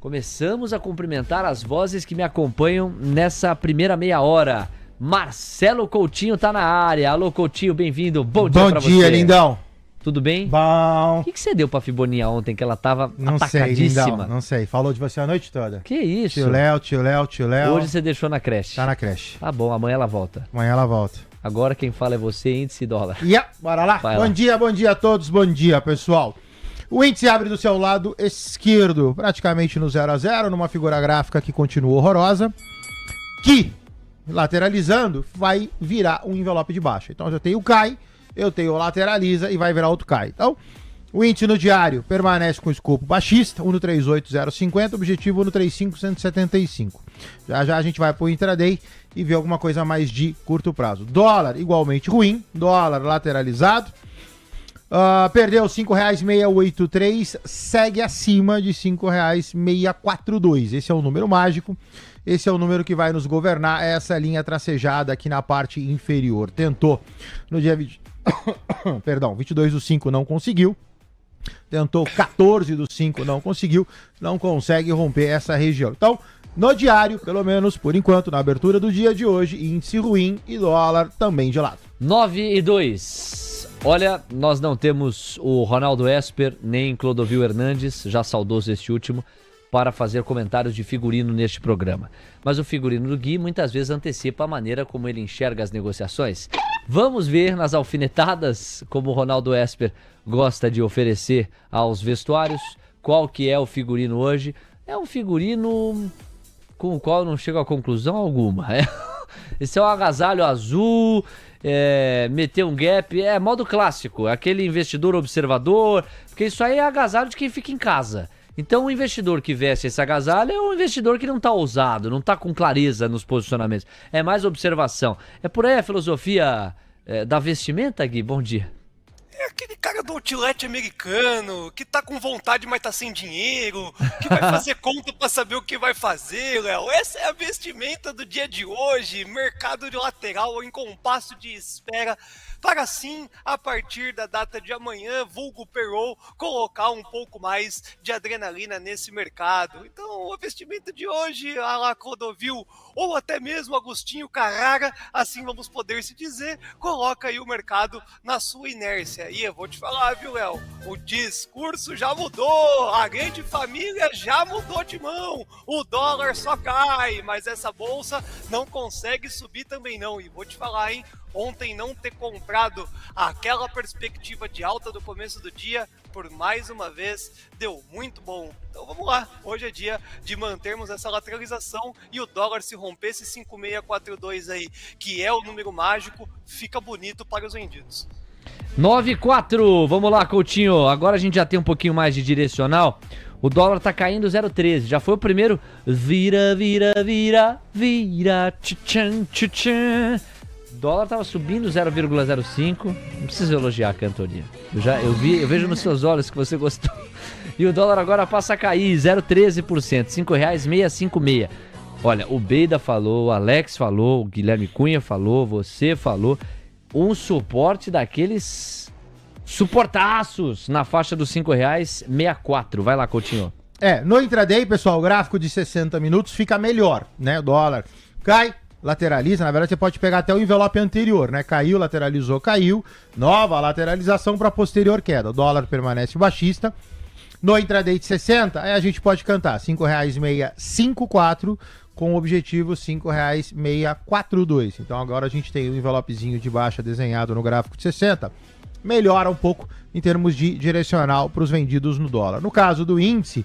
Começamos a cumprimentar as vozes que me acompanham nessa primeira meia hora. Marcelo Coutinho tá na área. Alô, Coutinho, bem-vindo. Bom dia pra você. Bom dia, lindão. Tudo bem? Bom. O que você deu pra Fiboninha ontem que ela tava Não atacadíssima? sei, lindão, não sei. Falou de você a noite toda. Que isso? Tio Léo. Hoje você deixou na creche. Tá na creche. Tá bom, amanhã ela volta. Amanhã ela volta. Agora quem fala é você, índice dólar. Bora lá. Vai Bom lá. dia a todos. Bom dia, pessoal. O índice abre do seu lado esquerdo, praticamente no 0 a 0, numa figura gráfica que continua horrorosa, que, lateralizando, vai virar um envelope de baixa. Então eu tenho o cai, eu tenho o lateraliza e vai virar outro cai. Então, o índice no diário permanece com escopo baixista, 1,38050, objetivo 1,35175. Já já a gente vai pro intraday e ver alguma coisa mais de curto prazo. Dólar igualmente ruim, dólar lateralizado. Perdeu R$ 5,683, segue acima de R$ 5,642. Esse é o número mágico, esse é o número que vai nos governar, essa linha tracejada aqui na parte inferior. Tentou no dia 22/5, não conseguiu. Tentou 14/5, não conseguiu. Não consegue romper essa região. Então, no diário, pelo menos por enquanto, na abertura do dia de hoje, índice ruim e dólar também de lado. 9:02. Olha, nós não temos o Ronaldo Esper, nem Clodovil Hernandes, já saudoso este último, para fazer comentários de figurino neste programa. Mas o figurino do Gui muitas vezes antecipa a maneira como ele enxerga as negociações. Vamos ver nas alfinetadas, como o Ronaldo Esper gosta de oferecer aos vestuários, qual que é o figurino hoje. É um figurino com o qual eu não chego a conclusão alguma. Esse é um agasalho azul, meter um gap, é modo clássico, aquele investidor observador, porque isso aí é agasalho de quem fica em casa. Então o investidor que veste esse agasalho é um investidor que não tá ousado, não tá com clareza nos posicionamentos, é mais observação. É por aí a filosofia da vestimenta, Gui? Bom dia. É aquele cara do outlet americano, que tá com vontade, mas tá sem dinheiro, que vai fazer conta pra saber o que vai fazer, Léo. Essa é a vestimenta do dia de hoje, mercado de lateral em compasso de espera, para assim, a partir da data de amanhã, vulgo payroll, colocar um pouco mais de adrenalina nesse mercado. Então, a vestimenta de hoje, a la Clodovil, ou até mesmo Agostinho Carrara, assim vamos poder se dizer, coloca aí o mercado na sua inércia. E eu vou te falar, viu, Léo? O discurso já mudou, a grande família já mudou de mão, o dólar só cai, mas essa bolsa não consegue subir também não. E vou te falar, hein? Ontem não ter comprado aquela perspectiva de alta do começo do dia, por mais uma vez, deu muito bom. Então vamos lá, hoje é dia de mantermos essa lateralização e o dólar se romper esse 5,642 aí, que é o número mágico, fica bonito para os vendidos. 9,4, vamos lá, Coutinho, agora a gente já tem um pouquinho mais de direcional. O dólar tá caindo 0,13, já foi o primeiro vira, tchan, tchan. O dólar tava subindo 0,05. Não precisa elogiar a cantoria. Eu vejo nos seus olhos que você gostou. E o dólar agora passa a cair 0,13%, R$ 5,656. Olha, o Beida falou, o Alex falou, o Guilherme Cunha falou, você falou. Um suporte daqueles suportaços na faixa dos R$ 5,64. Vai lá, Coutinho. No intraday, pessoal, o gráfico de 60 minutos fica melhor, né? O dólar cai, lateraliza, na verdade você pode pegar até o envelope anterior, né? Caiu, lateralizou, caiu, nova lateralização para posterior queda. O dólar permanece baixista. No intraday de 60, aí a gente pode cantar R$ 5,654 com o objetivo R$ 5,642. Então agora a gente tem o envelopezinho de baixa desenhado no gráfico de 60. Melhora um pouco em termos de direcional para os vendidos no dólar. No caso do índice,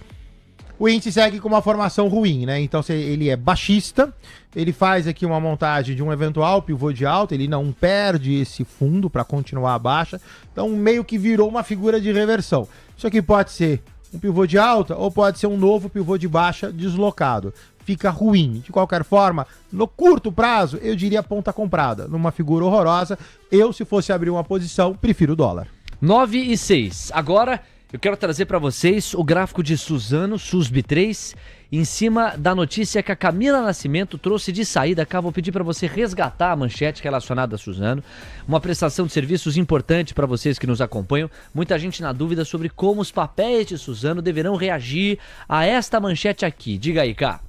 o índice segue com uma formação ruim, né? Então ele é baixista, ele faz aqui uma montagem de um eventual pivô de alta, ele não perde esse fundo para continuar a baixa, então meio que virou uma figura de reversão. Isso aqui pode ser um pivô de alta ou pode ser um novo pivô de baixa deslocado. Fica ruim. De qualquer forma, no curto prazo, eu diria ponta comprada. Numa figura horrorosa, eu, se fosse abrir uma posição, prefiro o dólar. 9,6. Agora Eu quero trazer para vocês o gráfico de Suzano, SUSB3, em cima da notícia que a Camila Nascimento trouxe de saída. Cá, vou pedir para você resgatar a manchete relacionada a Suzano. Uma prestação de serviços importante para vocês que nos acompanham. Muita gente na dúvida sobre como os papéis de Suzano deverão reagir a esta manchete aqui. Diga aí, Cá.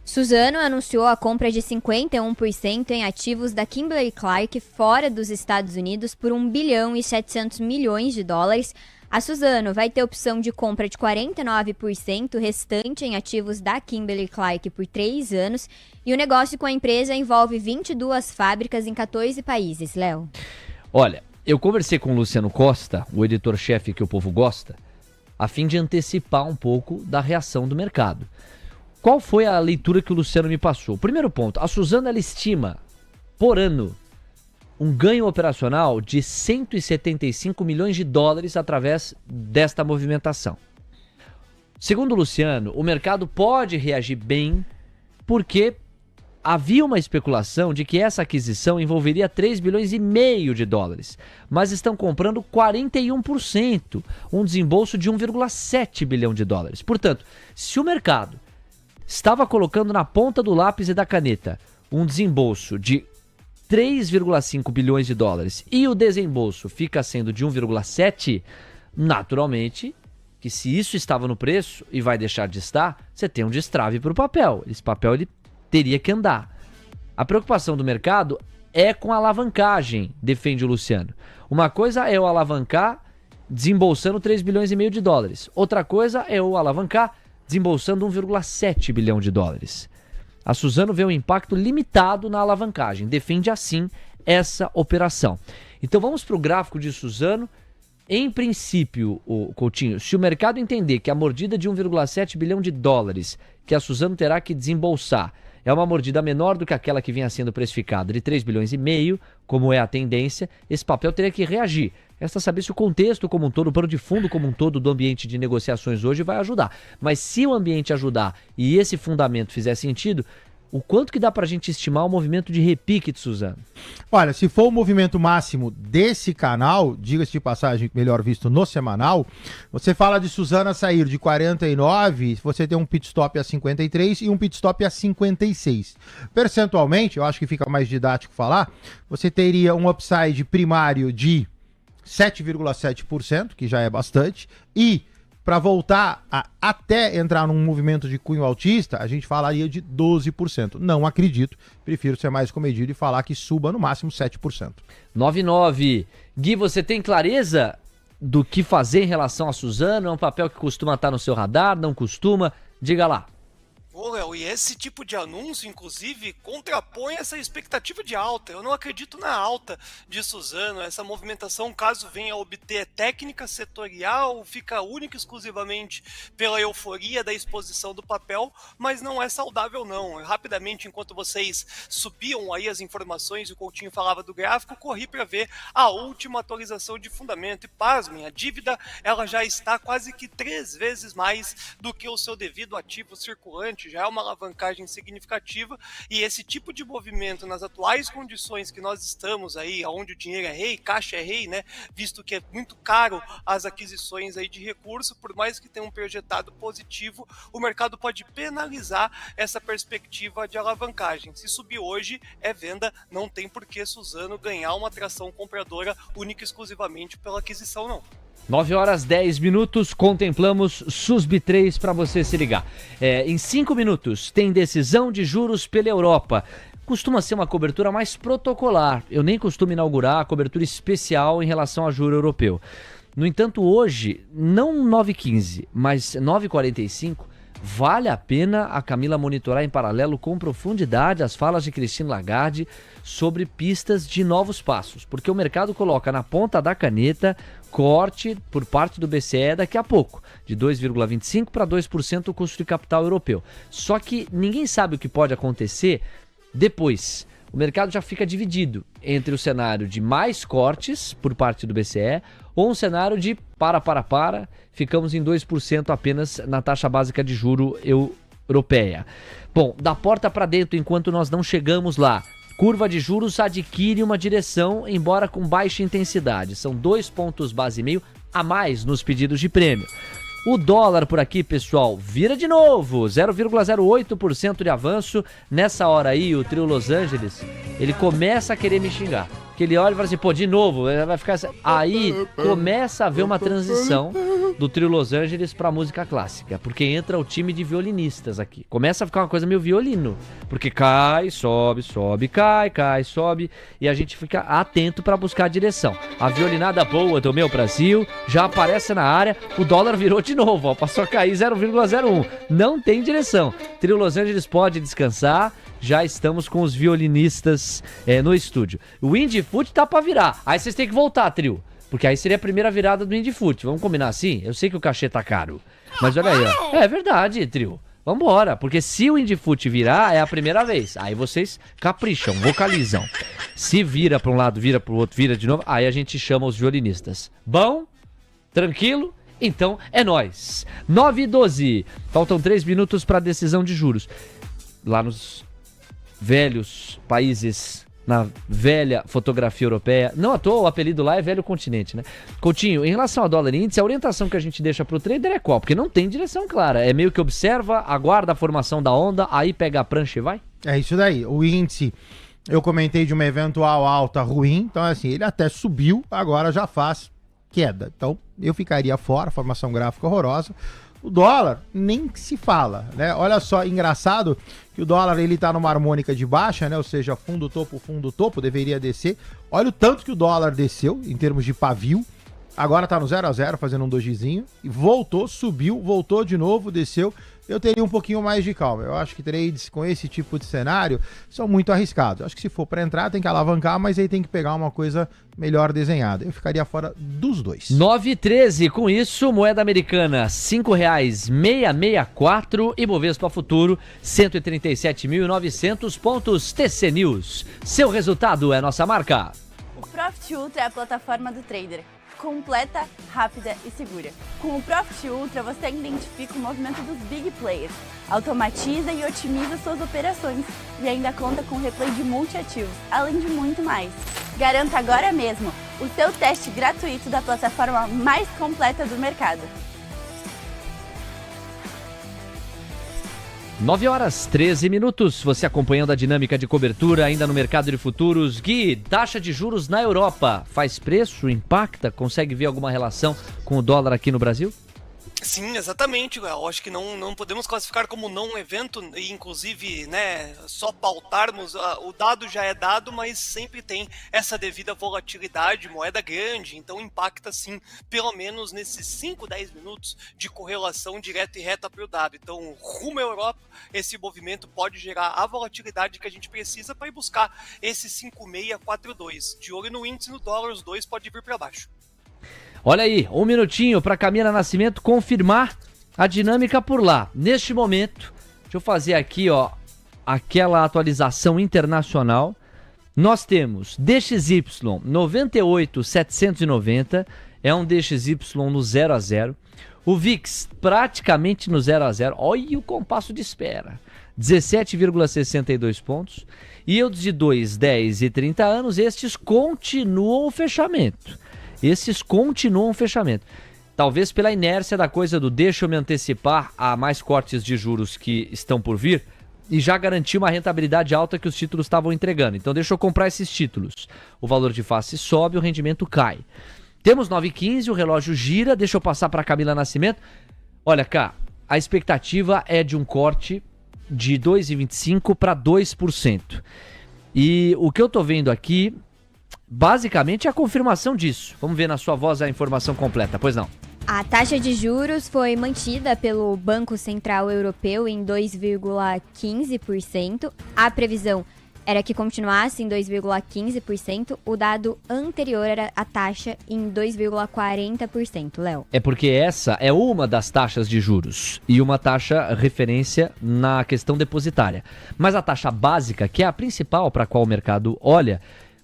Suzano anunciou a compra de 51% em ativos da Kimberly-Clark fora dos Estados Unidos por 1 bilhão e 700 milhões de dólares. A Suzano vai ter opção de compra de 49% restante em ativos da Kimberly-Clark por 3 anos. E o negócio com a empresa envolve 22 fábricas em 14 países, Léo. Olha, eu conversei com o Luciano Costa, o editor-chefe que o povo gosta, a fim de antecipar um pouco da reação do mercado. Qual foi a leitura que o Luciano me passou? Primeiro ponto, a Suzano ela estima por ano um ganho operacional de 175 milhões de dólares através desta movimentação. Segundo o Luciano, o mercado pode reagir bem porque havia uma especulação de que essa aquisição envolveria 3 bilhões e meio de dólares, mas estão comprando 41%, um desembolso de 1,7 bilhão de dólares. Portanto, se o mercado estava colocando na ponta do lápis e da caneta um desembolso de 3,5 bilhões de dólares e o desembolso fica sendo de 1,7, naturalmente, que se isso estava no preço e vai deixar de estar, você tem um destrave para o papel. Esse papel ele teria que andar. A preocupação do mercado é com a alavancagem, defende o Luciano. Uma coisa é eu alavancar desembolsando 3 bilhões e meio de dólares. Outra coisa é eu alavancar desembolsando 1,7 bilhão de dólares. A Suzano vê um impacto limitado na alavancagem, defende assim essa operação. Então vamos para o gráfico de Suzano. Em princípio, Coutinho, se o mercado entender que a mordida de 1,7 bilhão de dólares que a Suzano terá que desembolsar é uma mordida menor do que aquela que vinha sendo precificada de 3 bilhões e meio, como é a tendência, esse papel teria que reagir. Resta saber se o contexto como um todo, o pano de fundo como um todo do ambiente de negociações hoje vai ajudar. Mas se o ambiente ajudar e esse fundamento fizer sentido, o quanto que dá pra gente estimar o movimento de repique de Suzano? Olha, se for o movimento máximo desse canal, diga-se de passagem, melhor visto no semanal, você fala de Suzano sair de 49, você tem um pit stop a 53 e um pit stop a 56. Percentualmente, eu acho que fica mais didático falar, você teria um upside primário de 7,7%, que já é bastante, e para voltar a até entrar num movimento de cunho altista, a gente falaria de 12%. Não acredito, prefiro ser mais comedido e falar que suba no máximo 7%. 9,9. Gui, você tem clareza do que fazer em relação a Suzano? É um papel que costuma estar no seu radar, não costuma? Diga lá. Ô, Léo, e esse tipo de anúncio, inclusive, contrapõe essa expectativa de alta. Eu não acredito na alta de Suzano. Essa movimentação, caso venha a obter técnica setorial, fica única e exclusivamente pela euforia da exposição do papel, mas não é saudável, não. Rapidamente, enquanto vocês subiam aí as informações e o Coutinho falava do gráfico, corri para ver a última atualização de fundamento. E pasmem, a dívida ela já está quase que 3 vezes mais do que o seu devido ativo circulante. Já é uma alavancagem significativa e esse tipo de movimento nas atuais condições que nós estamos aí, onde o dinheiro é rei, caixa é rei, né? Visto que é muito caro as aquisições aí de recurso, por mais que tenha um projetado positivo, o mercado pode penalizar essa perspectiva de alavancagem. Se subir hoje é venda, não tem por que Suzano ganhar uma atração compradora única e exclusivamente pela aquisição, não. 9 horas 10 minutos, contemplamos SUSB3 para você se ligar. Em 5 minutos tem decisão de juros pela Europa. Costuma ser uma cobertura mais protocolar. Eu nem costumo inaugurar a cobertura especial em relação a juro europeu. No entanto, hoje, não 9h15, mas 9h45, vale a pena a Camila monitorar em paralelo com profundidade as falas de Christine Lagarde sobre pistas de novos passos, porque o mercado coloca na ponta da caneta corte por parte do BCE daqui a pouco, de 2,25% para 2% o custo de capital europeu. Só que ninguém sabe o que pode acontecer depois. O mercado já fica dividido entre o cenário de mais cortes por parte do BCE ou um cenário de ficamos em 2% apenas na taxa básica de juro europeia. Bom, da porta para dentro, enquanto nós não chegamos lá, curva de juros adquire uma direção, embora com baixa intensidade. São 2 pontos base e meio a mais nos pedidos de prêmio. O dólar por aqui, pessoal, vira de novo, 0,08% de avanço. Nessa hora aí, o trio Los Angeles, ele começa a querer me xingar. Que ele olha e fala assim, pô, de novo, vai ficar... Aí começa a haver uma transição do trio Los Angeles pra música clássica, porque entra o time de violinistas aqui. Começa a ficar uma coisa meio violino, porque cai, sobe, sobe, cai, sobe, e a gente fica atento pra buscar a direção. A violinada boa do meu Brasil já aparece na área, o dólar virou de novo, ó, passou a cair 0,01. Não tem direção. Trio Los Angeles pode descansar. Já estamos com os violinistas no estúdio. O Indie Foot tá pra virar. Aí vocês têm que voltar, trio. Porque aí seria a primeira virada do Indie Foot. Vamos combinar assim? Eu sei que o cachê tá caro. Mas olha aí, ó. É verdade, trio. Vambora. Porque se o Indie Foot virar, é a primeira vez. Aí vocês capricham, vocalizam. Se vira pra um lado, vira pro outro, vira de novo, aí a gente chama os violinistas. Bom? Tranquilo? Então é nóis. 9h12. Faltam 3 minutos pra decisão de juros. Lá nos velhos países, na velha fotografia europeia. Não à toa, o apelido lá é velho continente, né? Coutinho, em relação ao dólar índice, a orientação que a gente deixa pro trader é qual? Porque não tem direção clara. É meio que observa, aguarda a formação da onda, aí pega a prancha e vai? É isso daí. O índice, eu comentei de uma eventual alta ruim, então assim, ele até subiu, agora já faz queda. Então, eu ficaria fora, formação gráfica horrorosa. O dólar nem se fala, né? Olha só, engraçado que o dólar ele tá numa harmônica de baixa, né? Ou seja, fundo, topo, deveria descer. Olha o tanto que o dólar desceu em termos de pavio. Agora tá no 0-0, fazendo um dojizinho. E voltou, subiu, voltou de novo, desceu. Eu teria um pouquinho mais de calma. Eu acho que trades com esse tipo de cenário são muito arriscados. Eu acho que se for para entrar tem que alavancar, mas aí tem que pegar uma coisa melhor desenhada. Eu ficaria fora dos dois. 9h13, com isso, moeda americana R$ 5,664 e Bovespa Futuro 137.900 pontos. TC News, seu resultado é nossa marca. O Profit Ultra é a plataforma do trader. Completa, rápida e segura. Com o Profit Ultra, você identifica o movimento dos big players, automatiza e otimiza suas operações e ainda conta com replay de multiativos, além de muito mais. Garanta agora mesmo o seu teste gratuito da plataforma mais completa do mercado. 9h13, você acompanhando a dinâmica de cobertura ainda no mercado de futuros. Gui, taxa de juros na Europa, faz preço, impacta, consegue ver alguma relação com o dólar aqui no Brasil? Sim, exatamente. Eu acho que não podemos classificar como não evento e, inclusive, né, só pautarmos. O dado já é dado, mas sempre tem essa devida volatilidade, moeda grande, então impacta sim, pelo menos nesses 5, 10 minutos de correlação direta e reta para o dado. Então, rumo à Europa, esse movimento pode gerar a volatilidade que a gente precisa para ir buscar esse 5,642. De olho no índice, no dólar, os dois podem vir para baixo. Olha aí, um minutinho para Camila Nascimento confirmar a dinâmica por lá. Neste momento, deixa eu fazer aqui, ó, aquela atualização internacional. Nós temos DXY 98,790, é um DXY no 0 a 0. O VIX praticamente no 0 a 0. Olha o compasso de espera. 17,62 pontos. Yields de 2, 10 e 30 anos, estes continuam o fechamento. Talvez pela inércia da coisa do deixa eu me antecipar a mais cortes de juros que estão por vir e já garantir uma rentabilidade alta que os títulos estavam entregando. Então deixa eu comprar esses títulos. O valor de face sobe, o rendimento cai. Temos 9h15, o relógio gira, deixa eu passar para Camila Nascimento. Olha, cá, a expectativa é de um corte de 2,25% para 2%. E o que eu tô vendo aqui, basicamente, é a confirmação disso. Vamos ver na sua voz a informação completa, pois não? A taxa de juros foi mantida pelo Banco Central Europeu em 2,15%. A previsão era que continuasse em 2,15%. O dado anterior era a taxa em 2,40%, Léo. É porque essa é uma das taxas de juros e uma taxa referência na questão depositária. Mas a taxa básica, que é a principal para a qual o mercado olha,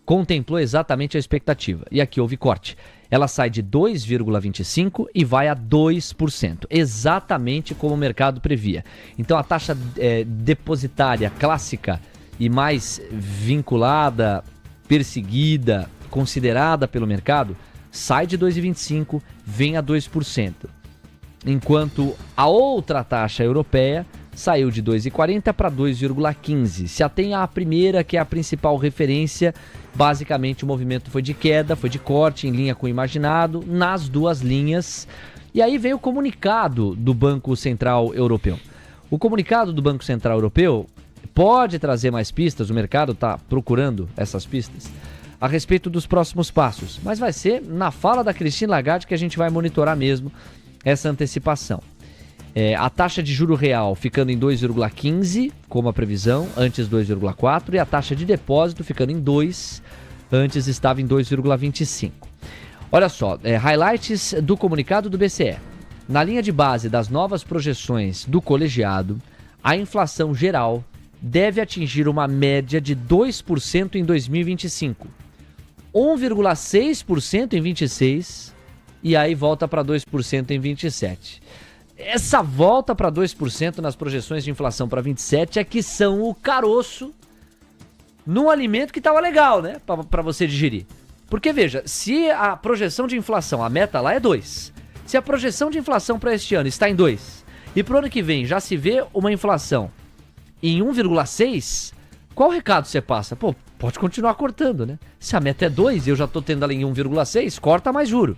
contemplou exatamente a expectativa. E aqui houve corte. Ela sai de 2,25% e vai a 2%. Exatamente como o mercado previa. Então a taxa depositária clássica e mais vinculada, perseguida, considerada pelo mercado, sai de 2,25%, vem a 2%. Enquanto a outra taxa europeia saiu de 2,40 para 2,15. Se atém à primeira, que é a principal referência, basicamente o movimento foi de queda, foi de corte, em linha com o imaginado, nas duas linhas. E aí veio o comunicado do Banco Central Europeu. O comunicado do Banco Central Europeu pode trazer mais pistas, o mercado está procurando essas pistas, a respeito dos próximos passos. Mas vai ser na fala da Christine Lagarde que a gente vai monitorar mesmo essa antecipação. A taxa de juro real ficando em 2,15, como a previsão, antes 2,4, e a taxa de depósito ficando em 2, antes estava em 2,25. Olha só, highlights do comunicado do BCE. Na linha de base das novas projeções do colegiado, a inflação geral deve atingir uma média de 2% em 2025, 1,6% em 26 e aí volta para 2% em 27. Essa volta para 2% nas projeções de inflação para 27 é que são o caroço num alimento que estava legal, né? Para você digerir. Porque veja, se a projeção de inflação, a meta lá é 2, se a projeção de inflação para este ano está em 2 e para o ano que vem já se vê uma inflação em 1,6, qual recado você passa? Pô, pode continuar cortando, né? Se a meta é 2 e eu já estou tendo ela em 1,6, corta mais juro.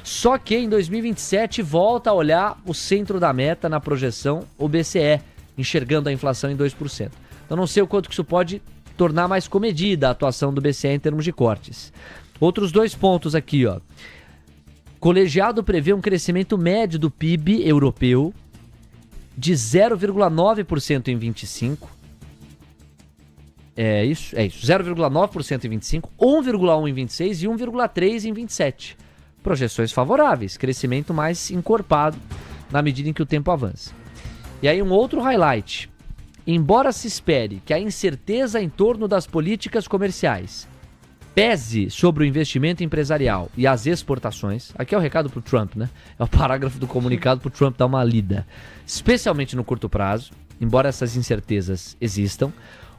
Só que em 2027 volta a olhar o centro da meta na projeção, o BCE, enxergando a inflação em 2%. Eu não sei o quanto que isso pode tornar mais comedida a atuação do BCE em termos de cortes. Outros 2 pontos aqui, ó. Colegiado prevê um crescimento médio do PIB europeu de 0,9% em 25. É isso. 0,9% em 25, 1,1% em 26 e 1,3% em 27. Projeções favoráveis, crescimento mais encorpado na medida em que o tempo avança. E aí um outro highlight. Embora se espere que a incerteza em torno das políticas comerciais pese sobre o investimento empresarial e as exportações, aqui é o recado para o Trump, né? É o parágrafo do comunicado para o Trump dar uma lida. Especialmente no curto prazo, embora essas incertezas existam,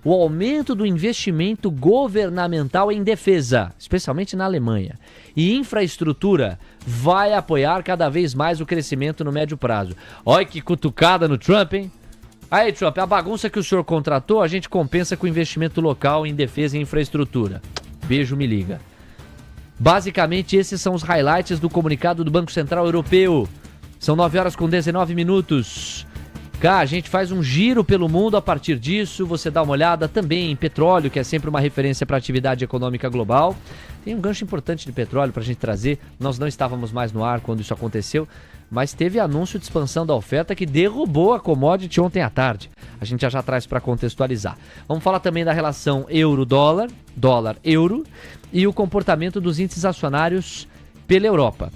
o aumento do investimento governamental em defesa, especialmente na Alemanha, e infraestrutura vai apoiar cada vez mais o crescimento no médio prazo. Olha que cutucada no Trump, hein? Aí, Trump, a bagunça que o senhor contratou, a gente compensa com investimento local em defesa e infraestrutura. Beijo, me liga. Basicamente, esses são os highlights do comunicado do Banco Central Europeu. São 9h19. Cá, a gente faz um giro pelo mundo a partir disso. Você dá uma olhada também em petróleo, que é sempre uma referência para a atividade econômica global. Tem um gancho importante de petróleo para a gente trazer. Nós não estávamos mais no ar quando isso aconteceu, mas teve anúncio de expansão da oferta que derrubou a commodity ontem à tarde. A gente já traz para contextualizar. Vamos falar também da relação euro-dólar, dólar-euro e o comportamento dos índices acionários pela Europa.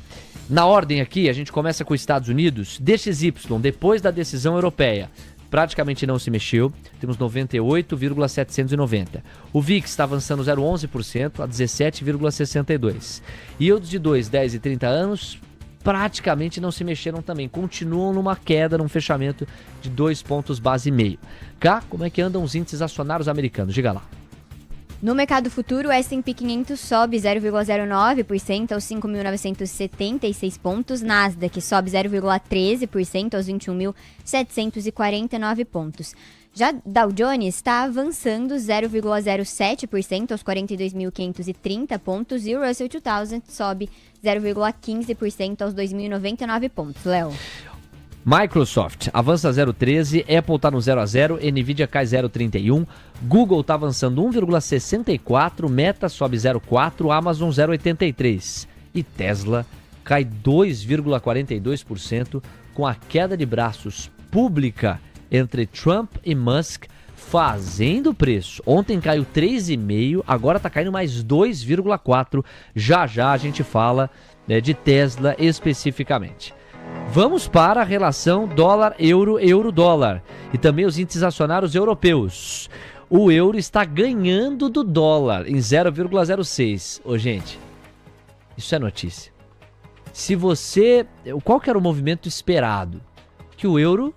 Na ordem aqui, a gente começa com os Estados Unidos. DXY, depois da decisão europeia, praticamente não se mexeu. Temos 98,790. O VIX está avançando 0,11% a 17,62. Yields de 2, 10 e 30 anos praticamente não se mexeram também. Continuam numa queda, num fechamento de 2 pontos base e meio. Cá, como é que andam os índices acionários americanos? Diga lá. No mercado futuro, o S&P 500 sobe 0,09% aos 5.976 pontos, Nasdaq sobe 0,13% aos 21.749 pontos. Já Dow Jones está avançando 0,07% aos 42.530 pontos e o Russell 2000 sobe 0,15% aos 2.099 pontos. Léo. Microsoft avança 0,13%, Apple está no 0,0%, Nvidia cai 0,31%, Google está avançando 1,64%, Meta sobe 0,4%, Amazon 0,83% e Tesla cai 2,42% com a queda de braços pública entre Trump e Musk fazendo preço. Ontem caiu 3,5%, agora está caindo mais 2,4%. Já a gente fala de Tesla especificamente. Vamos para a relação dólar-euro, euro-dólar e também os índices acionários europeus. O euro está ganhando do dólar em 0,06. Ô, gente, isso é notícia. Se você... Qual que era o movimento esperado? Que o euro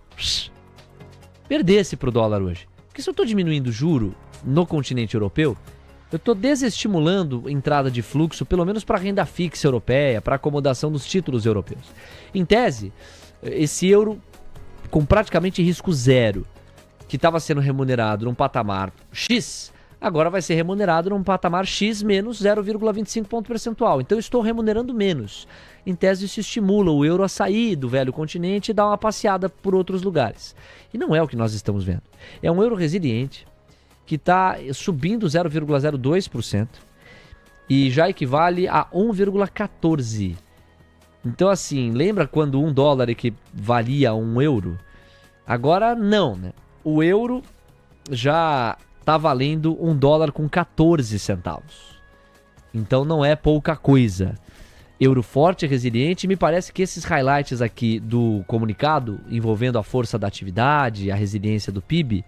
perdesse para o dólar hoje. Porque se eu estou diminuindo o juro no continente europeu, eu estou desestimulando entrada de fluxo, pelo menos para renda fixa europeia, para acomodação dos títulos europeus. Em tese, esse euro com praticamente risco zero, que estava sendo remunerado num patamar X, agora vai ser remunerado num patamar X menos 0,25 ponto percentual. Então eu estou remunerando menos. Em tese, isso estimula o euro a sair do velho continente e dar uma passeada por outros lugares. E não é o que nós estamos vendo. É um euro resiliente, que está subindo 0,02% e já equivale a 1,14%. Então, assim, lembra quando $1 equivalia a 1 euro? Agora não, né? O euro já está valendo $1 com 14 centavos. Então não é pouca coisa. Euro forte e resiliente, me parece que esses highlights aqui do comunicado, envolvendo a força da atividade, a resiliência do PIB,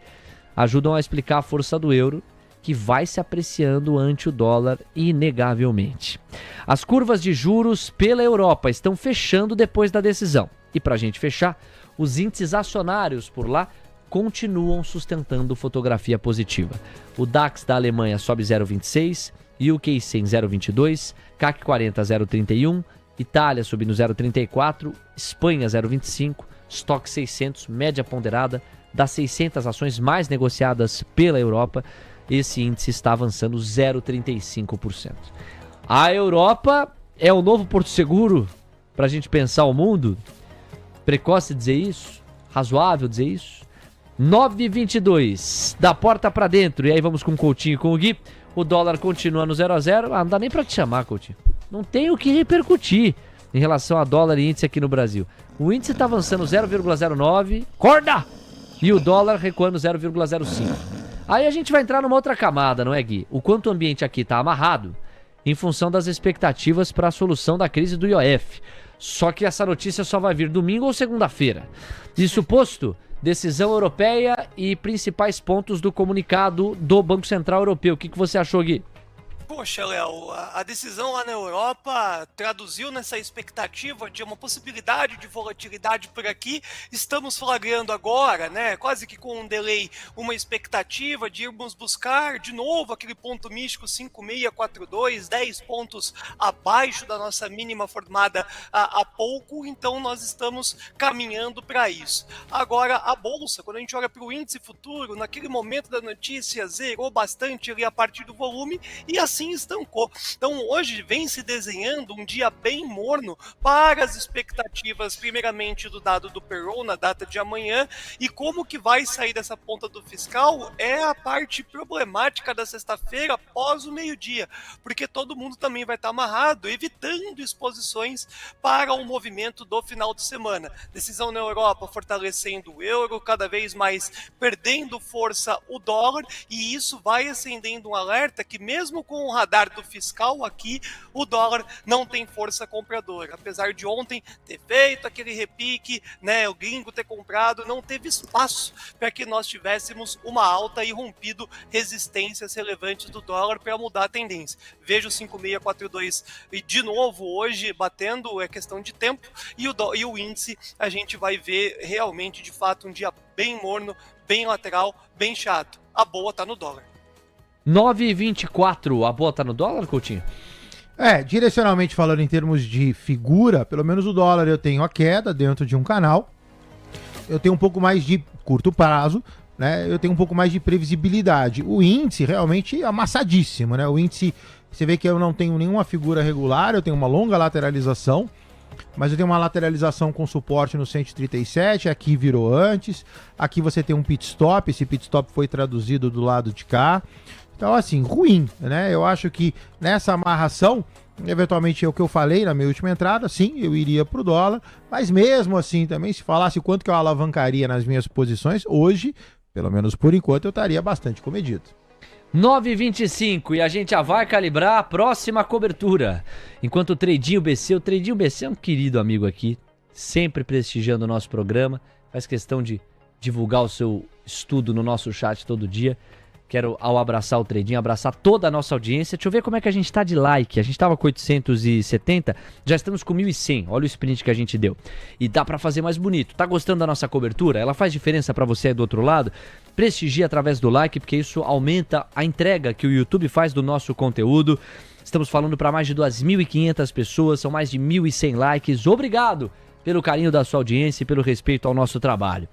ajudam a explicar a força do euro, que vai se apreciando ante o dólar inegavelmente. As curvas de juros pela Europa estão fechando depois da decisão. E para a gente fechar, os índices acionários por lá continuam sustentando fotografia positiva. O DAX da Alemanha sobe 0,26, UK 100 0,22, CAC 40 0,31, Itália subindo 0,34, Espanha 0,25, Stock 600, média ponderada, das 600 ações mais negociadas pela Europa, esse índice está avançando 0,35%. A Europa é o novo Porto Seguro para a gente pensar o mundo? Precoce dizer isso? Razoável dizer isso? 9,22, da porta para dentro. E aí vamos com o Coutinho e com o Gui. O dólar continua no 0 a 0. Não dá nem para te chamar, Coutinho. Não tem o que repercutir em relação a dólar e índice aqui no Brasil. O índice está avançando 0,09. Corda! E o dólar recuando 0,05. Aí a gente vai entrar numa outra camada, não é, Gui? O quanto o ambiente aqui está amarrado em função das expectativas para a solução da crise do IOF. Só que essa notícia só vai vir domingo ou segunda-feira. Isso posto, decisão europeia e principais pontos do comunicado do Banco Central Europeu. O que você achou, Gui? Poxa, Léo, a decisão lá na Europa traduziu nessa expectativa de uma possibilidade de volatilidade por aqui. Estamos flagrando agora, né, quase que com um delay, uma expectativa de irmos buscar de novo aquele ponto místico 5,642, 10 pontos abaixo da nossa mínima formada há pouco, então nós estamos caminhando para isso. Agora, a Bolsa, quando a gente olha para o índice futuro, naquele momento da notícia, zerou bastante ali a partir do volume e assim estancou. Então hoje vem se desenhando um dia bem morno para as expectativas, primeiramente do dado do payroll na data de amanhã, e como que vai sair dessa ponta do fiscal é a parte problemática da sexta-feira após o meio-dia, porque todo mundo também vai estar amarrado, evitando exposições para o movimento do final de semana. Decisão na Europa fortalecendo o euro, cada vez mais perdendo força o dólar, e isso vai acendendo um alerta que mesmo com o radar do fiscal aqui, o dólar não tem força compradora. Apesar de ontem ter feito aquele repique, né, o gringo ter comprado, não teve espaço para que nós tivéssemos uma alta e rompido resistências relevantes do dólar para mudar a tendência. Veja o 5,642 e de novo hoje batendo, é questão de tempo, e o índice a gente vai ver realmente de fato um dia bem morno, bem lateral, bem chato. A boa tá no dólar. 9,24, a boa tá no dólar, Coutinho? Direcionalmente falando em termos de figura, pelo menos o dólar eu tenho a queda dentro de um canal, eu tenho um pouco mais de curto prazo, né? Eu tenho um pouco mais de previsibilidade. O índice realmente é amassadíssimo, né? O índice, você vê que eu não tenho nenhuma figura regular, eu tenho uma longa lateralização, mas eu tenho uma lateralização com suporte no 137, aqui virou antes, aqui você tem um pit stop, esse pit stop foi traduzido do lado de cá. Então, assim, ruim, né? Eu acho que nessa amarração, eventualmente é o que eu falei na minha última entrada, sim, eu iria pro dólar, mas mesmo assim também, se falasse quanto que eu alavancaria nas minhas posições, hoje, pelo menos por enquanto, eu estaria bastante comedido. 9,25 e a gente já vai calibrar a próxima cobertura. Enquanto o Tradinho BC é um querido amigo aqui, sempre prestigiando o nosso programa, faz questão de divulgar o seu estudo no nosso chat todo dia. Quero, ao abraçar o Tradinho, abraçar toda a nossa audiência. Deixa eu ver como é que a gente tá de like. A gente tava com 870, já estamos com 1.100. Olha o sprint que a gente deu. E dá pra fazer mais bonito. Tá gostando da nossa cobertura? Ela faz diferença pra você aí do outro lado? prestigie através do like, porque isso aumenta a entrega que o YouTube faz do nosso conteúdo. Estamos falando para mais de 2.500 pessoas, são mais de 1.100 likes. Obrigado pelo carinho da sua audiência e pelo respeito ao nosso trabalho.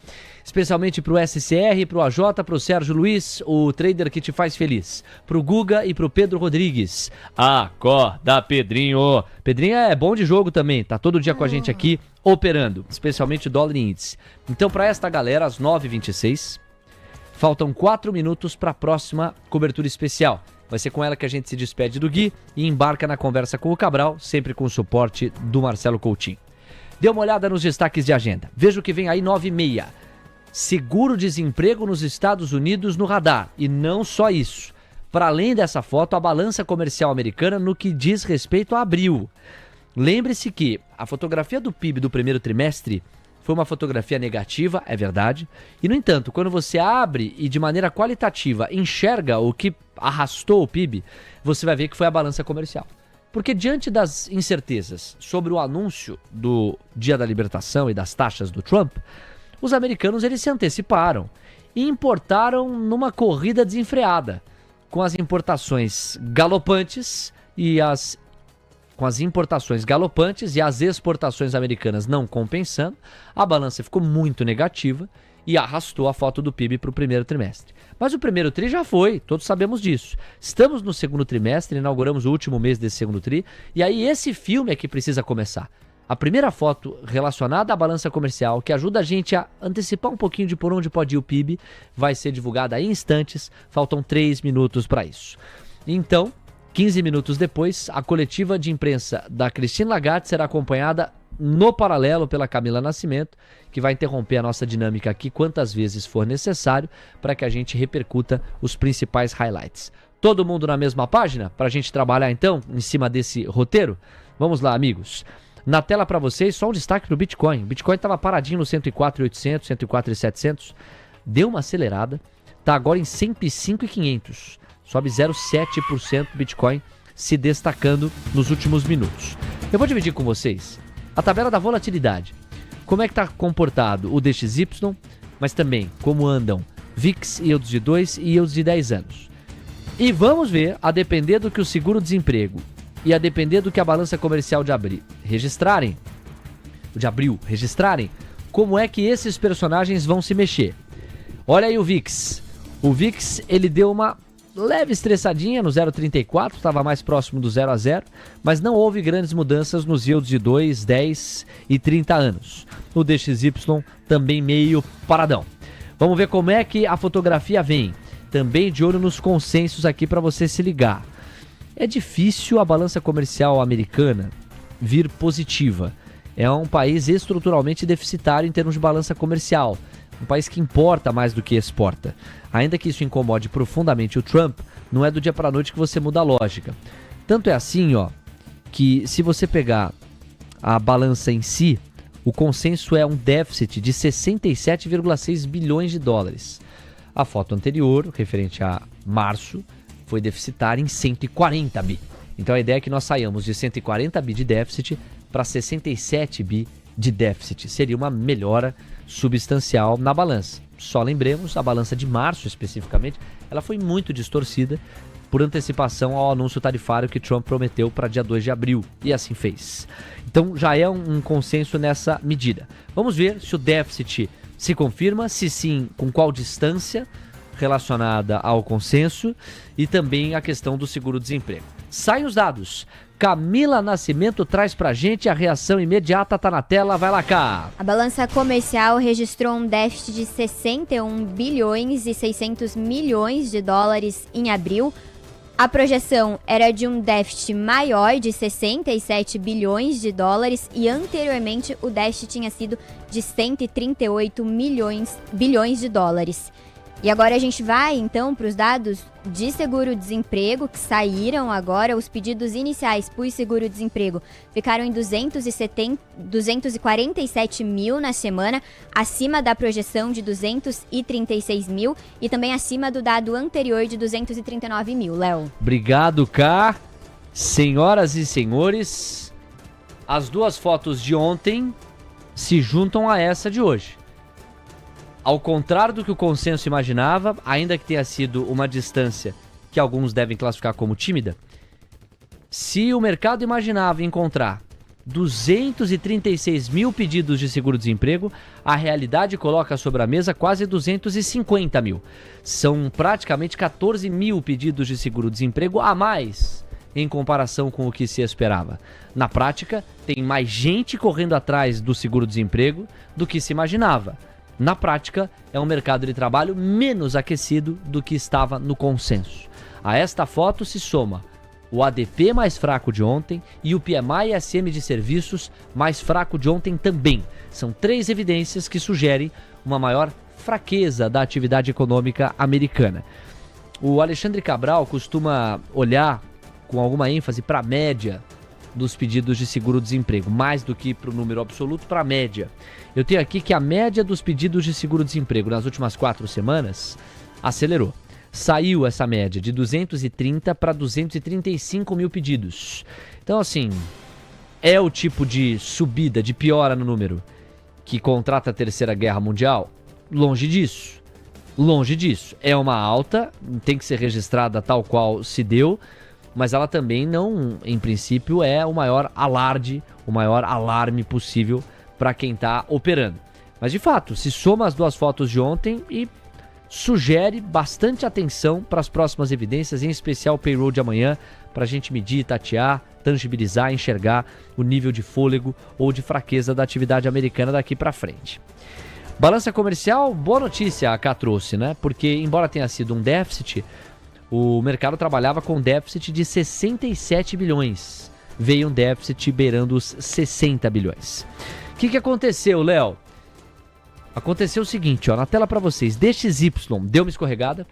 Especialmente pro SCR, pro AJ, pro Sérgio Luiz, o trader que te faz feliz. Pro Guga e pro Pedro Rodrigues. Acorda, Pedrinho! Pedrinho é bom de jogo também, tá todo dia com a gente aqui, operando, especialmente dólar e índice. Então, para esta galera, às 9h26, faltam 4 minutos para a próxima cobertura especial. Vai ser com ela que a gente se despede do Gui e embarca na conversa com o Cabral, sempre com o suporte do Marcelo Coutinho. Dê uma olhada nos destaques de agenda. Veja o que vem aí 9h30. Seguro-desemprego nos Estados Unidos no radar. E não só isso. Para além dessa foto, a balança comercial americana no que diz respeito a abril. Lembre-se que a fotografia do PIB do primeiro trimestre foi uma fotografia negativa, é verdade. E, no entanto, quando você abre e de maneira qualitativa enxerga o que arrastou o PIB, você vai ver que foi a balança comercial. Porque diante das incertezas sobre o anúncio do Dia da Libertação e das taxas do Trump, os americanos eles se anteciparam e importaram numa corrida desenfreada, com as importações galopantes e as exportações americanas não compensando, a balança ficou muito negativa e arrastou a foto do PIB para o primeiro trimestre. Mas o primeiro tri já foi, todos sabemos disso. Estamos no segundo trimestre, inauguramos o último mês desse segundo tri, e aí esse filme é que precisa começar. A primeira foto relacionada à balança comercial, que ajuda a gente a antecipar um pouquinho de por onde pode ir o PIB, vai ser divulgada em instantes, faltam 3 minutos para isso. Então, 15 minutos depois, a coletiva de imprensa da Christine Lagarde será acompanhada no paralelo pela Camila Nascimento, que vai interromper a nossa dinâmica aqui quantas vezes for necessário para que a gente repercuta os principais highlights. Todo mundo na mesma página para a gente trabalhar então em cima desse roteiro? Vamos lá, amigos. Na tela para vocês, só um destaque para o Bitcoin. O Bitcoin estava paradinho no 104.800, 104.700, deu uma acelerada, está agora em 105.500, sobe 0,7% Bitcoin se destacando nos últimos minutos. Eu vou dividir com vocês a tabela da volatilidade. Como é que está comportado o DXY, mas também como andam VIX, yields de 2 e yields de 10 anos. E vamos ver, a depender do que o seguro-desemprego e a depender do que a balança comercial de abril registrarem, como é que esses personagens vão se mexer. Olha aí o VIX. O VIX, ele deu uma leve estressadinha no 0,34, estava mais próximo do 0 a 0, mas não houve grandes mudanças nos yields de 2, 10 e 30 anos. O DXY também meio paradão. Vamos ver como é que a fotografia vem. Também de olho nos consensos aqui para você se ligar. É difícil a balança comercial americana vir positiva. É um país estruturalmente deficitário em termos de balança comercial. Um país que importa mais do que exporta. Ainda que isso incomode profundamente o Trump, não é do dia para a noite que você muda a lógica. Tanto é assim, que se você pegar a balança em si, o consenso é um déficit de 67,6 bilhões de dólares. A foto anterior, referente a março, foi deficitária em 140 bi. Então a ideia é que nós saiamos de 140 bi de déficit para 67 bi de déficit. Seria uma melhora substancial na balança. Só lembremos, a balança de março especificamente, ela foi muito distorcida por antecipação ao anúncio tarifário que Trump prometeu para dia 2 de abril, e assim fez. Então já é um consenso nessa medida. Vamos ver se o déficit se confirma, se sim, com qual distância relacionada ao consenso e também a questão do seguro-desemprego. Saem os dados. Camila Nascimento traz pra gente a reação imediata, tá na tela, vai lá cá. A balança comercial registrou um déficit de 61 bilhões e 600 milhões de dólares em abril. A projeção era de um déficit maior de 67 bilhões de dólares e anteriormente o déficit tinha sido de 138 bilhões de dólares. E agora a gente vai, então, para os dados de seguro-desemprego que saíram agora. Os pedidos iniciais por seguro-desemprego ficaram em 247 mil na semana, acima da projeção de 236 mil e também acima do dado anterior de 239 mil, Léo. Obrigado, Cá. Senhoras e senhores, as duas fotos de ontem se juntam a essa de hoje. ao contrário do que o consenso imaginava, ainda que tenha sido uma distância que alguns devem classificar como tímida, se o mercado imaginava encontrar 236 mil pedidos de seguro-desemprego, a realidade coloca sobre a mesa quase 250 mil. São praticamente 14 mil pedidos de seguro-desemprego a mais em comparação com o que se esperava. Na prática, tem mais gente correndo atrás do seguro-desemprego do que se imaginava. Na prática, é um mercado de trabalho menos aquecido do que estava no consenso. A esta foto se soma o ADP mais fraco de ontem e o PMI SM de serviços mais fraco de ontem também. São 3 evidências que sugerem uma maior fraqueza da atividade econômica americana. O Alexandre Cabral costuma olhar com alguma ênfase para a média dos pedidos de seguro-desemprego, mais do que para o número absoluto, para a média. Eu tenho aqui que a média dos pedidos de seguro-desemprego nas últimas 4 semanas acelerou. Saiu essa média de 230 para 235 mil pedidos. Então, assim, é o tipo de subida, de piora no número que contrata a Terceira Guerra Mundial? Longe disso. Longe disso. É uma alta, tem que ser registrada tal qual se deu, mas ela também não, em princípio, é o maior alarde, o maior alarme possível para quem está operando. Mas, de fato, se soma as 2 fotos de ontem e sugere bastante atenção para as próximas evidências, em especial o payroll de amanhã, para a gente medir, tatear, tangibilizar, enxergar o nível de fôlego ou de fraqueza da atividade americana daqui para frente. Balança comercial, boa notícia a Cá trouxe, né? Porque, embora tenha sido um déficit, o mercado trabalhava com um déficit de 67 bilhões. Veio um déficit beirando os 60 bilhões. O que aconteceu, Léo? Aconteceu o seguinte, ó, na tela para vocês, DXY deu uma escorregada,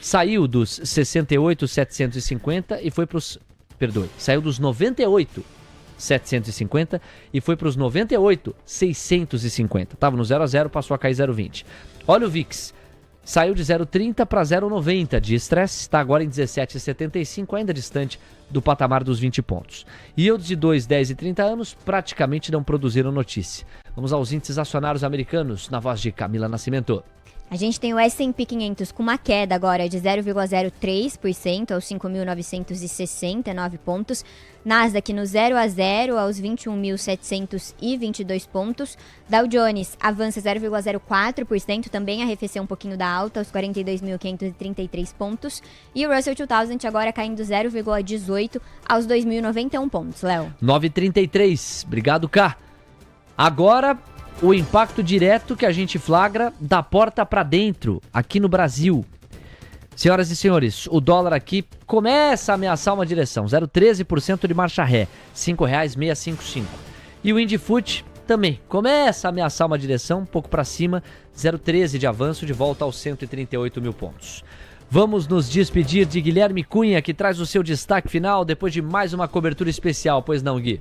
saiu dos 68,750 e foi para os... Perdoe, saiu dos 98,750 e foi para os 98,650. Estava no 0 a 0, passou a cair 0,20. Olha o VIX, saiu de 0,30 para 0,90 de estresse, está agora em 17,75, ainda distante do patamar dos 20 pontos. Yields de 2, 10 e 30 anos praticamente não produziram notícia. Vamos aos índices acionários americanos, na voz de Camila Nascimento. A gente tem o S&P 500 com uma queda agora de 0,03% aos 5.969 pontos. Nasdaq no 0 a 0 aos 21.722 pontos. Dow Jones avança 0,04%, também arrefeceu um pouquinho da alta aos 42.533 pontos. E o Russell 2000 agora caindo 0,18 aos 2.091 pontos, Léo. 9,33. Obrigado, Cá. Agora, o impacto direto que a gente flagra da porta para dentro, aqui no Brasil. Senhoras e senhores, o dólar aqui começa a ameaçar uma direção, 0,13% de marcha ré, R$ 5,655. E o Indifut também começa a ameaçar uma direção, um pouco para cima, 0,13% de avanço, de volta aos 138 mil pontos. Vamos nos despedir de Guilherme Cunha, que traz o seu destaque final depois de mais uma cobertura especial, pois não, Gui?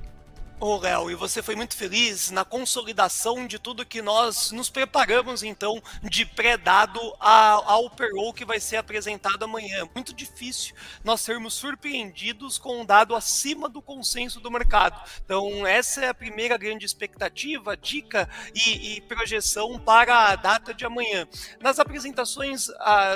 Ô, Léo, e você foi muito feliz na consolidação de tudo que nós nos preparamos, então, de pré-dado ao payroll que vai ser apresentado amanhã. Muito difícil nós sermos surpreendidos com um dado acima do consenso do mercado. Então, essa é a primeira grande expectativa, dica e projeção para a data de amanhã. Nas apresentações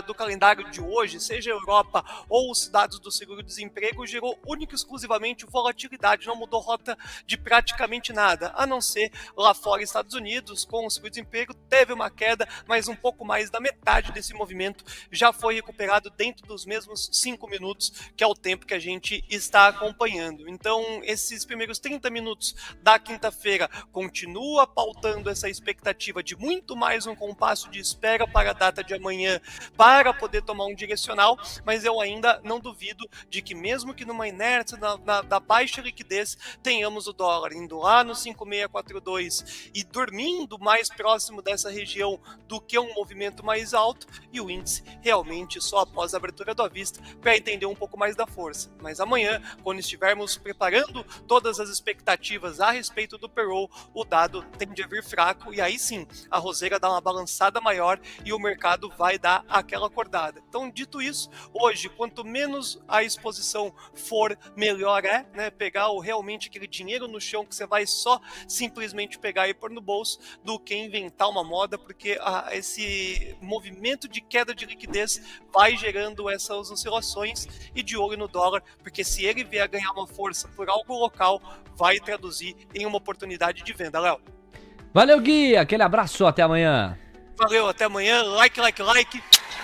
do calendário de hoje, seja a Europa ou os dados do seguro-desemprego, gerou única e exclusivamente volatilidade, não mudou rota de praticamente nada, a não ser lá fora, Estados Unidos, com o seguro-desemprego, teve uma queda, mas um pouco mais da metade desse movimento já foi recuperado dentro dos mesmos 5 minutos, que é o tempo que a gente está acompanhando. Então, esses primeiros 30 minutos da quinta-feira continua pautando essa expectativa de muito mais um compasso de espera para a data de amanhã, para poder tomar um direcional, mas eu ainda não duvido de que mesmo que numa inércia da baixa liquidez, tenhamos o dólar indo lá no 5,642 e dormindo mais próximo dessa região do que um movimento mais alto, e o índice realmente só após a abertura do à vista para entender um pouco mais da força. Mas amanhã, quando estivermos preparando todas as expectativas a respeito do payroll, o dado tende a vir fraco e aí sim a roseira dá uma balançada maior e o mercado vai dar aquela acordada. Então, dito isso, hoje, quanto menos a exposição for, melhor é, né? Pegar realmente aquele dinheiro dinheiro no chão que você vai só simplesmente pegar e pôr no bolso, do que inventar uma moda, porque esse movimento de queda de liquidez vai gerando essas oscilações, e de olho no dólar, porque se ele vier a ganhar uma força por algo local, vai traduzir em uma oportunidade de venda, Léo. Valeu, Gui. Aquele abraço. Até amanhã. Valeu, até amanhã. Like.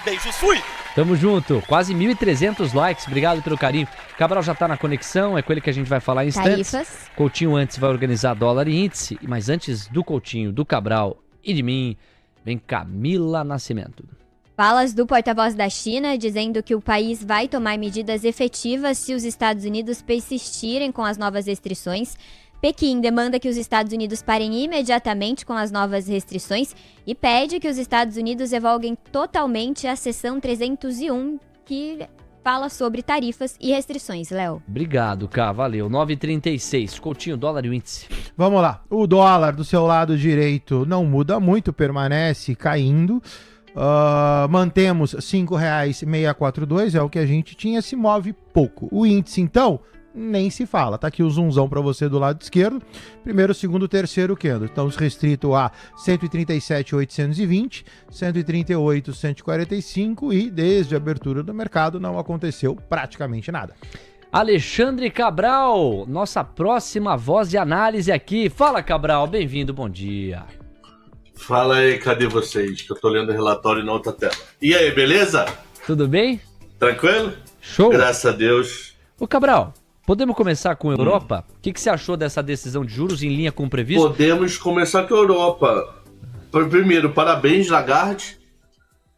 Beijos, fui! Tamo junto. Quase 1.300 likes. Obrigado pelo carinho. Cabral já tá na conexão. É com ele que a gente vai falar em instantes. Tarifas. Coutinho antes vai organizar dólar e índice. Mas antes do Coutinho, do Cabral e de mim, vem Camila Nascimento. Falas do porta-voz da China dizendo que o país vai tomar medidas efetivas se os Estados Unidos persistirem com as novas restrições. Pequim demanda que os Estados Unidos parem imediatamente com as novas restrições e pede que os Estados Unidos revoguem totalmente a seção 301, que fala sobre tarifas e restrições, Léo. Obrigado, Cá. Valeu. 9,36. Coutinho, dólar e o índice. Vamos lá. O dólar do seu lado direito não muda muito, permanece caindo. Mantemos R$ 5,642, é o que a gente tinha, se move pouco. O índice, então, nem se fala. Tá aqui o zoomzão para você do lado esquerdo. Primeiro, segundo, terceiro candle. Estamos restrito a 137.820, 138.145 e desde a abertura do mercado não aconteceu praticamente nada. Alexandre Cabral, nossa próxima voz de análise aqui. Fala, Cabral. Bem-vindo. Bom dia. Fala aí, cadê vocês? Que eu tô lendo o relatório na outra tela. E aí, beleza? Tudo bem? Tranquilo? Show. Graças a Deus. Ô, Cabral, podemos começar com a Europa? O que você achou dessa decisão de juros em linha com o previsto? Podemos começar com a Europa. Primeiro, parabéns, Lagarde.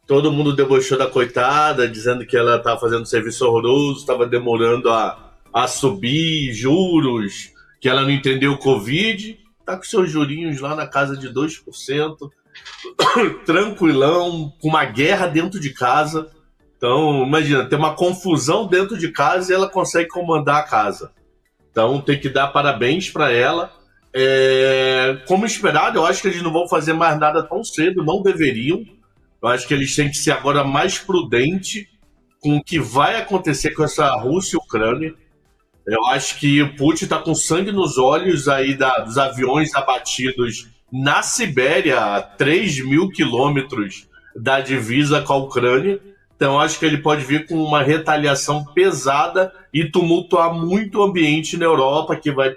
Todo mundo debochou da coitada, dizendo que ela estava fazendo serviço horroroso, estava demorando a subir juros, que ela não entendeu o Covid. Tá com seus jurinhos lá na casa de 2%, tranquilão, com uma guerra dentro de casa. Então, imagina, tem uma confusão dentro de casa e ela consegue comandar a casa. Então, tem que dar parabéns para ela. Como esperado, eu acho que eles não vão fazer mais nada tão cedo, não deveriam. Eu acho que eles têm que ser agora mais prudentes com o que vai acontecer com essa Rússia e Ucrânia. Eu acho que o Putin está com sangue nos olhos aí dos aviões abatidos na Sibéria, a 3.000 quilômetros da divisa com a Ucrânia. Então, eu acho que ele pode vir com uma retaliação pesada e tumultuar muito o ambiente na Europa, que vai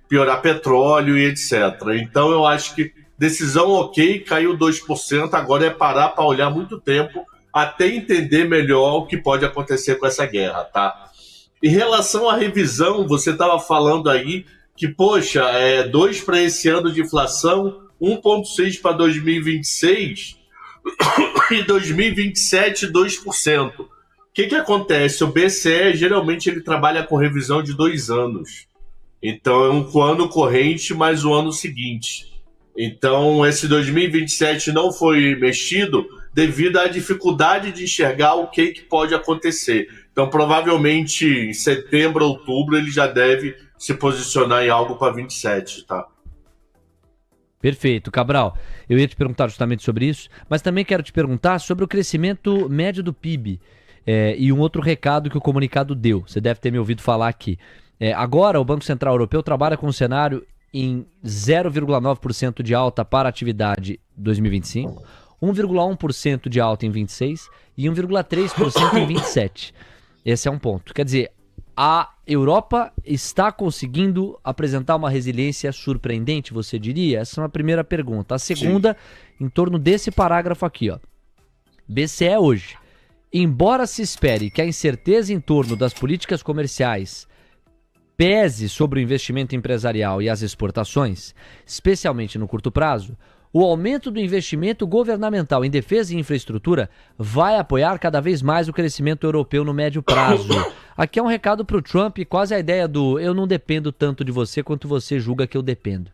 piorar petróleo e etc. Então, eu acho que decisão ok, caiu 2%, agora é parar para olhar muito tempo até entender melhor o que pode acontecer com essa guerra, tá? Em relação à revisão, você estava falando aí que, poxa, 2 para esse ano de inflação, 1,6 para 2026 e 2027, 2%. O que acontece? O BCE, geralmente, ele trabalha com revisão de 2 anos. Então, é um ano corrente mais o ano seguinte. Então, esse 2027 não foi mexido devido à dificuldade de enxergar o que pode acontecer. Então, provavelmente, em setembro, outubro, ele já deve se posicionar em algo para 27, tá? Perfeito, Cabral. Eu ia te perguntar justamente sobre isso, mas também quero te perguntar sobre o crescimento médio do PIB. E um outro recado que o comunicado deu. Você deve ter me ouvido falar aqui. Agora, o Banco Central Europeu trabalha com um cenário em 0,9% de alta para a atividade 2025, 1,1% de alta em 26 e 1,3% em 27. Esse é um ponto. Quer dizer, a Europa está conseguindo apresentar uma resiliência surpreendente, você diria? Essa é uma primeira pergunta. A segunda, sim, em torno desse parágrafo aqui, ó. BCE hoje. Embora se espere que a incerteza em torno das políticas comerciais pese sobre o investimento empresarial e as exportações, especialmente no curto prazo, o aumento do investimento governamental em defesa e infraestrutura vai apoiar cada vez mais o crescimento europeu no médio prazo. Aqui é um recado para o Trump, quase a ideia do eu não dependo tanto de você quanto você julga que eu dependo.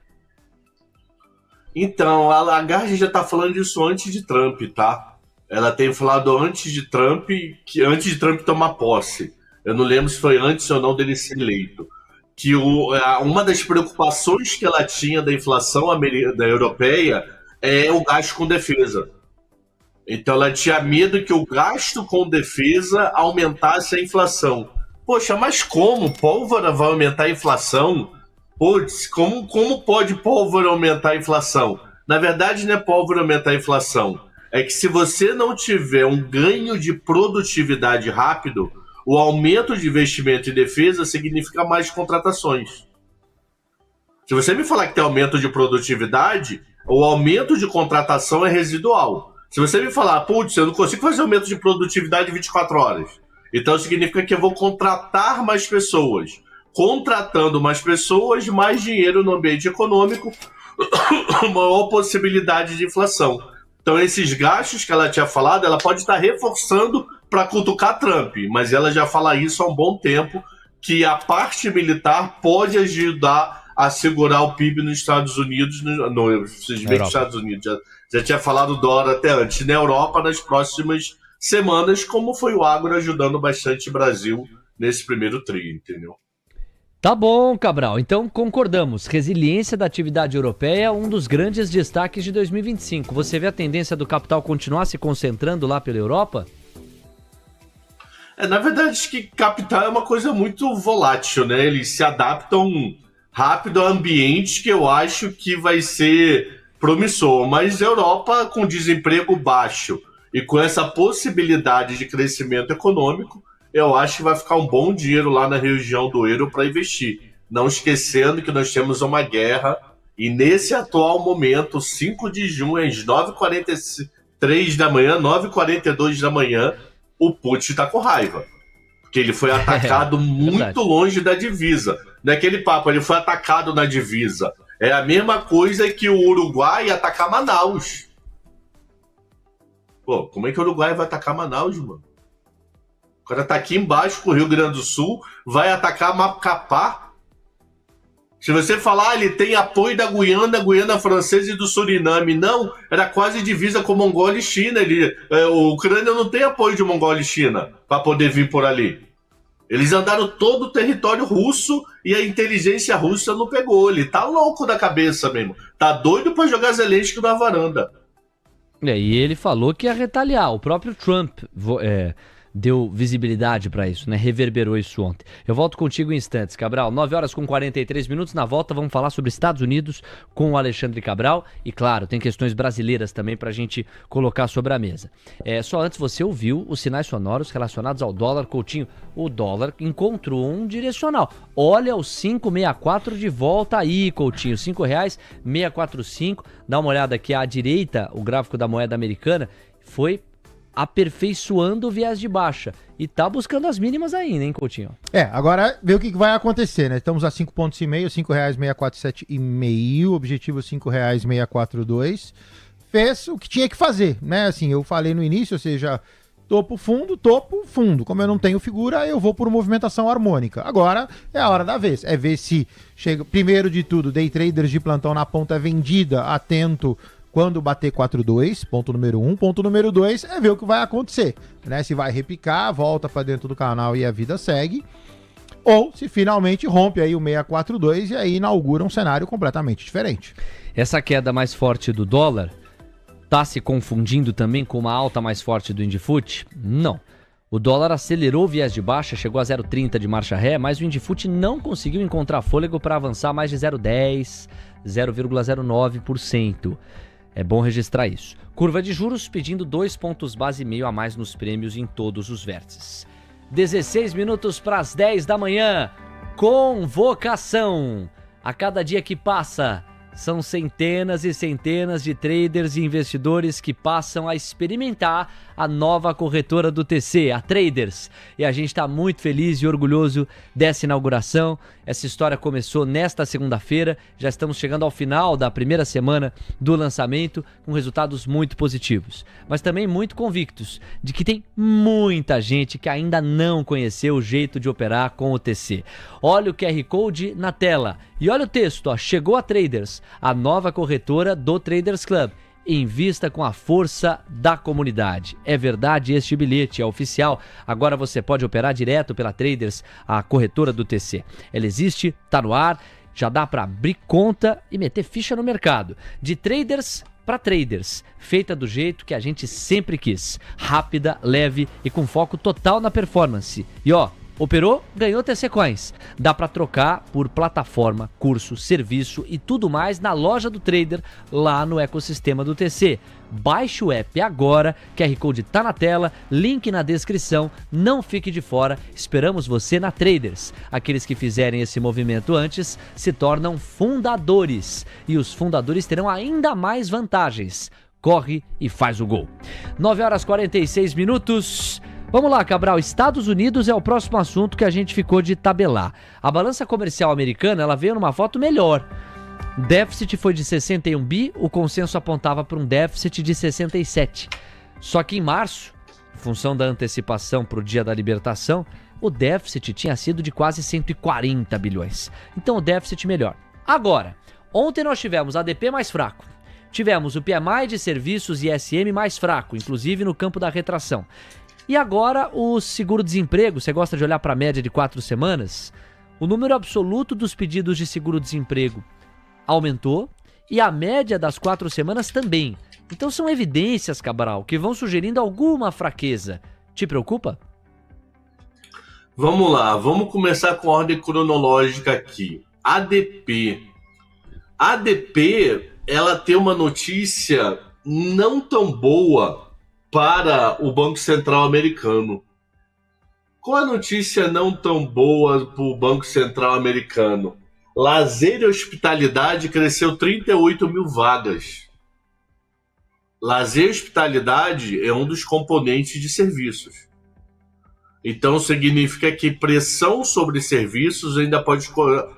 Então, a Lagarde já está falando disso antes de Trump, tá? Ela tem falado antes de Trump tomar posse. Eu não lembro se foi antes ou não dele ser eleito. Que uma das preocupações que ela tinha da inflação da europeia é o gasto com defesa. Então ela tinha medo que o gasto com defesa aumentasse a inflação. Poxa, mas como? Pólvora vai aumentar a inflação? putz, como pode pólvora aumentar a inflação? Na verdade, não é pólvora aumentar a inflação. É que se você não tiver um ganho de produtividade rápido, o aumento de investimento em defesa significa mais contratações. Se você me falar que tem aumento de produtividade, o aumento de contratação é residual. Se você me falar, putz, eu não consigo fazer aumento de produtividade em 24 horas, então significa que eu vou contratar mais pessoas. Contratando mais pessoas, mais dinheiro no ambiente econômico, maior possibilidade de inflação. Então esses gastos que ela tinha falado, ela pode estar reforçando para cutucar Trump, mas ela já fala isso há um bom tempo, que a parte militar pode ajudar a segurar o PIB nos Estados Unidos, nos Estados Unidos, já tinha falado do dólar até antes, na Europa nas próximas semanas, como foi o agro ajudando bastante o Brasil nesse primeiro tri, entendeu? Tá bom, Cabral. Então concordamos. Resiliência da atividade europeia é um dos grandes destaques de 2025. Você vê a tendência do capital continuar se concentrando lá pela Europa? Na verdade, acho que capital é uma coisa muito volátil, né? Eles se adaptam rápido a ambientes que eu acho que vai ser promissor. Mas a Europa, com desemprego baixo e com essa possibilidade de crescimento econômico, eu acho que vai ficar um bom dinheiro lá na região do euro para investir. Não esquecendo que nós temos uma guerra e nesse atual momento, 5 de junho, às 9h43 da manhã, 9h42 da manhã, o Putin está com raiva. Porque ele foi atacado muito longe da divisa. Naquele papo, ele foi atacado na divisa. É a mesma coisa que o Uruguai atacar Manaus. Pô, como é que o Uruguai vai atacar Manaus, mano? O cara tá aqui embaixo com o Rio Grande do Sul, vai atacar Macapá. Se você falar, ele tem apoio da Guiana Francesa e do Suriname. Não, era quase divisa com Mongólia e China. O Ucrânia não tem apoio de Mongólia e China para poder vir por ali. Eles andaram todo o território russo e a inteligência russa não pegou. Ele tá louco da cabeça mesmo. Tá doido para jogar Zelensky na varanda. E ele falou que ia retaliar. O próprio Trump deu visibilidade para isso, né? Reverberou isso ontem. Eu volto contigo em instantes, Cabral. 9h43. Na volta vamos falar sobre Estados Unidos com o Alexandre Cabral. E claro, tem questões brasileiras também pra gente colocar sobre a mesa. Só antes, você ouviu os sinais sonoros relacionados ao dólar, Coutinho. O dólar encontrou um direcional. Olha o 5,64 de volta aí, Coutinho. R$5,645. Dá uma olhada aqui à direita, o gráfico da moeda americana foi aperfeiçoando o viés de baixa. E tá buscando as mínimas ainda, hein, Coutinho? Agora vê o que vai acontecer, né? Estamos a 5,5 pontos, R$5,647,5, objetivo R$5,642. Fez o que tinha que fazer, né? Assim, eu falei no início, ou seja, topo, fundo. Como eu não tenho figura, eu vou por movimentação harmônica. Agora é a hora da vez. É ver se chega, primeiro de tudo, day traders de plantão na ponta vendida, atento quando bater 4,2, ponto número 1. Ponto número 2 é ver o que vai acontecer, né? Se vai repicar, volta para dentro do canal e a vida segue, ou se finalmente rompe aí o 642 e aí inaugura um cenário completamente diferente. Essa queda mais forte do dólar tá se confundindo também com uma alta mais forte do Indifut? Não. O dólar acelerou o viés de baixa, chegou a 0,30 de marcha ré, mas o Indifut não conseguiu encontrar fôlego para avançar mais de 0,10, 0,09%. É bom registrar isso. Curva de juros pedindo 2 pontos base e meio a mais nos prêmios em todos os vértices. 16 minutos para as 10 da manhã. Convocação. A cada dia que passa, são centenas e centenas de traders e investidores que passam a experimentar a nova corretora do TC, a Traders. E a gente está muito feliz e orgulhoso dessa inauguração. Essa história começou nesta segunda-feira, já estamos chegando ao final da primeira semana do lançamento, com resultados muito positivos, mas também muito convictos de que tem muita gente que ainda não conheceu o jeito de operar com o TC. Olha o QR Code na tela e olha o texto, ó, chegou a Traders, a nova corretora do Traders Club. Invista com a força da comunidade. É verdade, este bilhete é oficial. Agora você pode operar direto pela Traders, a corretora do TC. Ela existe, tá no ar, já dá para abrir conta e meter ficha no mercado. De traders para traders, feita do jeito que a gente sempre quis. Rápida, leve e com foco total na performance. E ó, Operou, ganhou TC Coins. Dá para trocar por plataforma, curso, serviço e tudo mais na loja do trader lá no ecossistema do TC. Baixe o app agora, QR Code tá na tela, link na descrição, não fique de fora, esperamos você na Traders. Aqueles que fizerem esse movimento antes se tornam fundadores e os fundadores terão ainda mais vantagens. Corre e faz o gol. 9h46. Vamos lá, Cabral. Estados Unidos é o próximo assunto que a gente ficou de tabelar. A balança comercial americana, ela veio numa foto melhor. Déficit foi de 61 bi, o consenso apontava para um déficit de 67. Só que em março, em função da antecipação para o dia da libertação, o déficit tinha sido de quase 140 bilhões. Então o déficit melhor. Agora, ontem nós tivemos ADP mais fraco. Tivemos o PMI de serviços e ISM mais fraco, inclusive no campo da retração. E agora o seguro-desemprego, você gosta de olhar para a média de 4 semanas? O número absoluto dos pedidos de seguro-desemprego aumentou e a média das 4 semanas também. Então são evidências, Cabral, que vão sugerindo alguma fraqueza. Te preocupa? Vamos lá, vamos começar com a ordem cronológica aqui. ADP, ela tem uma notícia não tão boa para o Banco Central americano. Qual a notícia não tão boa para o Banco Central americano? Lazer e hospitalidade cresceu 38 mil vagas. Lazer e hospitalidade é um dos componentes de serviços. Então significa que pressão sobre serviços ainda pode...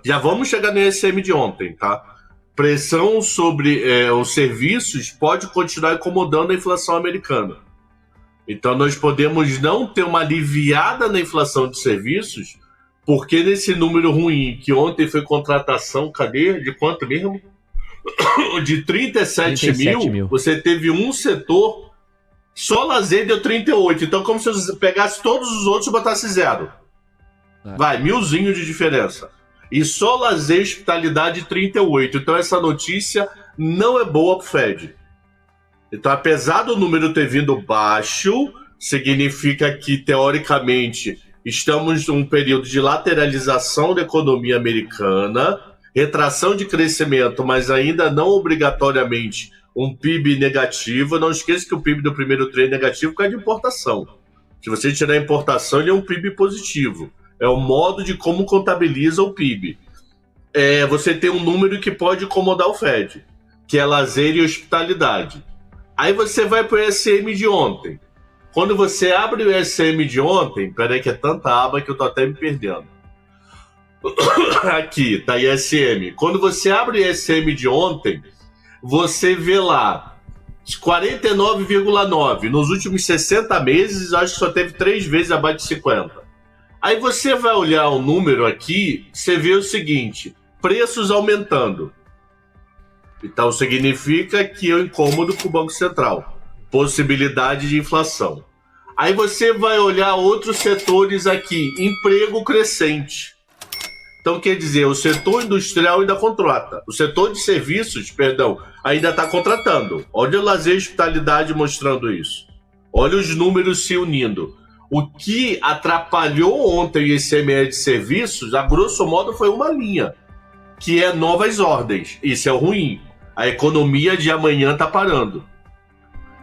Já vamos chegar no ISM de ontem, tá? Pressão sobre os serviços pode continuar incomodando a inflação americana. Então nós podemos não ter uma aliviada na inflação de serviços, porque nesse número ruim, que ontem foi contratação, cadê? De quanto mesmo? De 37 mil, você teve um setor, só lazer deu 38. Então como se você pegasse todos os outros e botasse zero. Vai, 1.000 de diferença. E só lazer e hospitalidade 38. Então essa notícia não é boa pro Fed. Então, apesar do número ter vindo baixo, significa que, teoricamente, estamos num período de lateralização da economia americana, retração de crescimento, mas ainda não obrigatoriamente um PIB negativo. Não esqueça que o PIB do primeiro tri é negativo por causa de importação. Se você tirar a importação, ele é um PIB positivo. É o modo de como contabiliza o PIB. Você tem um número que pode incomodar o Fed, que é lazer e hospitalidade. Aí você vai para o ESM de ontem. Quando você abre o ESM de ontem... Peraí que é tanta aba que eu tô até me perdendo. Aqui, tá ESM. Quando você abre o ESM de ontem, você vê lá 49,9. Nos últimos 60 meses, acho que só teve 3 vezes abaixo de 50. Aí você vai olhar o número aqui, você vê o seguinte: preços aumentando. Então significa que é um incômodo para o Banco Central. Possibilidade de inflação. Aí você vai olhar outros setores aqui. Emprego crescente. Então quer dizer, o setor industrial ainda contrata. O setor de serviços, ainda está contratando. Olha o lazer e hospitalidade mostrando isso. Olha os números se unindo. O que atrapalhou ontem o ICMS de serviços, a grosso modo, foi uma linha, que é novas ordens. Isso é ruim. A economia de amanhã está parando.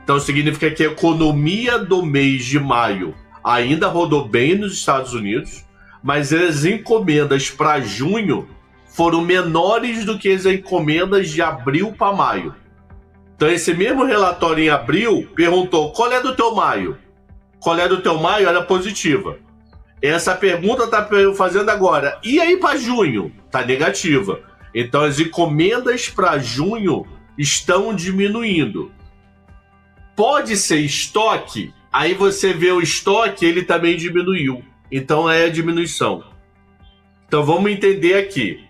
Então significa que a economia do mês de maio ainda rodou bem nos Estados Unidos, mas as encomendas para junho foram menores do que as encomendas de abril para maio. Então esse mesmo relatório em abril perguntou: qual é do teu maio? Qual é do teu maio? Era positiva. Essa pergunta está fazendo agora. E aí para junho? Está negativa. Então as encomendas para junho estão diminuindo. Pode ser estoque, aí você vê o estoque, ele também diminuiu. Então é a diminuição. Então vamos entender aqui.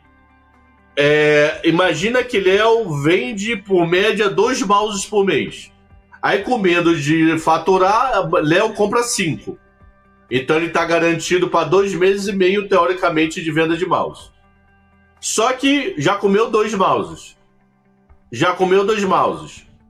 Imagina que Léo vende por média 2 mouses por mês. Aí com medo de faturar, Léo compra 5. Então ele está garantido para 2 meses e meio, teoricamente, de venda de mouse. Só que já comeu 2 mouses.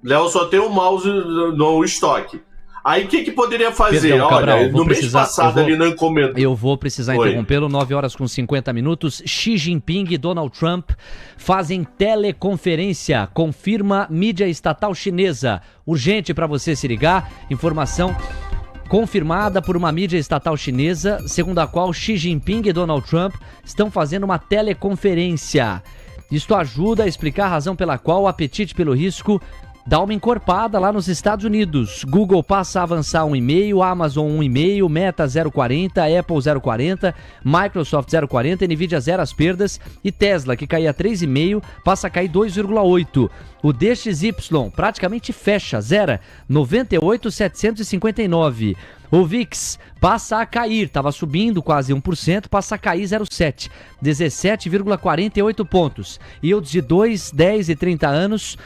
Léo só tem um mouse no estoque. Aí o que poderia fazer? Perdão, Cabral, olha, no mês passado ele não encomendou. Eu vou precisar interrompê-lo, 9h50. Xi Jinping e Donald Trump fazem teleconferência, confirma mídia estatal chinesa. Urgente para você se ligar, informação confirmada por uma mídia estatal chinesa, segundo a qual Xi Jinping e Donald Trump estão fazendo uma teleconferência. Isto ajuda a explicar a razão pela qual o apetite pelo risco dá uma encorpada lá nos Estados Unidos. Google passa a avançar 1,5, Amazon 1,5, Meta 0,40, Apple 0,40, Microsoft 0,40, Nvidia 0 as perdas e Tesla, que caía 3,5, passa a cair 2,8. O DXY praticamente fecha, zera, 98,759. O VIX passa a cair, estava subindo quase 1%, passa a cair 0,7, 17,48 pontos. Yields de 2, 10 e 30 anos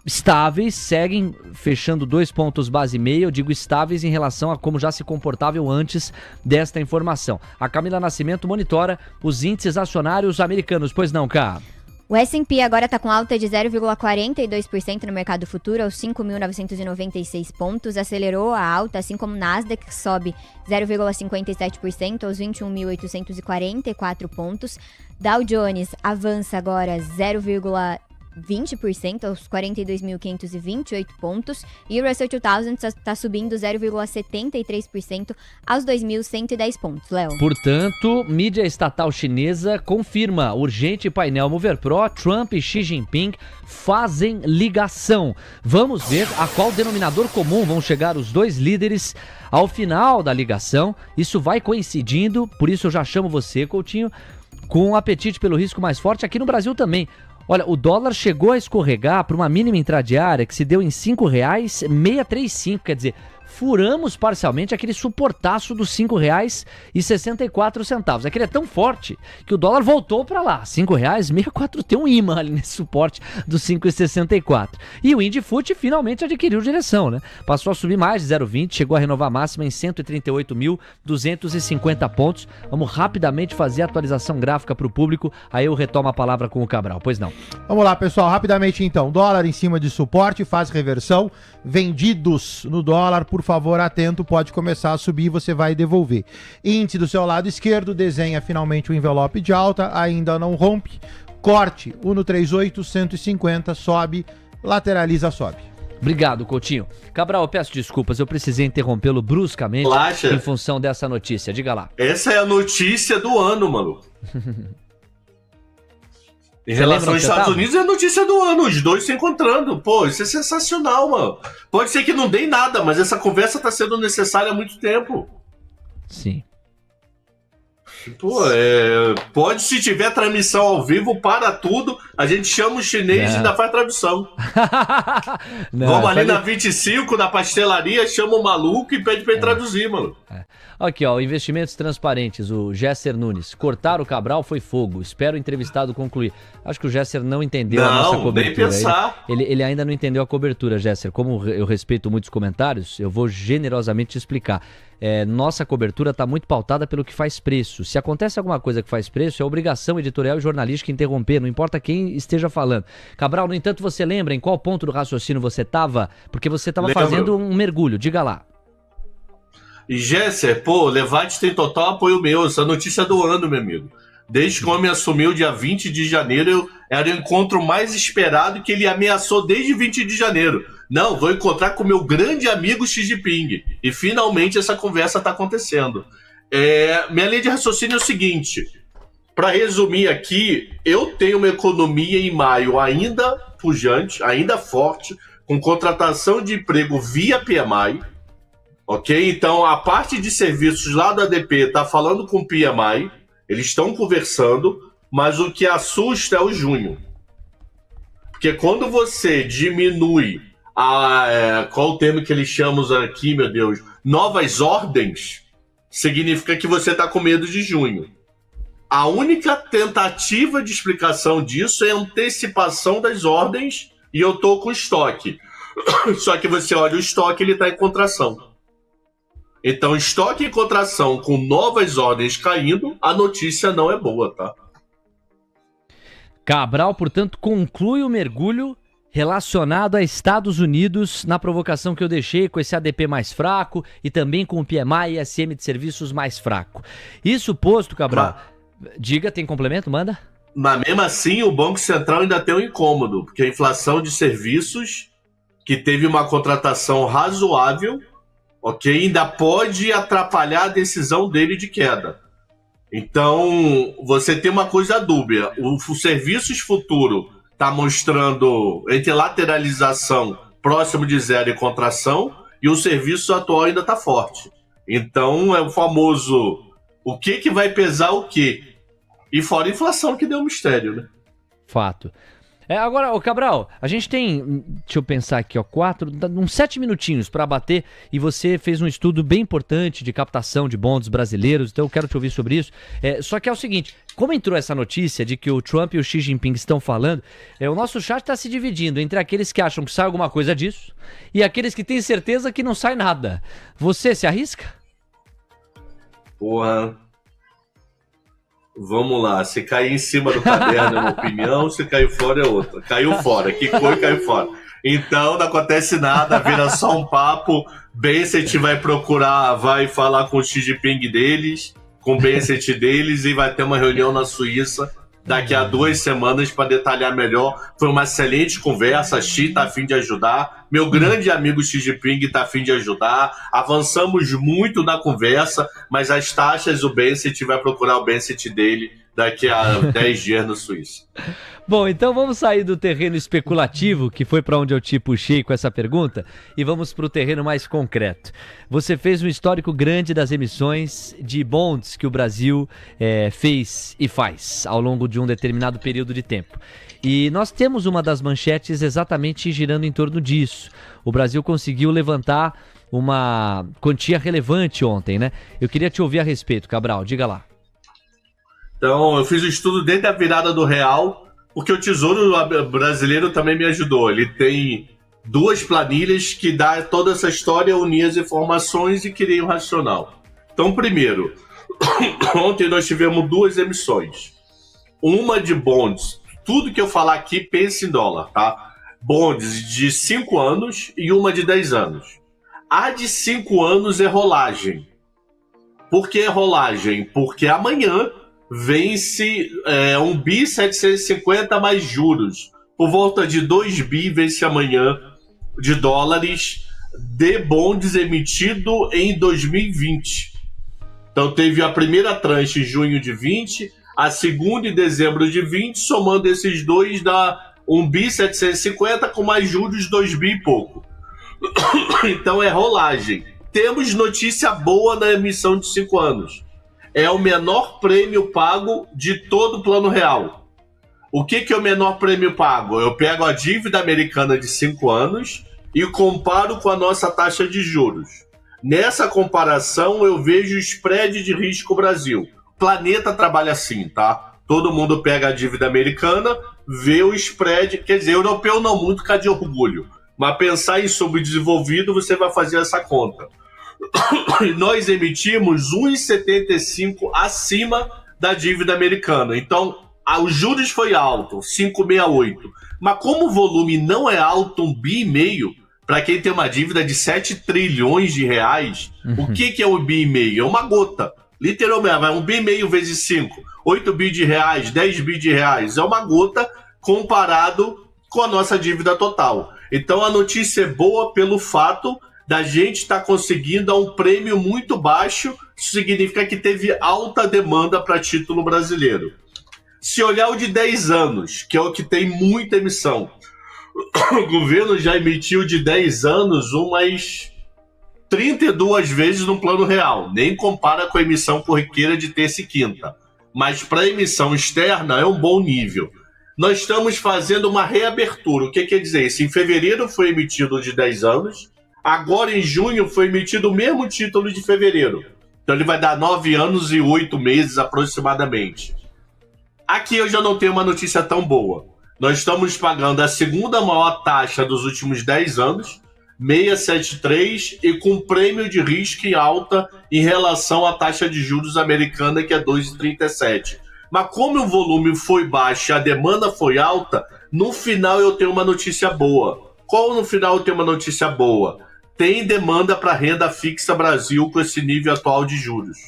estáveis, seguem fechando 2 pontos base e meio, eu digo estáveis em relação a como já se comportavam antes desta informação. A Camila Nascimento monitora os índices acionários americanos, pois não, Cá? O S&P agora está com alta de 0,42% no mercado futuro, aos 5.996 pontos. Acelerou a alta, assim como o Nasdaq, que sobe 0,57% aos 21.844 pontos. Dow Jones avança agora 0,20% aos 42.528 pontos, e o Russell 2000 está subindo 0,73% aos 2.110 pontos, Léo. Portanto, mídia estatal chinesa confirma urgente painel Mover Pro, Trump e Xi Jinping fazem ligação. Vamos ver a qual denominador comum vão chegar os dois líderes ao final da ligação. Isso vai coincidindo, por isso eu já chamo você, Coutinho, com um apetite pelo risco mais forte aqui no Brasil também. Olha, o dólar chegou a escorregar para uma mínima intradiária que se deu em R$ 5,635, quer dizer, furamos parcialmente aquele suportaço dos R$ 5,64. Aquele é tão forte que o dólar voltou para lá, R$ 5,64, tem um imã ali nesse suporte dos 5,64. E o Indifut finalmente adquiriu direção, né? Passou a subir mais de 0,20, chegou a renovar a máxima em 138.250 pontos. Vamos rapidamente fazer a atualização gráfica para o público, aí eu retomo a palavra com o Cabral, pois não. Vamos lá, pessoal, rapidamente então. Dólar em cima de suporte, faz reversão. Vendidos no dólar, por favor, atento, pode começar a subir, você vai devolver. Índice do seu lado esquerdo, desenha finalmente o envelope de alta, ainda não rompe. Corte, 1,38, 150, sobe, lateraliza, sobe. Obrigado, Coutinho. Cabral, eu peço desculpas, eu precisei interrompê-lo bruscamente em função dessa notícia. Diga lá. Essa é a notícia do ano, mano. Em relação aos Estados Unidos, é a notícia do ano, os dois se encontrando. Pô, isso é sensacional, mano. Pode ser que não dê em nada, mas essa conversa tá sendo necessária há muito tempo. Sim. Pô, pode, se tiver transmissão ao vivo, para tudo, a gente chama o chinês e ainda faz tradução. Vamos ali na 25, na pastelaria, chama o maluco e pede pra ele traduzir, mano. Aqui, ó, investimentos transparentes, o Gesser Nunes. Cortar o Cabral foi fogo, espero o entrevistado concluir. Acho que o Gesser não entendeu a nossa cobertura. Nem pensar. Ele ainda não entendeu a cobertura, Gesser. Como eu respeito muitos comentários, eu vou generosamente te explicar. Nossa cobertura está muito pautada pelo que faz preço. Se acontece alguma coisa que faz preço, é obrigação editorial e jornalística interromper, não importa quem esteja falando. Cabral, no entanto, você lembra em qual ponto do raciocínio você estava? Porque você estava fazendo um mergulho, diga lá. E Gesser, pô, Levante tem total apoio meu, essa notícia é do ano, meu amigo. Desde que o homem assumiu dia 20 de janeiro, era o encontro mais esperado que ele ameaçou desde 20 de janeiro. Não, vou encontrar com meu grande amigo Xi Jinping. E finalmente essa conversa está acontecendo. Minha linha de raciocínio é o seguinte, para resumir aqui, eu tenho uma economia em maio ainda pujante, ainda forte, com contratação de emprego via PMI. Ok? Então, a parte de serviços lá do ADP está falando com o PMI, eles estão conversando, mas o que assusta é o junho. Porque quando você diminui qual o termo que eles chamam aqui, meu Deus? Novas ordens, significa que você está com medo de junho. A única tentativa de explicação disso é a antecipação das ordens e eu estou com estoque. Só que você olha o estoque, ele está em contração. Então, estoque em contração com novas ordens caindo, a notícia não é boa, tá? Cabral, portanto, conclui o mergulho relacionado a Estados Unidos, na provocação que eu deixei com esse ADP mais fraco e também com o PMI e SM de serviços mais fraco. Isso posto, Cabral, diga, tem complemento? Manda. Mas mesmo assim, o Banco Central ainda tem um incômodo, porque a inflação de serviços, que teve uma contratação razoável, ok, ainda pode atrapalhar a decisão dele de queda. Então, você tem uma coisa dúbia. O serviços futuro está mostrando entre lateralização próximo de zero e contração, e o serviço atual ainda está forte. Então, é o famoso, o que vai pesar o quê? E fora a inflação, que deu um mistério, né? Fato. Agora, ô Cabral, a gente tem, deixa eu pensar aqui, ó, uns 7 minutinhos para bater, e você fez um estudo bem importante de captação de bonds brasileiros, então eu quero te ouvir sobre isso. Só que é o seguinte, como entrou essa notícia de que o Trump e o Xi Jinping estão falando, o nosso chat está se dividindo entre aqueles que acham que sai alguma coisa disso e aqueles que têm certeza que não sai nada. Você se arrisca? Porra... Vamos lá, se cair em cima do caderno é uma opinião, se cair fora é outra. Caiu fora, quicou e caiu fora. Então não acontece nada, vira só um papo. Bensett vai procurar, vai falar com o Xi Jinping deles, com o Bensett deles, e vai ter uma reunião na Suíça daqui a 2 semanas para detalhar melhor. Foi uma excelente conversa, Xi está a fim de ajudar, meu grande amigo Xi Jinping está a fim de ajudar, avançamos muito na conversa, mas as taxas, o Bensett vai procurar o Bensett dele daqui a 10 dias na Suíça. Bom, então vamos sair do terreno especulativo, que foi para onde eu te puxei com essa pergunta, e vamos para o terreno mais concreto. Você fez um histórico grande das emissões de bonds que o Brasil fez e faz ao longo de um determinado período de tempo. E nós temos uma das manchetes exatamente girando em torno disso. O Brasil conseguiu levantar uma quantia relevante ontem, né? Eu queria te ouvir a respeito, Cabral, diga lá. Então, eu fiz o estudo desde a virada do real, porque o Tesouro Brasileiro também me ajudou. Ele tem 2 planilhas que dá toda essa história, unir as informações e criar um racional. Então, primeiro, ontem nós tivemos 2 emissões. Uma de bonds, tudo que eu falar aqui, pense em dólar, tá? Bonds de 5 anos e uma de 10 anos. A de 5 anos é rolagem. Por que rolagem? Porque amanhã vence 1 bi 750 mais juros. Por volta de 2 bi vence amanhã de dólares de bonds emitido em 2020. Então teve a primeira tranche em junho de 20, a segunda em dezembro de 20, somando esses dois dá 1 bi 750 com mais juros 2 bi e pouco. Então é rolagem. Temos notícia boa na emissão de 5 anos. É o menor prêmio pago de todo o Plano Real. O que é o menor prêmio pago? Eu pego a dívida americana de 5 anos e comparo com a nossa taxa de juros. Nessa comparação, eu vejo o spread de risco Brasil. O planeta trabalha assim, tá? Todo mundo pega a dívida americana, vê o spread, quer dizer, europeu não muito, cá de orgulho. Mas pensar em subdesenvolvido, você vai fazer essa conta. Nós emitimos 1,75 acima da dívida americana. Então, os juros foi alto, 5,68. Mas como o volume não é alto, 1,5 bi, para quem tem uma dívida de 7 trilhões de reais, o que é 1,5 bi? É uma gota. Literalmente, vai 1,5 bi vezes 5, 8 bi de reais, 10 bi de reais. É uma gota comparado com a nossa dívida total. Então, a notícia é boa pelo fato da gente estar conseguindo a um prêmio muito baixo. Isso significa que teve alta demanda para título brasileiro. Se olhar o de 10 anos, que é o que tem muita emissão, o governo já emitiu de 10 anos umas 32 vezes no Plano Real. Nem compara com a emissão corriqueira de terça e quinta. Mas para a emissão externa é um bom nível. Nós estamos fazendo uma reabertura. O que quer dizer isso? Em fevereiro foi emitido de 10 anos. Agora, em junho, foi emitido o mesmo título de fevereiro. Então, ele vai dar 9 anos e 8 meses, aproximadamente. Aqui eu já não tenho uma notícia tão boa. Nós estamos pagando a segunda maior taxa dos últimos 10 anos, 6,73, e com prêmio de risco em alta em relação à taxa de juros americana, que é 2,37. Mas como o volume foi baixo e a demanda foi alta, No final eu tenho uma notícia boa. Qual no final eu tenho uma notícia boa? Tem demanda para renda fixa Brasil com esse nível atual de juros.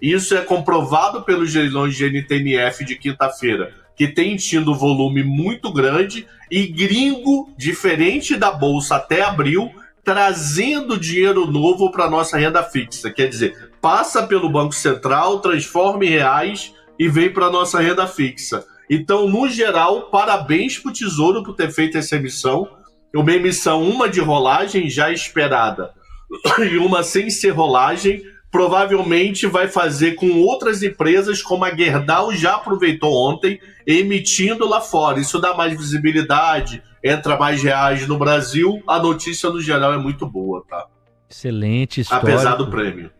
Isso é comprovado pelos leilões de NTNF de quinta-feira, que tem tido volume muito grande e gringo, diferente da Bolsa até abril, trazendo dinheiro novo para a nossa renda fixa. Quer dizer, passa pelo Banco Central, transforma em reais e vem para a nossa renda fixa. Então, no geral, parabéns para o Tesouro por ter feito essa emissão. Uma emissão, uma de rolagem já esperada e uma sem ser rolagem, provavelmente vai fazer com outras empresas, como a Gerdau já aproveitou ontem, emitindo lá fora. Isso dá mais visibilidade, entra mais reais no Brasil. A notícia, no geral, é muito boa, tá? Excelente história. Apesar do prêmio.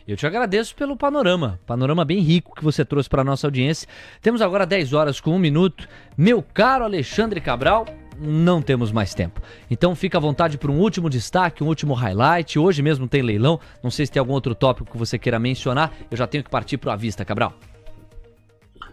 Eu te agradeço pelo panorama bem rico que você trouxe para a nossa audiência. Temos agora 10 horas com 1 minuto. Meu caro Alexandre Cabral, não temos mais tempo. Então fica à vontade para um último destaque, um último highlight. Hoje mesmo tem leilão. Não sei se tem algum outro tópico que você queira mencionar. Eu já tenho que partir para o à vista, Cabral.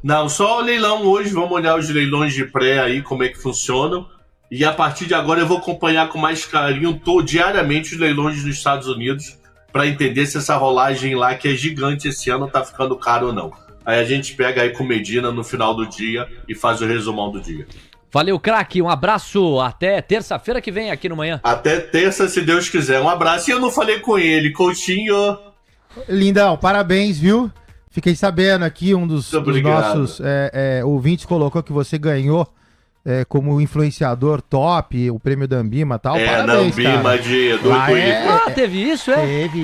Não, só o leilão hoje. Vamos olhar os leilões de pré aí, como é que funcionam. E a partir de agora eu vou acompanhar com mais carinho diariamente os leilões nos Estados Unidos para entender se essa rolagem lá, que é gigante esse ano, tá ficando caro ou não. Aí a gente pega aí com Medina no final do dia e faz o resumão do dia. Valeu, craque. Um abraço. Até terça-feira que vem aqui no Manhã. Até terça, se Deus quiser. Um abraço. E eu não falei com ele, Coutinho. Lindão, parabéns, viu? Fiquei sabendo aqui, um dos nossos ouvintes colocou que você ganhou como influenciador top, o prêmio da Ambima e tal. Parabéns, na Ambima cara. de... teve isso, Teve,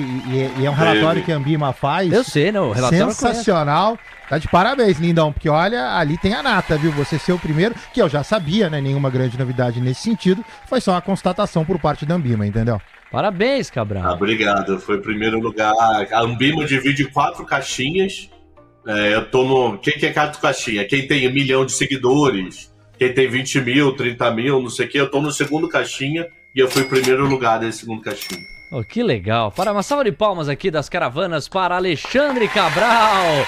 e é um relatório que a Ambima faz. Eu sei, não. O relatório sensacional. Tá de parabéns, lindão, porque olha, ali tem a nata, viu? Você ser o primeiro, que eu já sabia, né? Nenhuma grande novidade nesse sentido. Foi só uma constatação por parte da Ambima, entendeu? Parabéns, Cabral. Obrigado. Foi o primeiro lugar. A Ambima divide 4 caixinhas. Eu tô no... Quem que é 4 caixinhas? Quem tem 1 milhão de seguidores, quem tem 20 mil, 30 mil, não sei o que. Eu tô no segundo caixinha e eu fui o primeiro lugar desse segundo caixinha. Oh, que legal. Para uma salva de palmas aqui das caravanas para Alexandre Cabral.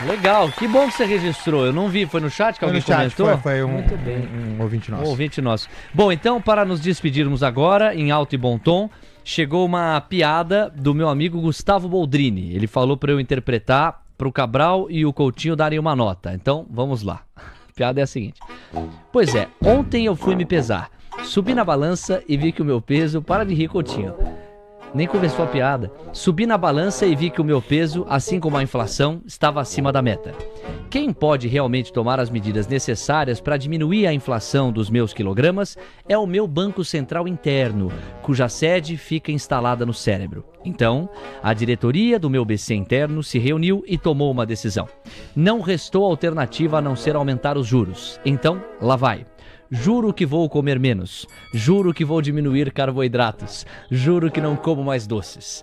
Legal, que bom que você registrou. Eu não vi, foi no chat que alguém comentou? Foi Muito bem. Um ouvinte nosso. Um ouvinte nosso. Bom, então, para nos despedirmos agora, em alto e bom tom, chegou uma piada do meu amigo Gustavo Boldrini. Ele falou para eu interpretar, para o Cabral e o Coutinho darem uma nota. Então, vamos lá. A piada é a seguinte. Pois é, ontem eu fui me pesar. Subi na balança e vi que o meu peso... Para de rir, Coutinho. Nem começou a piada. Subi na balança e vi que o meu peso, assim como a inflação, estava acima da meta. Quem pode realmente tomar as medidas necessárias para diminuir a inflação dos meus quilogramas é o meu Banco Central interno, cuja sede fica instalada no cérebro. Então, a diretoria do meu BC interno se reuniu e tomou uma decisão. Não restou alternativa a não ser aumentar os juros. Então, lá vai. Juro que vou comer menos. Juro que vou diminuir carboidratos. Juro que não como mais doces.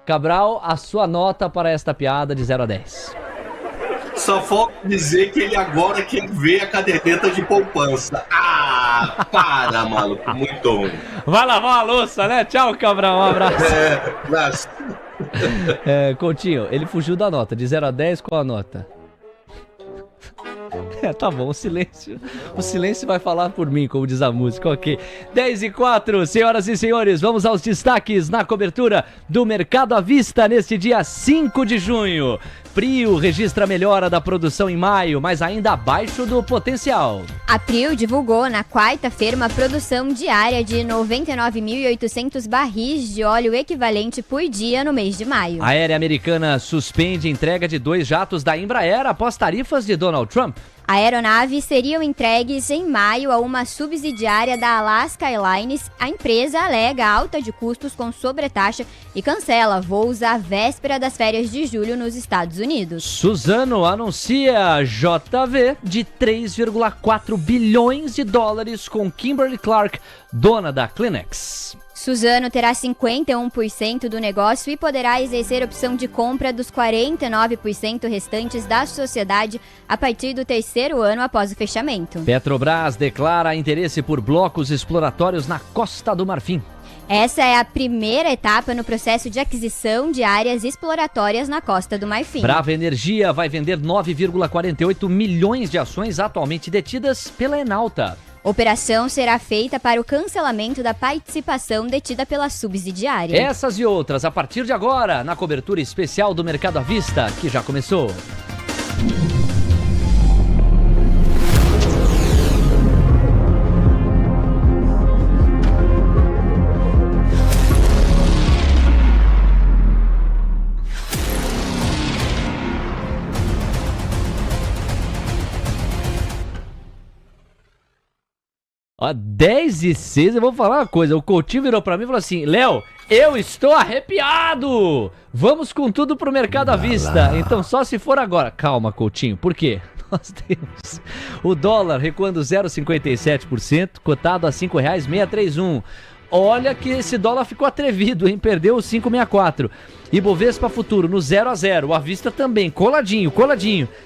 Cabral, a sua nota para esta piada de 0 a 10. Só falta dizer que ele agora quer ver a caderneta de poupança. Ah, para, maluco. Muito ruim. Vai lavar a louça, né? Tchau, Cabral. Um abraço. Abraço. Coutinho, ele fugiu da nota. De 0 a 10, qual a nota? Tá bom, o silêncio vai falar por mim, como diz a música, ok. 10h04, senhoras e senhores, vamos aos destaques na cobertura do Mercado à Vista neste dia 5 de junho. Prio registra melhora da produção em maio, mas ainda abaixo do potencial. A Prio divulgou na quarta-feira uma produção diária de 99.800 barris de óleo equivalente por dia no mês de maio. A aérea americana suspende entrega de 2 jatos da Embraer após tarifas de Donald Trump. A aeronave seriam entregues em maio a uma subsidiária da Alaska Airlines. A empresa alega alta de custos com sobretaxa e cancela voos à véspera das férias de julho nos Estados Unidos. Suzano anuncia JV de 3,4 bilhões de dólares com Kimberly Clark, dona da Kleenex. Suzano terá 51% do negócio e poderá exercer opção de compra dos 49% restantes da sociedade a partir do 3º ano após o fechamento. Petrobras declara interesse por blocos exploratórios na Costa do Marfim. Essa é a primeira etapa no processo de aquisição de áreas exploratórias na Costa do Marfim. Brava Energia vai vender 9,48 milhões de ações atualmente detidas pela Enalta. Operação será feita para o cancelamento da participação detida pela subsidiária. Essas e outras a partir de agora, na cobertura especial do Mercado à Vista, que já começou. Ó, 10:06, eu vou falar uma coisa, o Coutinho virou pra mim e falou assim, Léo, eu estou arrepiado, vamos com tudo pro Mercado à Vista, então só se for agora. Calma, Coutinho, por quê? Nós temos o dólar recuando 0,57%, cotado a R$ 5,631. Olha que esse dólar ficou atrevido, hein? Perdeu o 5,64. Ibovespa futuro no 0 a 0. O à vista também, coladinho,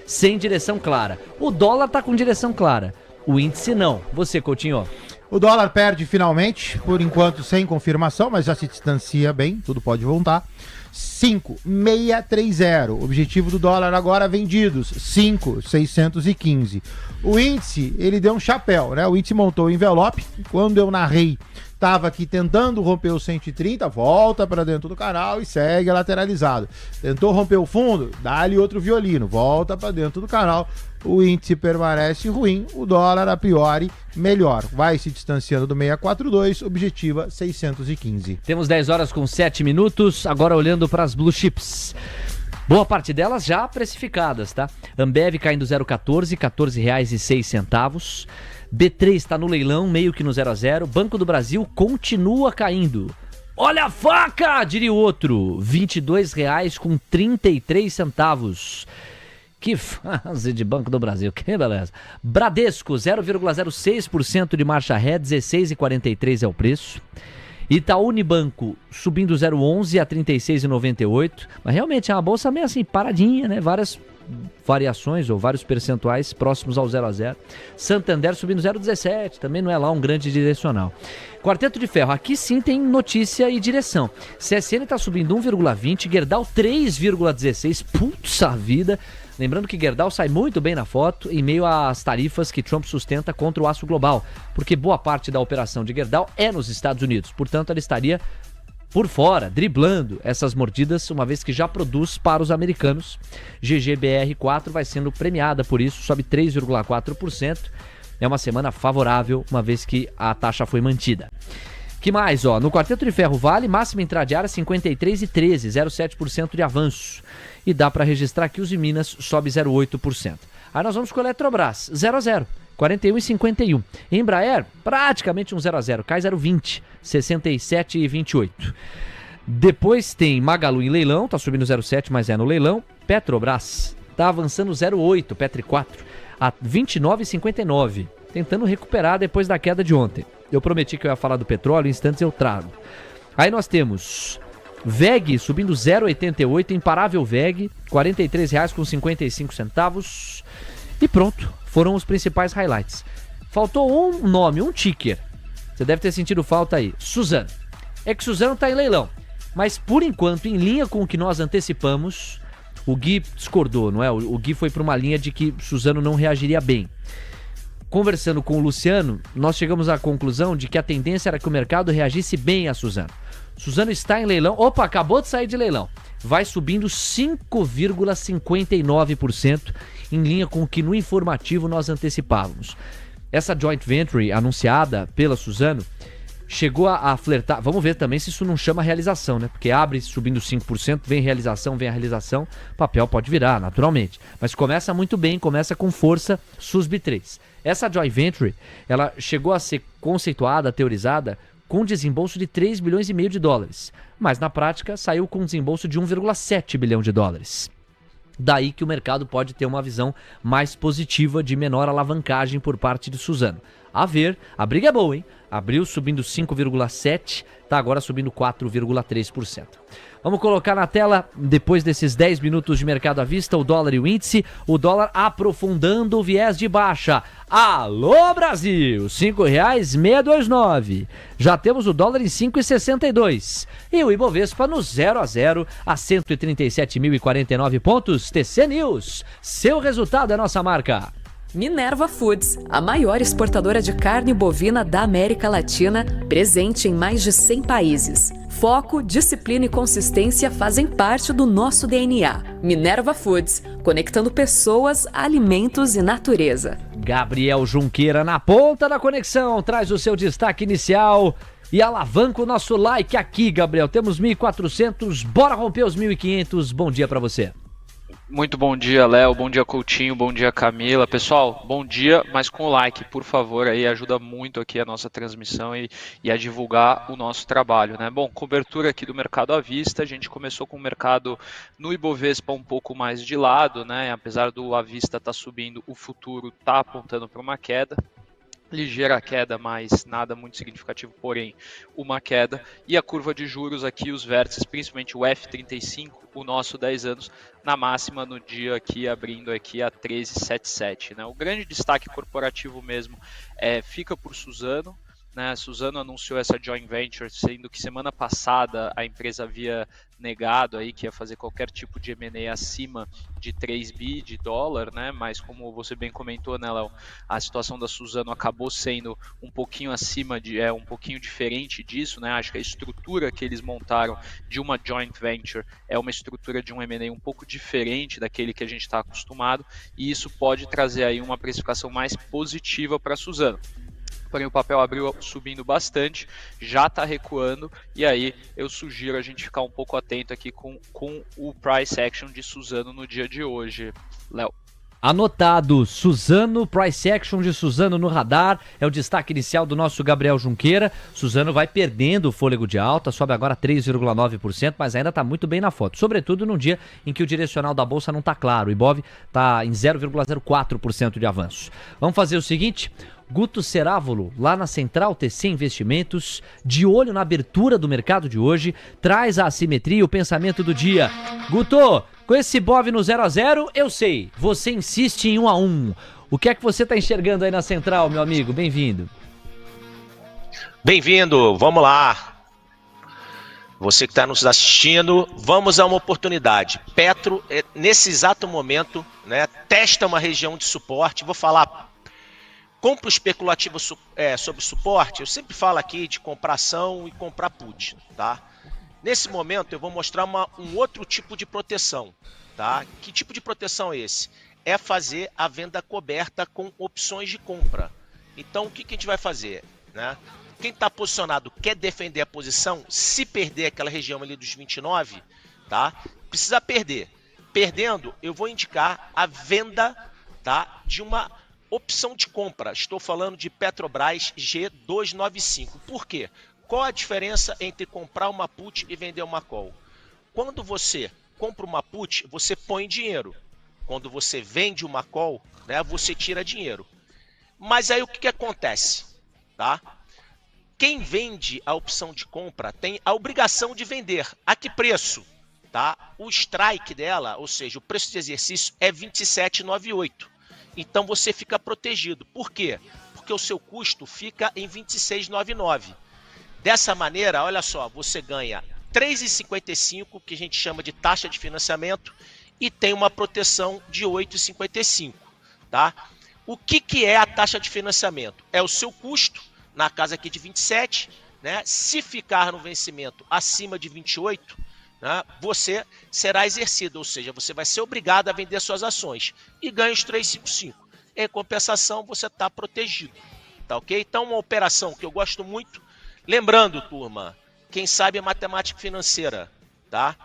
sem direção clara. O dólar tá com direção clara. O índice não. Você, Coutinho? O dólar perde finalmente, por enquanto sem confirmação, mas já se distancia bem, tudo pode voltar. 5,630. Objetivo do dólar agora vendidos, 5,615. O índice, ele deu um chapéu, né? O índice montou o envelope. Quando eu narrei, estava aqui tentando romper o 130, volta para dentro do canal e segue lateralizado. Tentou romper o fundo, dá-lhe outro violino, volta para dentro do canal. O índice permanece ruim, o dólar a priori melhor. Vai se distanciando do 642, objetiva 615. Temos 10 horas com 7 minutos, agora olhando para as blue chips. Boa parte delas já precificadas, tá? Ambev caindo 0,14, R$14,06. B3 está no leilão, meio que no 0 a 0. Banco do Brasil continua caindo. Olha a faca, diria o outro. R$22,33. Que fase de Banco do Brasil, que beleza. Bradesco, 0,06% de marcha ré, 16,43 é o preço. Itaú Unibanco subindo 0,11 a 36,98. Mas realmente é uma bolsa meio assim, paradinha, né? Várias variações ou vários percentuais próximos ao 0 a 0. Santander subindo 0,17, também não é lá um grande direcional. Quarteto de Ferro, aqui sim tem notícia e direção. CSN está subindo 1,20, Gerdau 3,16, putz vida. Lembrando que Gerdau sai muito bem na foto em meio às tarifas que Trump sustenta contra o aço global, porque boa parte da operação de Gerdau é nos Estados Unidos, portanto ela estaria por fora, driblando essas mordidas, uma vez que já produz para os americanos. GGBR4 vai sendo premiada por isso, sobe 3,4%. É uma semana favorável, uma vez que a taxa foi mantida. Que mais, ó? No Quarteto de Ferro Vale, máxima intradiária 53,13, 0,7% de avanço. E dá para registrar que os de Minas sobe 0,8%. Aí nós vamos com a Eletrobras, 0 a 0, 41,51. Embraer, praticamente um 0 a 0, cai 0,20, 67,28. Depois tem Magalu em leilão, tá subindo 0,7, mas é no leilão. Petrobras, tá avançando 0,8, Petri 4, a 29,59. Tentando recuperar depois da queda de ontem. Eu prometi que eu ia falar do petróleo, em instantes eu trago. Aí nós temos VEG subindo 0,88, imparável VEG, R$ 43,55. E pronto, foram os principais highlights. Faltou um nome, um ticker. Você deve ter sentido falta aí. Suzano. É que Suzano está em leilão. Mas por enquanto, em linha com o que nós antecipamos, o Gui discordou, não é? O Gui foi para uma linha de que Suzano não reagiria bem. Conversando com o Luciano, nós chegamos à conclusão de que a tendência era que o mercado reagisse bem a Suzano. Suzano está em leilão. Opa, acabou de sair de leilão. Vai subindo 5,59%, em linha com o que no informativo nós antecipávamos. Essa joint venture anunciada pela Suzano chegou a flertar. Vamos ver também se isso não chama realização, né? Porque abre subindo 5%, vem a realização, papel pode virar, naturalmente. Mas começa muito bem, começa com força SUSB 3. Essa joint venture, ela chegou a ser conceituada, teorizada, com desembolso de 3,5 bilhões de dólares. Mas na prática saiu com um desembolso de 1,7 bilhão de dólares. Daí que o mercado pode ter uma visão mais positiva de menor alavancagem por parte de Suzano. a ver. A briga é boa, hein? Abriu subindo 5,7%, tá agora subindo 4,3%. Vamos colocar na tela, depois desses 10 minutos de mercado à vista, o dólar e o índice. O dólar aprofundando o viés de baixa. Alô, Brasil! R$ 5,629. Já temos o dólar em 5,62. E o Ibovespa no 0 a 0 a 137.049 pontos. TC News, seu resultado é nossa marca. Minerva Foods, a maior exportadora de carne bovina da América Latina, presente em mais de 100 países. Foco, disciplina e consistência fazem parte do nosso DNA. Minerva Foods, conectando pessoas, alimentos e natureza. Gabriel Junqueira na ponta da conexão, traz o seu destaque inicial e alavanca o nosso like aqui, Gabriel. Temos 1.400, bora romper os 1.500. Bom dia pra você. Muito bom dia, Léo, bom dia, Coutinho, bom dia, Camila. Pessoal, bom dia, mas com o like, por favor, aí ajuda muito aqui a nossa transmissão e a divulgar o nosso trabalho, né? Bom, cobertura aqui do mercado à vista, a gente começou com o mercado no Ibovespa um pouco mais de lado, né? Apesar do à vista estar subindo, o futuro está apontando para uma queda. Ligeira queda, mas nada muito significativo, porém uma queda. E a curva de juros aqui, os vértices, principalmente o F35, o nosso 10 anos, na máxima no dia aqui, abrindo aqui a 13,77. Né? O grande destaque corporativo mesmo fica por Suzano. Né? Suzano anunciou essa joint venture, sendo que semana passada a empresa havia negado aí que ia fazer qualquer tipo de M&A acima de 3 bi de dólar, né? Mas como você bem comentou, né, Léo, a situação da Suzano acabou sendo um pouquinho acima um pouquinho diferente disso, né? Acho que a estrutura que eles montaram de uma joint venture é uma estrutura de um M&A um pouco diferente daquele que a gente está acostumado, e isso pode trazer aí uma precificação mais positiva para a Suzano. Porém, o papel abriu subindo bastante, já está recuando, e aí eu sugiro a gente ficar um pouco atento aqui com o price action de Suzano no dia de hoje. Léo. Anotado, Suzano, price action de Suzano no radar, é o destaque inicial do nosso Gabriel Junqueira. Suzano vai perdendo o fôlego de alta, sobe agora 3,9%, mas ainda está muito bem na foto, sobretudo num dia em que o direcional da bolsa não está claro. O Ibov está em 0,04% de avanço. Vamos fazer o seguinte: Guto Cerávolo, lá na Central TC Investimentos, de olho na abertura do mercado de hoje, traz a assimetria e o pensamento do dia. Guto, com esse Ibov no 0 a 0, eu sei, você insiste em 1 a 1. O que é que você está enxergando aí na Central, meu amigo? Bem-vindo. Bem-vindo, vamos lá. Você que está nos assistindo, vamos a uma oportunidade. Petro, nesse exato momento, né, testa uma região de suporte. Vou falar compra especulativo sobre suporte. Eu sempre falo aqui de comprar ação e comprar put, tá? Nesse momento eu vou mostrar um outro tipo de proteção, tá? Que tipo de proteção é esse? É fazer a venda coberta com opções de compra. Então o que a gente vai fazer, né? Quem está posicionado quer defender a posição, se perder aquela região ali dos 29, tá? Precisa perder. Perdendo, eu vou indicar a venda, tá, de uma opção de compra. Estou falando de Petrobras G295. Por quê? Qual a diferença entre comprar uma put e vender uma call? Quando você compra uma put, você põe dinheiro. Quando você vende uma call, né, você tira dinheiro. Mas aí o que acontece? Tá? Quem vende a opção de compra tem a obrigação de vender. A que preço? Tá? O strike dela, ou seja, o preço de exercício é 27,98. Então você fica protegido. Por quê? Porque o seu custo fica em 26,99. Dessa maneira, olha só, você ganha 3,55, que a gente chama de taxa de financiamento, e tem uma proteção de 8,55. Tá? O que é a taxa de financiamento? É o seu custo, na casa aqui de 27, né? Se ficar no vencimento acima de 28, né, você será exercido, ou seja, você vai ser obrigado a vender suas ações e ganha os 3,55. Em compensação, você está protegido. Tá ok? Então, uma operação que eu gosto muito. Lembrando, turma, quem sabe é matemática financeira, tá?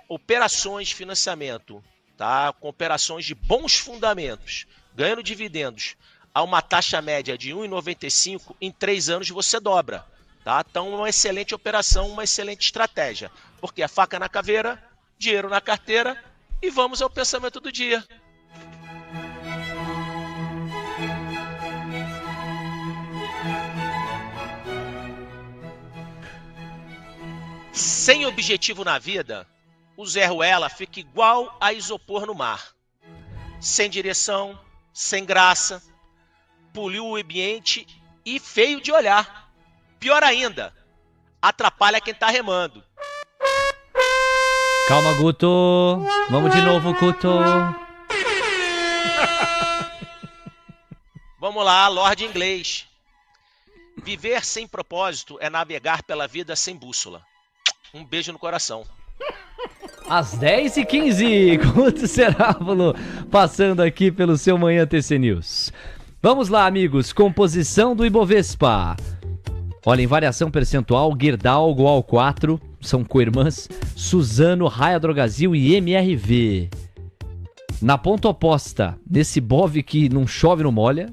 Operações de financiamento, tá? Com operações de bons fundamentos, ganhando dividendos a uma taxa média de 1,95, em 3 anos você dobra. Tá? Então, uma excelente operação, uma excelente estratégia. Porque a faca na caveira, dinheiro na carteira, e vamos ao pensamento do dia. Sem objetivo na vida, o Zé Ruela fica igual a isopor no mar. Sem direção, sem graça, polui o ambiente e feio de olhar. Pior ainda, atrapalha quem tá remando. Calma, Guto. Vamos de novo, Guto. Vamos lá, Lorde Inglês. Viver sem propósito é navegar pela vida sem bússola. Um beijo no coração. Às 10h15, Guto Cerávulo passando aqui pelo seu Manhã TC News. Vamos lá, amigos. Composição do Ibovespa. Olha, em variação percentual, Gerdau, Goal 4, são co-irmãs, Suzano, Raia Drogasil e MRV. Na ponta oposta, nesse BOV que não chove, não molha,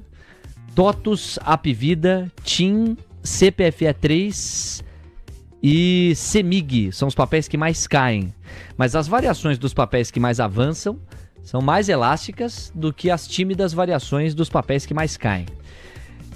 TOTUS, Apvida, TIM, CPFE3 e CEMIG são os papéis que mais caem. Mas as variações dos papéis que mais avançam são mais elásticas do que as tímidas variações dos papéis que mais caem.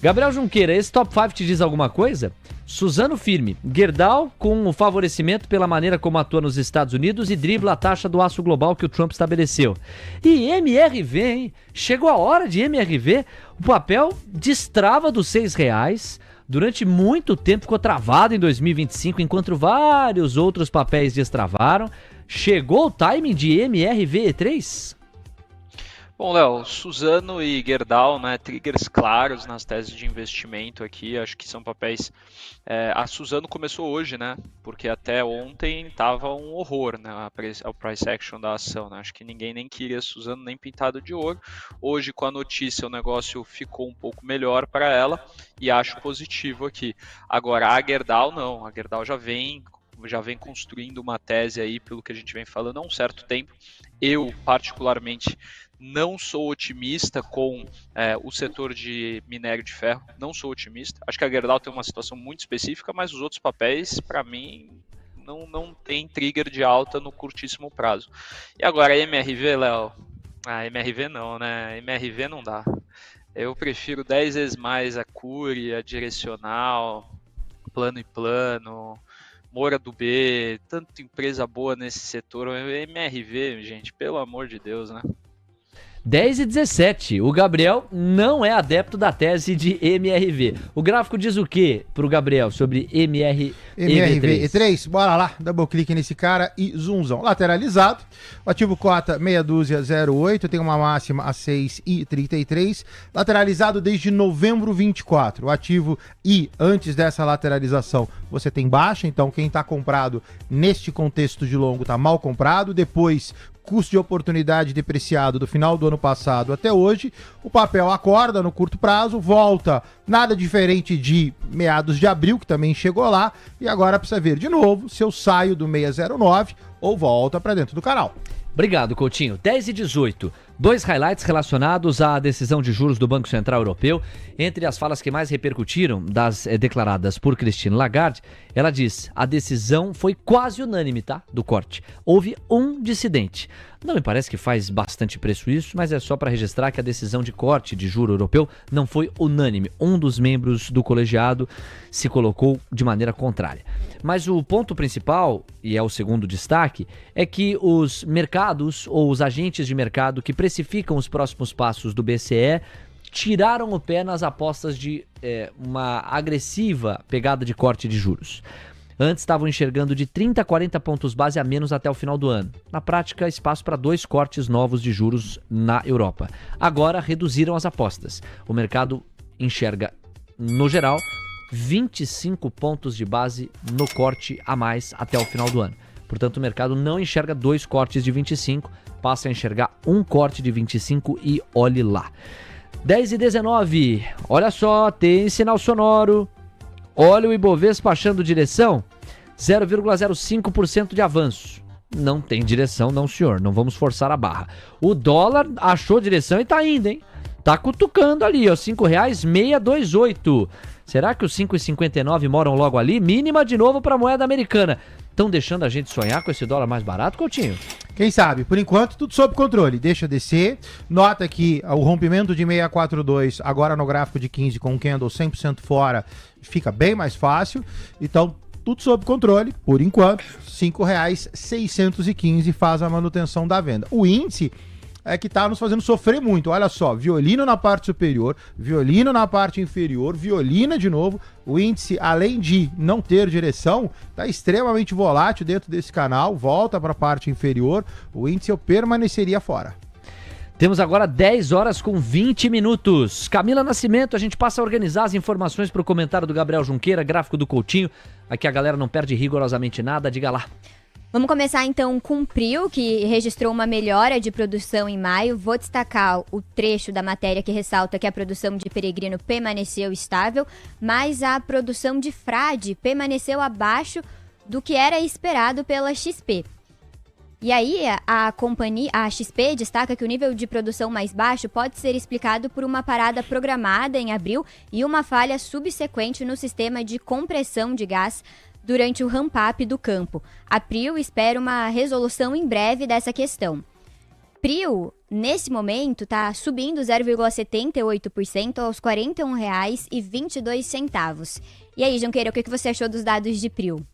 Gabriel Junqueira, esse top 5 te diz alguma coisa? Suzano firme, Gerdau com o favorecimento pela maneira como atua nos Estados Unidos e dribla a taxa do aço global que o Trump estabeleceu. E MRV, hein? Chegou a hora de MRV, o papel destrava dos R$6, durante muito tempo ficou travado em 2025, enquanto vários outros papéis destravaram. Chegou o timing de MRV3? Bom, Léo, Suzano e Gerdau, né, triggers claros nas teses de investimento aqui, acho que são papéis... a Suzano começou hoje, né, porque até ontem estava um horror, né, o price action da ação, né, acho que ninguém nem queria Suzano nem pintado de ouro. Hoje, com a notícia, o negócio ficou um pouco melhor para ela e acho positivo aqui. Agora, a Gerdau não, a Gerdau já vem construindo uma tese aí, pelo que a gente vem falando há um certo tempo. Eu, particularmente, não sou otimista com o setor de minério de ferro, não sou otimista. Acho que a Gerdau tem uma situação muito específica, mas os outros papéis, para mim, não tem trigger de alta no curtíssimo prazo. E agora, a MRV, Léo? Ah, MRV não, né? MRV não dá. Eu prefiro 10 vezes mais a Cury, a Direcional, Plano e Plano, Moura do B, tanta empresa boa nesse setor. MRV, gente, pelo amor de Deus, né? 10h17, o Gabriel não é adepto da tese de MRV. O gráfico diz o que pro Gabriel sobre MRV3? Bora lá, double clique nesse cara e zoomzão. Lateralizado, o ativo cota 6,208, tem uma máxima a 6,33, lateralizado desde novembro 24. O ativo antes dessa lateralização, você tem baixa, então quem tá comprado neste contexto de longo tá mal comprado. Depois, custo de oportunidade depreciado do final do ano passado até hoje, o papel acorda no curto prazo, volta, nada diferente de meados de abril, que também chegou lá, e agora precisa ver de novo se eu saio do 609 ou volta para dentro do canal. Obrigado, Coutinho. 10h18. 2 highlights relacionados à decisão de juros do Banco Central Europeu. Entre as falas que mais repercutiram, das declaradas por Christine Lagarde, ela diz: a decisão foi quase unânime, tá? Do corte. Houve um dissidente. Não me parece que faz bastante preço isso, mas é só para registrar que a decisão de corte de juro europeu não foi unânime. Um dos membros do colegiado se colocou de maneira contrária. Mas o ponto principal, e é o segundo destaque, é que os mercados ou os agentes de mercado que precificam os próximos passos do BCE tiraram o pé nas apostas de uma agressiva pegada de corte de juros. Antes estavam enxergando de 30 a 40 pontos base a menos até o final do ano. Na prática, espaço para 2 cortes novos de juros na Europa. Agora reduziram as apostas. O mercado enxerga, no geral, 25 pontos de base no corte a mais até o final do ano. Portanto, o mercado não enxerga 2 cortes de 25, passa a enxergar um corte de 25 e olhe lá. 10h19, olha só, tem sinal sonoro. Olha o Ibovespa achando direção, 0,05% de avanço. Não tem direção não, senhor, não vamos forçar a barra. O dólar achou direção e tá indo, hein? Tá cutucando ali, ó, R$5,628. Será que os 5,59 moram logo ali? Mínima de novo para a moeda americana. Estão deixando a gente sonhar com esse dólar mais barato, Coutinho? Quem sabe? Por enquanto, tudo sob controle. Deixa descer. Nota que o rompimento de 642, agora no gráfico de 15 com o candle 100% fora, fica bem mais fácil. Então, tudo sob controle, por enquanto, R$ 5,615 faz a manutenção da venda. O índice é que tá nos fazendo sofrer muito. Olha só, violino na parte superior, violino na parte inferior, violina de novo. O índice, além de não ter direção, tá extremamente volátil dentro desse canal, volta para a parte inferior. O índice eu permaneceria fora. Temos agora 10 horas com 20 minutos. Camila Nascimento, a gente passa a organizar as informações para o comentário do Gabriel Junqueira, gráfico do Coutinho. Aqui a galera não perde rigorosamente nada, diga lá. Vamos começar então com o Prio, que registrou uma melhora de produção em maio. Vou destacar o trecho da matéria que ressalta que a produção de peregrino permaneceu estável, mas a produção de frade permaneceu abaixo do que era esperado pela XP. E aí, a XP destaca que o nível de produção mais baixo pode ser explicado por uma parada programada em abril e uma falha subsequente no sistema de compressão de gás durante o ramp-up do campo. A Prio espera uma resolução em breve dessa questão. Prio, nesse momento, está subindo 0,78% aos R$ 41,22. E aí, Junqueira, o que você achou dos dados de Prio?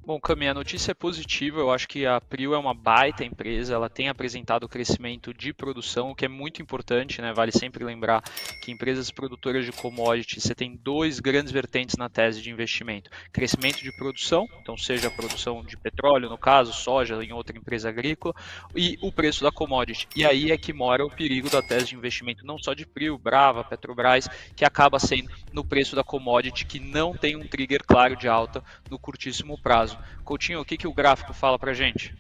Bom, Cami, a notícia é positiva. Eu acho que a Prio é uma baita empresa, ela tem apresentado crescimento de produção, o que é muito importante, né? Vale sempre lembrar que empresas produtoras de commodities, você tem dois grandes vertentes na tese de investimento. Crescimento de produção, então seja a produção de petróleo, no caso, soja em outra empresa agrícola, e o preço da commodity. E aí é que mora o perigo da tese de investimento, não só de Prio, Brava, Petrobras, que acaba sendo no preço da commodity, que não tem um trigger claro de alta no curtíssimo prazo. Coutinho, o que o gráfico fala pra gente?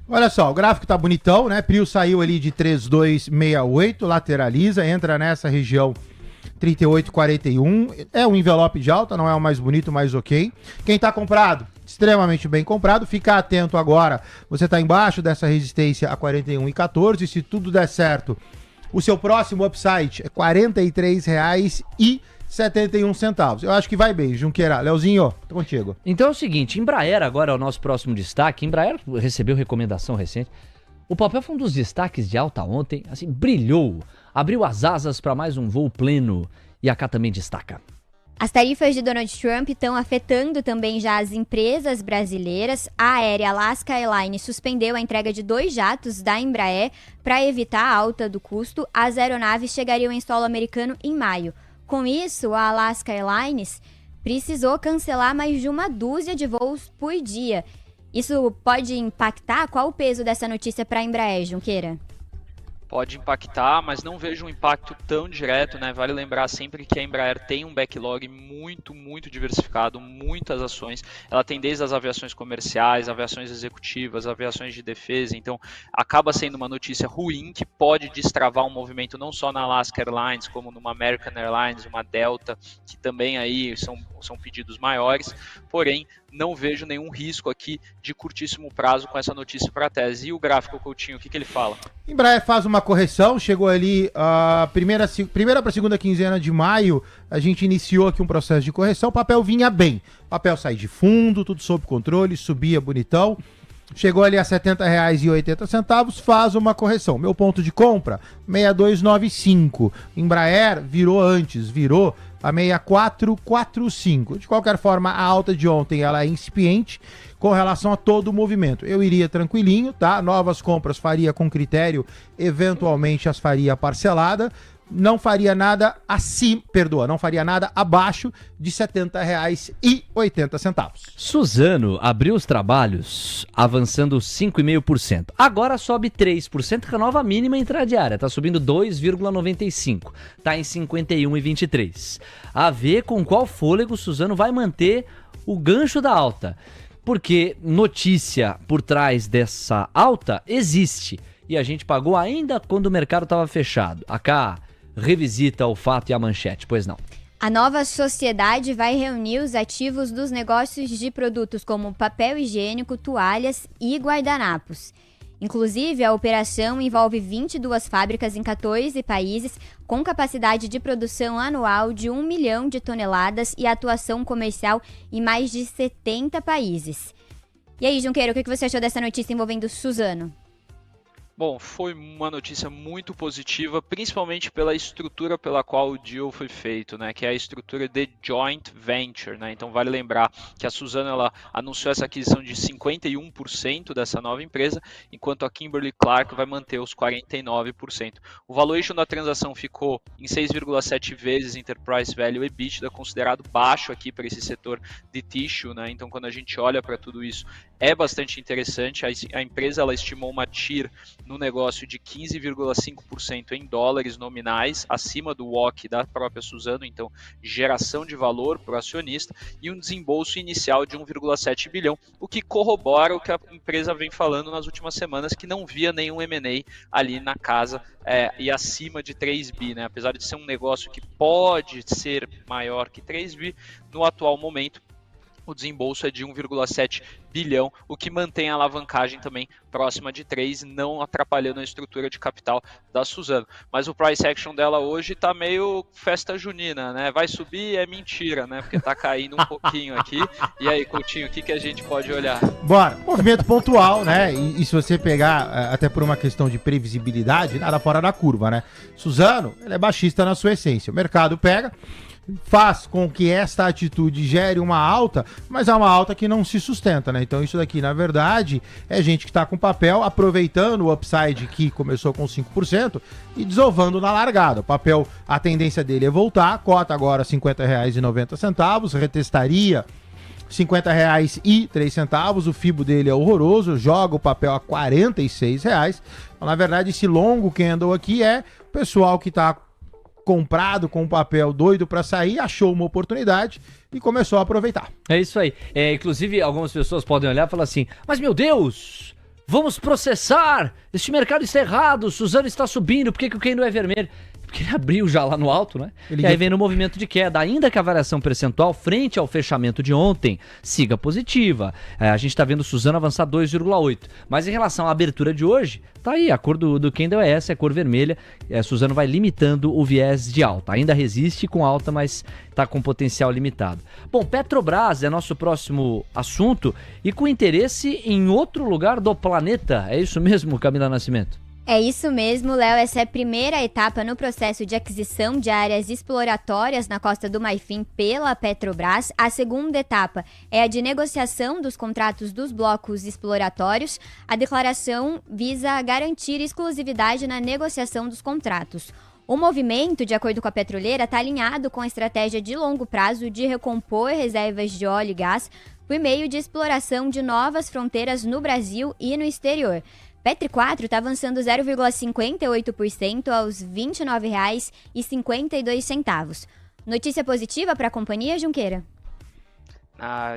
Olha só, o gráfico tá bonitão, né? Prio saiu ali de 3268, lateraliza, entra nessa região 38,41. É um envelope de alta, não é o mais bonito, mas ok. Quem tá comprado? Extremamente bem comprado. Fica atento agora, você tá embaixo dessa resistência a 41,14. Se tudo der certo, o seu próximo upside é R$ 43,71. Eu acho que vai bem, Junqueira. Leozinho, tô contigo. Então é o seguinte, Embraer agora é o nosso próximo destaque. Embraer recebeu recomendação recente. O papel foi um dos destaques de alta ontem, assim, brilhou, abriu as asas para mais um voo pleno. E a cá também destaca. As tarifas de Donald Trump estão afetando também já as empresas brasileiras. A aérea Alaska Airlines suspendeu a entrega de 2 jatos da Embraer para evitar a alta do custo. As aeronaves chegariam em solo americano em maio. Com isso, a Alaska Airlines precisou cancelar mais de 12 de voos por dia. Isso pode impactar? Qual o peso dessa notícia para a Embraer, Junqueira? Pode impactar, mas não vejo um impacto tão direto, né? Vale lembrar sempre que a Embraer tem um backlog muito diversificado, muitas ações. Ela tem desde as aviações comerciais, aviações executivas, aviações de defesa. Então, acaba sendo uma notícia ruim que pode destravar um movimento não só na Alaska Airlines, como numa American Airlines, uma Delta, que também aí são pedidos maiores. Porém, não vejo nenhum risco aqui de curtíssimo prazo com essa notícia para a tese. E o gráfico, Coutinho, o que ele fala? Embraer faz uma correção, chegou ali a primeira para a segunda quinzena de maio, a gente iniciou aqui um processo de correção, o papel vinha bem, o papel sai de fundo, tudo sob controle, subia bonitão, chegou ali a R$ 70,80, faz uma correção. Meu ponto de compra, 62,95. Embraer virou a 64,45. De qualquer forma, a alta de ontem ela é incipiente com relação a todo o movimento. Eu iria tranquilinho, tá? Novas compras faria com critério, eventualmente as faria parcelada. Não faria nada não faria nada abaixo de R$ 70,80. Suzano abriu os trabalhos avançando 5,5%. Agora sobe 3%, com a nova mínima intradiária. Está subindo 2,95%. Está em 51,23%. A ver com qual fôlego Suzano vai manter o gancho da alta. Porque notícia por trás dessa alta existe. E a gente pagou ainda quando o mercado estava fechado. Acá revisita o fato e a manchete, pois não. A nova sociedade vai reunir os ativos dos negócios de produtos como papel higiênico, toalhas e guardanapos. Inclusive, a operação envolve 22 fábricas em 14 países, com capacidade de produção anual de 1 milhão de toneladas e atuação comercial em mais de 70 países. E aí, Junqueira, o que você achou dessa notícia envolvendo Suzano? Bom, foi uma notícia muito positiva, principalmente pela estrutura pela qual o deal foi feito, né? Que é a estrutura de joint venture, né? Então vale lembrar que a Suzano ela anunciou essa aquisição de 51% dessa nova empresa, enquanto a Kimberly-Clark vai manter os 49%. O valuation da transação ficou em 6,7 vezes Enterprise Value EBITDA, considerado baixo aqui para esse setor de tissue, né? Então quando a gente olha para tudo isso, é bastante interessante. A empresa ela estimou uma TIR no negócio de 15,5% em dólares nominais, acima do WACC da própria Suzano, então geração de valor para o acionista, e um desembolso inicial de 1,7 bilhão, o que corrobora o que a empresa vem falando nas últimas semanas, que não via nenhum M&A ali na casa e acima de 3 bi, né? Apesar de ser um negócio que pode ser maior que 3 bi, no atual momento o desembolso é de 1,7 bilhão, o que mantém a alavancagem também próxima de 3, não atrapalhando a estrutura de capital da Suzano. Mas o price action dela hoje está meio festa junina, né? Vai subir, é mentira, né? Porque está caindo um pouquinho aqui. E aí, Coutinho, o que a gente pode olhar? Bora, movimento pontual, né? E se você pegar, até por uma questão de previsibilidade, nada fora da curva, né? Suzano, ela é baixista na sua essência. O mercado pega, faz com que esta atitude gere uma alta, mas é uma alta que não se sustenta, né? Então isso daqui, na verdade, é gente que está com papel aproveitando o upside que começou com 5% e desovando na largada. O papel, a tendência dele é voltar, cota agora R$ 50,90, retestaria R$ 50,03, o FIBO dele é horroroso, joga o papel a R$ 46. Então, na verdade, esse longo candle aqui é o pessoal que está comprado com papel doido para sair, achou uma oportunidade e começou a aproveitar. É isso aí. Inclusive, algumas pessoas podem olhar e falar assim, mas meu Deus, vamos processar, este mercado está errado, Suzano está subindo, por que o candle é vermelho? Porque ele abriu já lá no alto, né? E aí vem no movimento de queda, ainda que a variação percentual frente ao fechamento de ontem siga positiva. A gente tá vendo o Suzano avançar 2,8. Mas em relação à abertura de hoje, tá aí, a cor do candle é essa, é cor vermelha. Suzano vai limitando o viés de alta. Ainda resiste com alta, mas tá com potencial limitado. Bom, Petrobras é nosso próximo assunto e com interesse em outro lugar do planeta. É isso mesmo, Camila Nascimento? É isso mesmo, Léo. Essa é a primeira etapa no processo de aquisição de áreas exploratórias na Costa do Marfim pela Petrobras. A segunda etapa é a de negociação dos contratos dos blocos exploratórios. A declaração visa garantir exclusividade na negociação dos contratos. O movimento, de acordo com a petroleira, está alinhado com a estratégia de longo prazo de recompor reservas de óleo e gás por meio de exploração de novas fronteiras no Brasil e no exterior. Petri 4 está avançando 0,58% aos R$ 29,52. Notícia positiva para a companhia, Junqueira?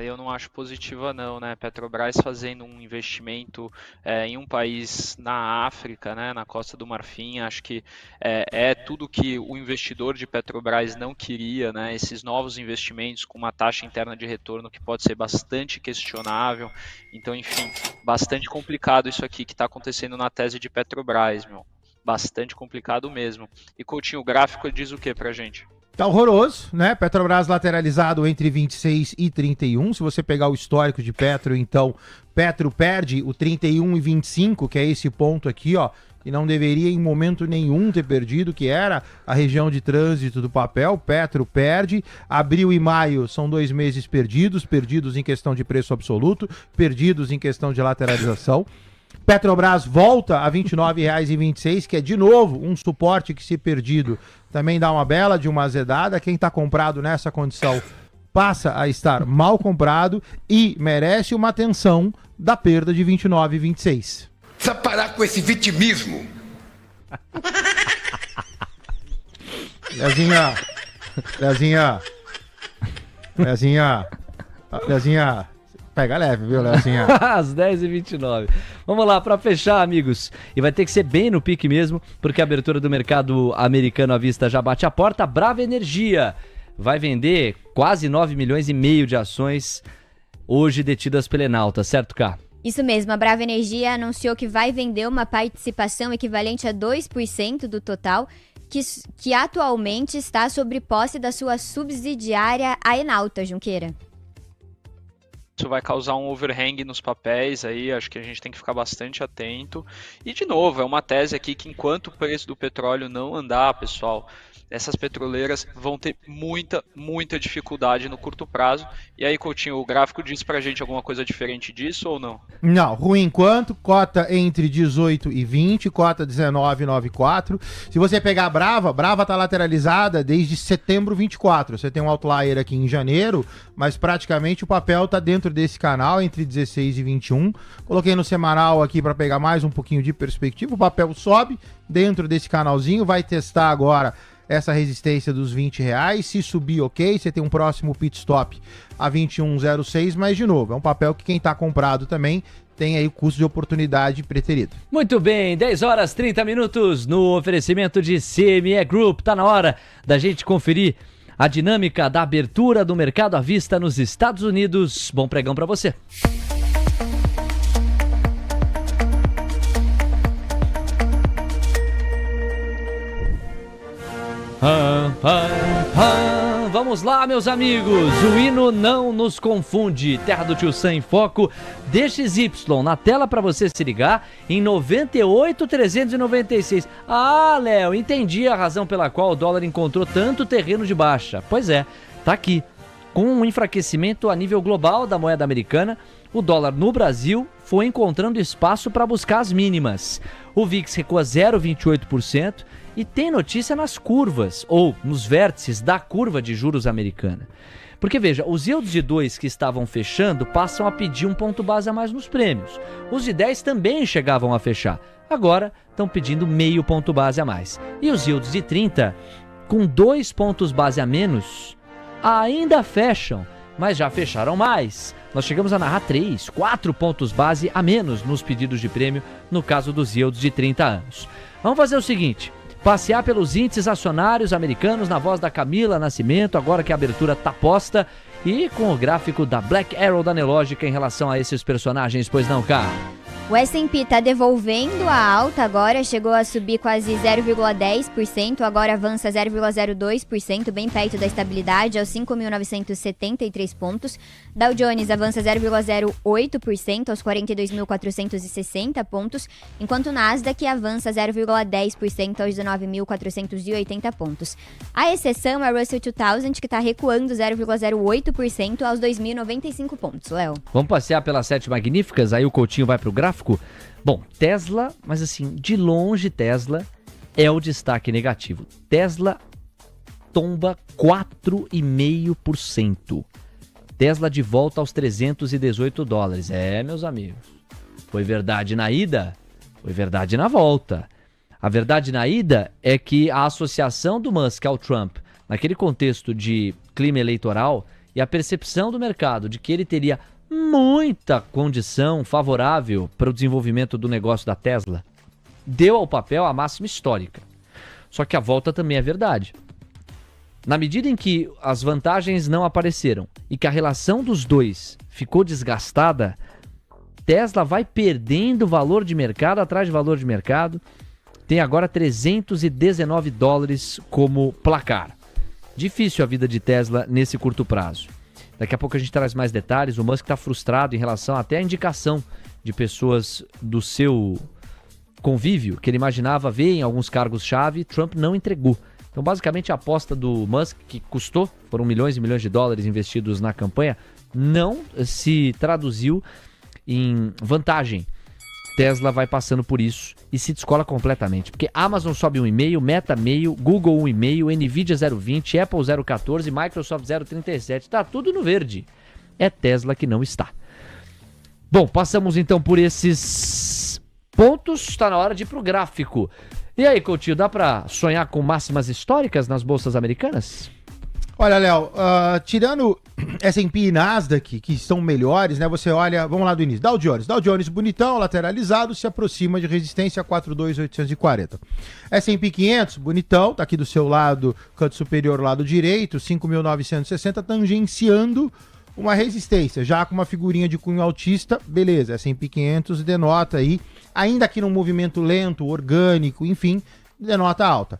Eu não acho positiva não, né? Petrobras fazendo um investimento em um país na África, né? Na Costa do Marfim, acho que é tudo que o investidor de Petrobras não queria, né? Esses novos investimentos com uma taxa interna de retorno que pode ser bastante questionável. Então, enfim, bastante complicado isso aqui que está acontecendo na tese de Petrobras, meu. Bastante complicado mesmo. E Coutinho, o gráfico diz o que pra gente? Tá horroroso, né? Petrobras lateralizado entre 26 e 31. Se você pegar o histórico de Petro, então, Petro perde o 31 e 25, que é esse ponto aqui, ó, que não deveria em momento nenhum ter perdido, que era a região de trânsito do papel. Petro perde. Abril e maio são 2 meses perdidos em questão de preço absoluto, perdidos em questão de lateralização. Petrobras volta a R$ 29,26, que é de novo um suporte que, se perdido, também dá uma bela de uma azedada. Quem está comprado nessa condição passa a estar mal comprado e merece uma atenção da perda de R$ 29,26. Precisa parar com esse vitimismo. Leozinha, pega leve, viu, Leozinha? Às 10h29. Vamos lá, para fechar, amigos. E vai ter que ser bem no pique mesmo, porque a abertura do mercado americano à vista já bate a porta. Brava Energia vai vender quase 9,5 milhões de ações hoje detidas pela Enalta, certo, Cá? Isso mesmo, a Brava Energia anunciou que vai vender uma participação equivalente a 2% do total, que atualmente está sob posse da sua subsidiária, a Enalta, Junqueira. Isso vai causar um overhang nos papéis aí, acho que a gente tem que ficar bastante atento. E de novo, é uma tese aqui que enquanto o preço do petróleo não andar, pessoal, essas petroleiras vão ter muita dificuldade no curto prazo. E aí, Coutinho, o gráfico diz pra gente alguma coisa diferente disso ou não? Não, ruim quanto, cota entre 18 e 20, cota 19,94. Se você pegar a Brava tá lateralizada desde setembro 24. Você tem um outlier aqui em janeiro, mas praticamente o papel tá dentro desse canal, entre 16 e 21. Coloquei no semanal aqui para pegar mais um pouquinho de perspectiva. O papel sobe dentro desse canalzinho, vai testar agora essa resistência dos R$20. Se subir, ok, você tem um próximo pit stop a 21,06, mas de novo, é um papel que quem tá comprado também tem aí o custo de oportunidade preterido. Muito bem, 10 horas 30 minutos no oferecimento de CME Group. Tá na hora da gente conferir a dinâmica da abertura do mercado à vista nos Estados Unidos. Bom pregão para você. Vamos lá, meus amigos, o hino não nos confunde. Terra do Tio Sam em foco, DXY na tela para você se ligar em 98,396. Ah, Léo, entendi a razão pela qual o dólar encontrou tanto terreno de baixa. Pois é, tá aqui. Com um enfraquecimento a nível global da moeda americana, o dólar no Brasil foi encontrando espaço para buscar as mínimas. O VIX recua 0,28%. E tem notícia nas curvas, ou nos vértices da curva de juros americana. Porque veja, os yields de 2 que estavam fechando passam a pedir um ponto base a mais nos prêmios. Os de 10 também chegavam a fechar. Agora estão pedindo meio ponto base a mais. E os yields de 30, com 2 pontos base a menos, ainda fecham, mas já fecharam mais. Nós chegamos a narrar 3, 4 pontos base a menos nos pedidos de prêmio, no caso dos yields de 30 anos. Vamos fazer o seguinte: passear pelos índices acionários americanos na voz da Camila Nascimento, agora que a abertura tá posta, e com o gráfico da Black Arrow da Nelógica em relação a esses personagens, pois não, cara? O S&P tá devolvendo a alta agora, chegou a subir quase 0,10%, agora avança 0,02%, bem perto da estabilidade, aos 5.973 pontos. Dow Jones avança 0,08%, aos 42.460 pontos, enquanto o Nasdaq avança 0,10%, aos 19.480 pontos. A exceção é o Russell 2000, que está recuando 0,08%, aos 2.095 pontos, Léo. Vamos passear pelas 7 magníficas, aí o Coutinho vai pro gráfico. Bom, Tesla, mas assim, de longe Tesla é o destaque negativo. Tesla tomba 4,5%. Tesla de volta aos $318. É, meus amigos, foi verdade na ida, foi verdade na volta. A verdade na ida é que a associação do Musk ao Trump, naquele contexto de clima eleitoral, e a percepção do mercado de que ele teria muita condição favorável para o desenvolvimento do negócio da Tesla, deu ao papel a máxima histórica. Só que a volta também é verdade. Na medida em que as vantagens não apareceram e que a relação dos dois ficou desgastada, Tesla vai perdendo valor de mercado atrás de valor de mercado. Tem agora $319 como placar. Difícil a vida de Tesla nesse curto prazo. Daqui a pouco a gente traz mais detalhes. O Musk está frustrado em relação até à indicação de pessoas do seu convívio, que ele imaginava ver em alguns cargos-chave. Trump não entregou. Então, basicamente, a aposta do Musk, que custou, foram milhões e milhões de dólares investidos na campanha, não se traduziu em vantagem. Tesla vai passando por isso e se descola completamente, porque Amazon sobe 1,5, Meta 0,5, Google 1,5, Nvidia 0,20, Apple 0,14, Microsoft 0,37, tá tudo no verde. É Tesla que não está. Bom, passamos então por esses pontos, está na hora de ir pro gráfico. E aí, Coutinho, dá pra sonhar com máximas históricas nas bolsas americanas? Olha, Léo, tirando S&P e Nasdaq, que estão melhores, né? Você olha, vamos lá do início. Dow Jones bonitão, lateralizado, se aproxima de resistência 42.840. S&P 500, bonitão, tá aqui do seu lado, canto superior, lado direito, 5.960, tangenciando uma resistência, já com uma figurinha de cunho altista, beleza. S&P 500 denota aí, ainda aqui num movimento lento, orgânico, enfim, denota alta.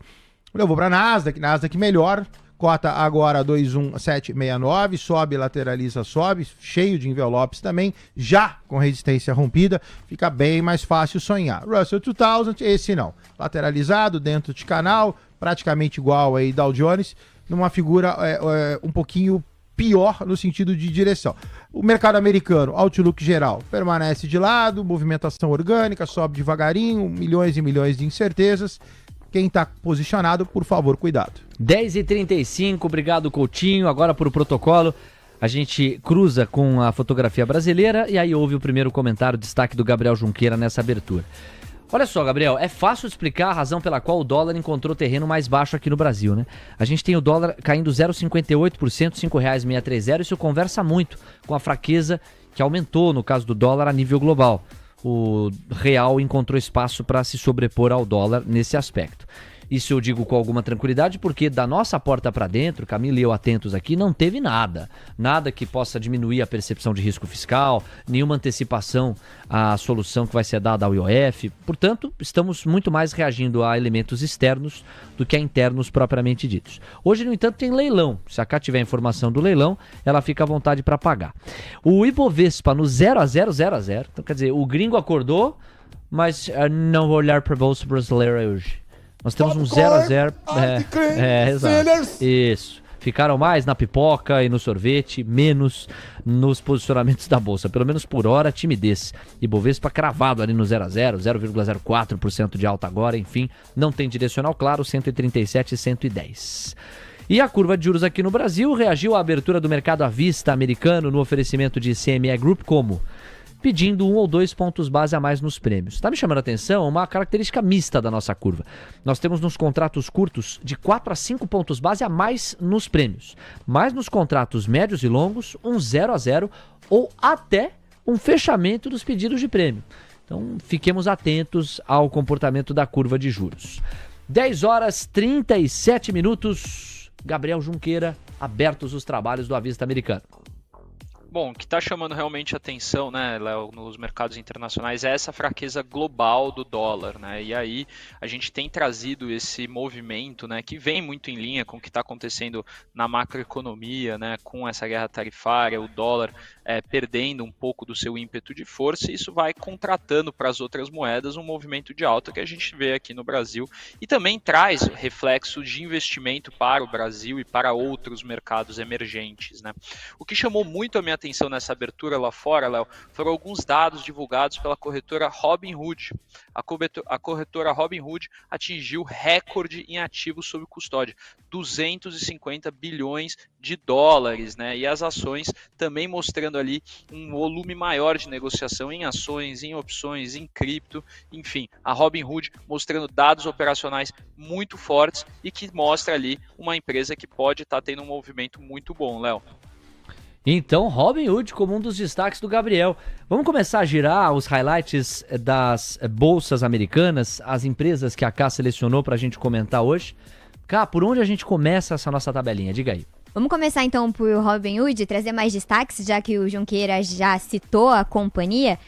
Eu vou para Nasdaq melhor, cota agora 21769, sobe, lateraliza, sobe, cheio de envelopes também, já com resistência rompida, fica bem mais fácil sonhar. Russell 2000, esse não, lateralizado, dentro de canal, praticamente igual aí Dow Jones, numa figura um pouquinho pior no sentido de direção. O mercado americano, outlook geral, permanece de lado, movimentação orgânica, sobe devagarinho, milhões e milhões de incertezas. Quem está posicionado, por favor, cuidado. 10h35, obrigado Coutinho. Agora por protocolo, a gente cruza com a fotografia brasileira e aí houve o primeiro comentário, destaque do Gabriel Junqueira nessa abertura. Olha só, Gabriel, é fácil explicar a razão pela qual o dólar encontrou terreno mais baixo aqui no Brasil, né? A gente tem o dólar caindo 0,58%, R$ 5,630. Isso conversa muito com a fraqueza que aumentou, no caso do dólar, a nível global. O real encontrou espaço para se sobrepor ao dólar nesse aspecto. Isso eu digo com alguma tranquilidade porque da nossa porta para dentro, Camila e eu atentos aqui, não teve nada. Nada que possa diminuir a percepção de risco fiscal, nenhuma antecipação à solução que vai ser dada ao IOF. Portanto, estamos muito mais reagindo a elementos externos do que a internos propriamente ditos. Hoje, no entanto, tem leilão. Se a Cá tiver informação do leilão, ela fica à vontade para pagar. O Ibovespa no 0-0-0-0. Então, quer dizer, o gringo acordou, mas não vou olhar para a Bolsa Brasileira hoje. Nós temos um 0-0. Exato. Isso. Ficaram mais na pipoca e no sorvete, menos nos posicionamentos da Bolsa. Pelo menos por hora, timidez. Ibovespa cravado ali no 0-0, 0,04% de alta agora. Enfim, não tem direcional claro, 137 e 110. E a curva de juros aqui no Brasil reagiu à abertura do mercado à vista americano no oferecimento de CME Group como? Pedindo 1 ou 2 pontos base a mais nos prêmios. Está me chamando a atenção uma característica mista da nossa curva. Nós temos nos contratos curtos de 4 a 5 pontos base a mais nos prêmios. Mas nos contratos médios e longos, um 0-0 ou até um fechamento dos pedidos de prêmio. Então, fiquemos atentos ao comportamento da curva de juros. 10h37. Gabriel Junqueira, abertos os trabalhos do À Vista Americano. Bom, o que está chamando realmente atenção, né, Léo, nos mercados internacionais é essa fraqueza global do dólar, né? E aí a gente tem trazido esse movimento, né, que vem muito em linha com o que está acontecendo na macroeconomia, né, com essa guerra tarifária, o dólar perdendo um pouco do seu ímpeto de força, e isso vai contratando para as outras moedas um movimento de alta que a gente vê aqui no Brasil e também traz reflexo de investimento para o Brasil e para outros mercados emergentes, né? O que chamou muito a minha atenção nessa abertura lá fora, Léo, foram alguns dados divulgados pela corretora Robinhood. A corretora Robinhood atingiu recorde em ativos sob custódia, 250 bilhões de dólares, né? E as ações também mostrando ali um volume maior de negociação em ações, em opções, em cripto, enfim, a Robinhood mostrando dados operacionais muito fortes e que mostra ali uma empresa que pode estar tendo um movimento muito bom, Léo. Então, Robinhood como um dos destaques do Gabriel. Vamos começar a girar os highlights das bolsas americanas, as empresas que a Cá selecionou para a gente comentar hoje. Cá, por onde a gente começa essa nossa tabelinha? Diga aí. Vamos começar então por Robinhood, trazer mais destaques, já que o Junqueira já citou a companhia.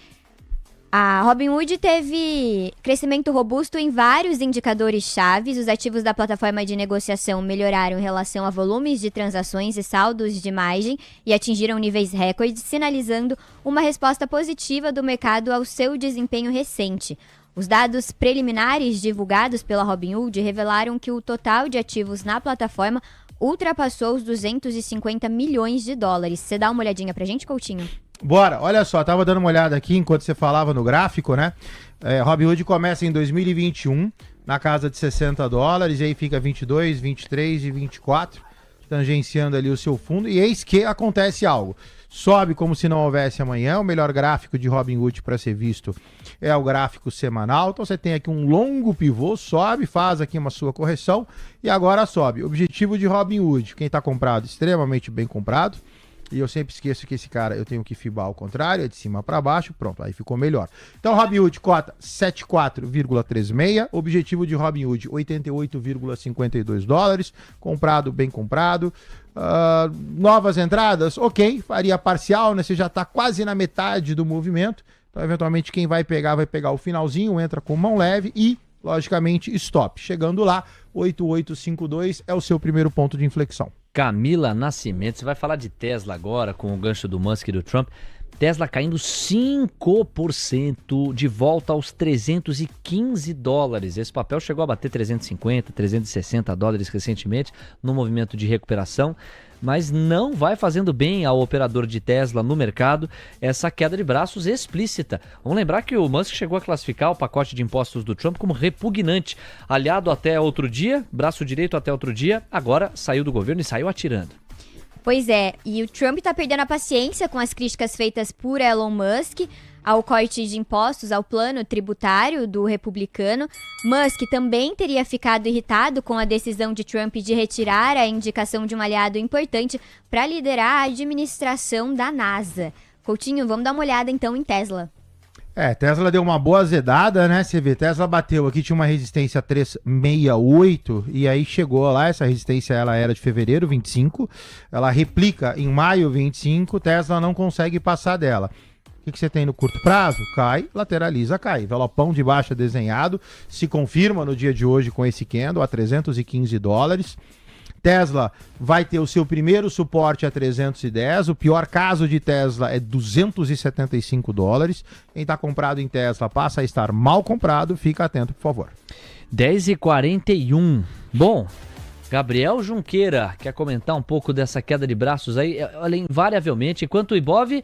A Robinhood teve crescimento robusto em vários indicadores chaves. Os ativos da plataforma de negociação melhoraram em relação a volumes de transações e saldos de margem e atingiram níveis recordes, sinalizando uma resposta positiva do mercado ao seu desempenho recente. Os dados preliminares divulgados pela Robinhood revelaram que o total de ativos na plataforma ultrapassou os 250 milhões de dólares. Você dá uma olhadinha pra gente, Coutinho? Bora, olha só, tava dando uma olhada aqui enquanto você falava no gráfico, né? Robinhood começa em 2021 na casa de 60 dólares, e aí fica 22, 23 e 24, tangenciando ali o seu fundo, e eis que acontece algo. Sobe como se não houvesse amanhã. O melhor gráfico de Robinhood para ser visto é o gráfico semanal. Então você tem aqui um longo pivô, sobe, faz aqui uma sua correção e agora sobe. Objetivo de Robinhood, quem está comprado, extremamente bem comprado. E eu sempre esqueço que esse cara eu tenho que fibar ao contrário, é de cima para baixo, pronto, aí ficou melhor. Então Robinhood cota 74,36, objetivo de Robinhood 88,52 dólares, comprado, bem comprado. Novas entradas, ok, faria parcial, né? Você já está quase na metade do movimento, então eventualmente quem vai pegar o finalzinho, entra com mão leve e logicamente, stop. Chegando lá, 8852 é o seu primeiro ponto de inflexão. Camila Nascimento, você vai falar de Tesla agora, com o gancho do Musk e do Trump. Tesla caindo 5% de volta aos 315 dólares. Esse papel chegou a bater 350, 360 dólares recentemente, no movimento de recuperação. Mas não vai fazendo bem ao operador de Tesla no mercado essa queda de braços explícita. Vamos lembrar que o Musk chegou a classificar o pacote de impostos do Trump como repugnante. Aliado até outro dia, braço direito até outro dia, agora saiu do governo e saiu atirando. Pois é, e o Trump tá perdendo a paciência com as críticas feitas por Elon Musk ao corte de impostos, ao plano tributário do republicano. Musk também teria ficado irritado com a decisão de Trump de retirar a indicação de um aliado importante para liderar a administração da NASA. Coutinho, vamos dar uma olhada então em Tesla. Tesla deu uma boa azedada, né? Você vê, Tesla bateu aqui, tinha uma resistência 368, e aí chegou lá, essa resistência ela era de fevereiro 25, ela replica em maio 25, Tesla não consegue passar dela. O que você tem no curto prazo? Cai, lateraliza, cai. Envelopão de baixa desenhado, se confirma no dia de hoje com esse candle a 315 dólares. Tesla vai ter o seu primeiro suporte a 310, o pior caso de Tesla é 275 dólares. Quem está comprado em Tesla passa a estar mal comprado, fica atento, por favor. 10h41. Bom, Gabriel Junqueira quer comentar um pouco dessa queda de braços aí. Olha, invariavelmente, enquanto o Ibov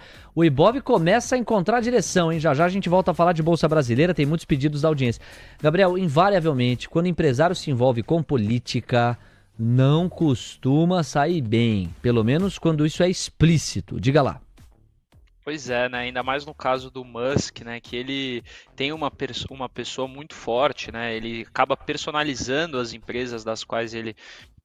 começa a encontrar direção, hein? Já já a gente volta a falar de Bolsa Brasileira, tem muitos pedidos da audiência. Gabriel, invariavelmente, quando o empresário se envolve com política, não costuma sair bem, pelo menos quando isso é explícito. Diga lá. Pois é, né? Ainda mais no caso do Musk, né? Que ele tem uma pessoa muito forte, né? Ele acaba personalizando as empresas das quais ele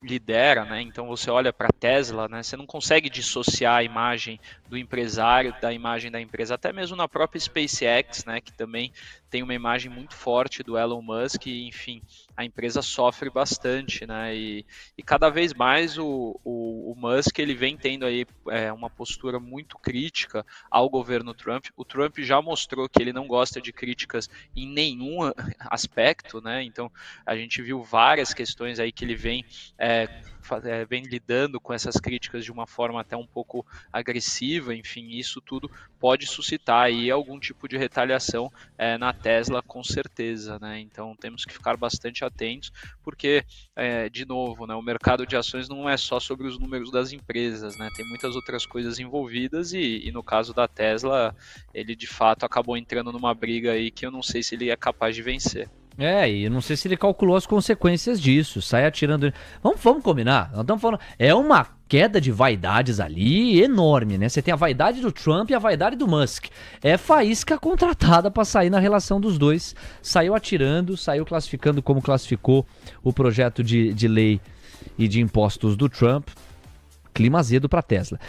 lidera, né? Então você olha para a Tesla, né? Você não consegue dissociar a imagem do empresário da imagem da empresa, até mesmo na própria SpaceX, né? Que também tem uma imagem muito forte do Elon Musk e, enfim, a empresa sofre bastante, né? E cada vez mais o Musk ele vem tendo aí uma postura muito crítica ao governo Trump. O Trump já mostrou que ele não gosta de críticas em nenhum aspecto, né? Então a gente viu várias questões aí que ele vem lidando com essas críticas de uma forma até um pouco agressiva. Enfim, isso tudo pode suscitar aí algum tipo de retaliação na Tesla, com certeza, né? Então temos que ficar bastante atentos, porque, de novo, né, o mercado de ações não é só sobre os números das empresas, né? Tem muitas outras coisas envolvidas e no caso da Tesla, ele de fato acabou entrando numa briga aí que eu não sei se ele é capaz de vencer. E eu não sei se ele calculou as consequências disso, sai atirando. Vamos combinar, nós estamos falando, é uma queda de vaidades ali enorme, né? Você tem a vaidade do Trump e a vaidade do Musk. É faísca contratada para sair na relação dos dois. Saiu atirando, saiu classificando como classificou o projeto de lei e de impostos do Trump. Clima azedo para Tesla.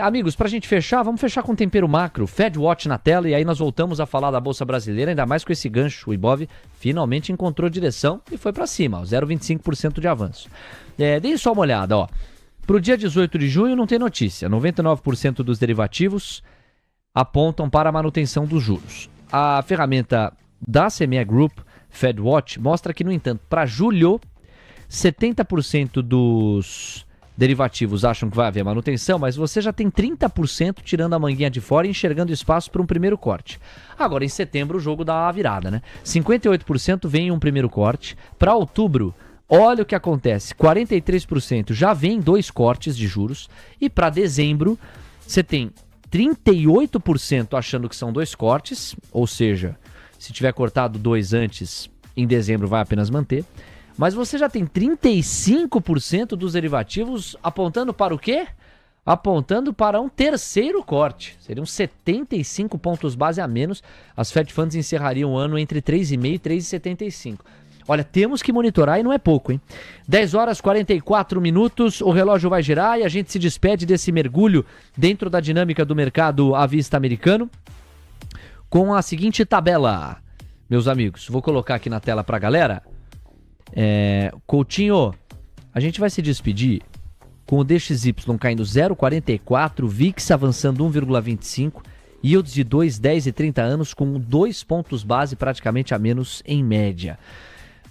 Amigos, para a gente fechar, vamos fechar com tempero macro, Fed Watch na tela, e aí nós voltamos a falar da Bolsa Brasileira, ainda mais com esse gancho. O Ibov finalmente encontrou direção e foi para cima, 0,25% de avanço. Deem só uma olhada, ó. Para o dia 18 de junho não tem notícia, 99% dos derivativos apontam para a manutenção dos juros. A ferramenta da CME Group, Fed Watch, mostra que, no entanto, para julho, 70% dos derivativos acham que vai haver manutenção, mas você já tem 30% tirando a manguinha de fora e enxergando espaço para um primeiro corte. Agora, em setembro, o jogo dá uma virada, né? 58% vem em um primeiro corte. Para outubro, olha o que acontece. 43% já vem 2 cortes de juros. E para dezembro, você tem 38% achando que são 2 cortes, ou seja, se tiver cortado 2 antes, em dezembro vai apenas manter. Mas você já tem 35% dos derivativos apontando para o quê? Apontando para um terceiro corte. Seriam 75 pontos base a menos. As Fed Funds encerrariam o ano entre 3,5 e 3,75. Olha, temos que monitorar e não é pouco, hein? 10h44, o relógio vai girar e a gente se despede desse mergulho dentro da dinâmica do mercado à vista americano com a seguinte tabela. Meus amigos, vou colocar aqui na tela para a galera. Coutinho, a gente vai se despedir com o DXY caindo 0,44, VIX avançando 1,25, yields de 2, 10 e 30 anos com 2 pontos base praticamente a menos em média.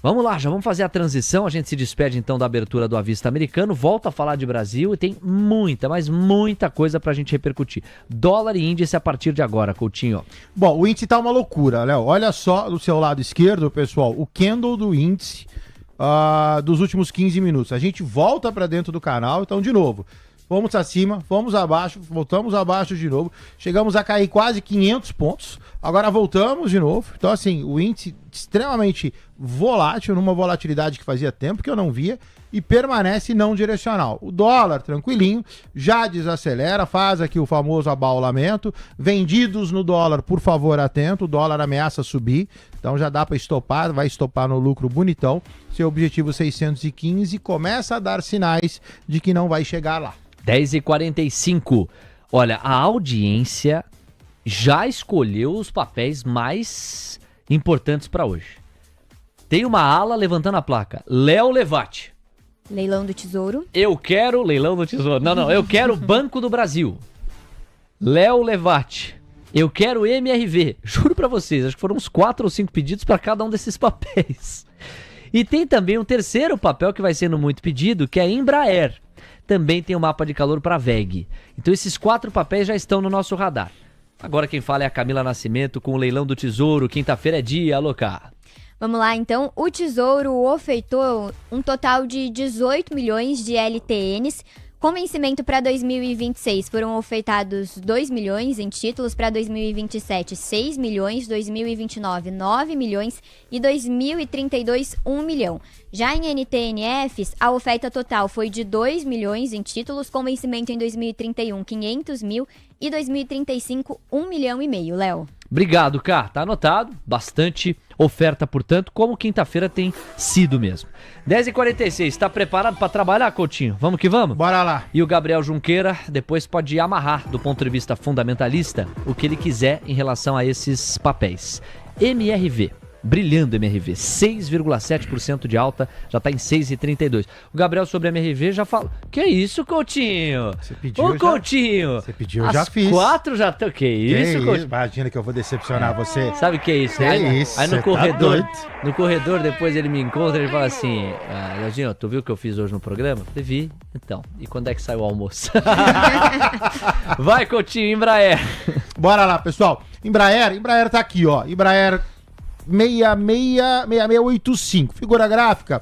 Vamos lá, já vamos fazer a transição, a gente se despede então da abertura do Avista Americano, volta a falar de Brasil e tem muita, mas muita coisa pra gente repercutir. Dólar e índice a partir de agora, Coutinho. Bom, o índice tá uma loucura, Léo. Olha só do seu lado esquerdo, pessoal, o candle do índice dos últimos 15 minutos. A gente volta pra dentro do canal, então de novo, fomos acima, fomos abaixo, voltamos abaixo de novo, chegamos a cair quase 500 pontos, agora voltamos de novo. Então assim, o índice extremamente volátil, numa volatilidade que fazia tempo que eu não via, e permanece não direcional. O dólar, tranquilinho, já desacelera, faz aqui o famoso abaulamento. Vendidos no dólar, por favor, atento, o dólar ameaça subir, então já dá para estopar, vai estopar no lucro bonitão. Seu objetivo 615 começa a dar sinais de que não vai chegar lá. 10h45. Olha, a audiência já escolheu os papéis mais importantes para hoje. Tem uma ala levantando a placa. Léo Levati. Leilão do Tesouro. Eu quero leilão do Tesouro. Não, eu quero Banco do Brasil. Léo Levati. Eu quero MRV. Juro pra vocês, acho que foram uns 4 ou 5 pedidos para cada um desses papéis. E tem também um terceiro papel que vai sendo muito pedido, que é Embraer. Também tem um mapa de calor para VEG. Então esses 4 papéis já estão no nosso radar. Agora quem fala é a Camila Nascimento com o Leilão do Tesouro. Quinta-feira é dia, alocar. Vamos lá, então. O Tesouro ofertou um total de 18 milhões de LTNs. Com vencimento para 2026, foram ofertados 2 milhões em títulos, para 2027, 6 milhões, 2029, 9 milhões e 2032, 1 milhão. Já em NTNFs, a oferta total foi de 2 milhões em títulos, com vencimento em 2031, 500 mil e 2035, 1 milhão e meio, Léo. Obrigado, Cá. Tá anotado. Bastante oferta, portanto, como quinta-feira tem sido mesmo. 10h46, tá preparado para trabalhar, Coutinho? Vamos que vamos? Bora lá. E o Gabriel Junqueira depois pode amarrar, do ponto de vista fundamentalista, o que ele quiser em relação a esses papéis. MRV. Brilhando MRV, 6,7% de alta, já tá em 6,32. O Gabriel sobre MRV já falou. Que isso, Coutinho? Você pediu, Ô, Coutinho! Você pediu, eu já fiz. 4 já estão. Que isso, Coutinho? Imagina que eu vou decepcionar você. Sabe o que é isso? Que Aí, isso, aí no você corredor, tá doido. no corredor, depois ele me encontra e ele fala assim: Leozinho, tu viu o que eu fiz hoje no programa? Eu vi. Então, e quando é que sai o almoço? Vai, Coutinho, Embraer. Bora lá, pessoal. Embraer tá aqui, ó. Embraer 6685. Figura gráfica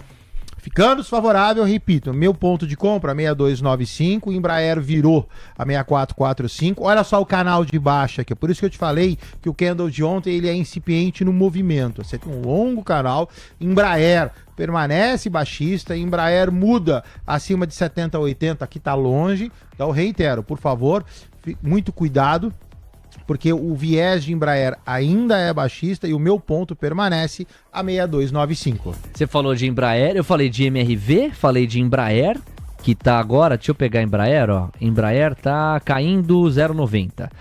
ficando desfavorável, repito, meu ponto de compra 6295, Embraer virou a 6445. Olha só o canal de baixa aqui, por isso que eu te falei que o candle de ontem ele é incipiente no movimento. Você tem um longo canal. Embraer permanece baixista, Embraer muda acima de 70 a 80, aqui tá longe. Então reitero, por favor, muito cuidado, porque o viés de Embraer ainda é baixista e o meu ponto permanece a 6295. Você falou de Embraer, eu falei de MRV, falei de Embraer, que tá agora, deixa eu pegar Embraer, ó. Embraer tá caindo 0,90.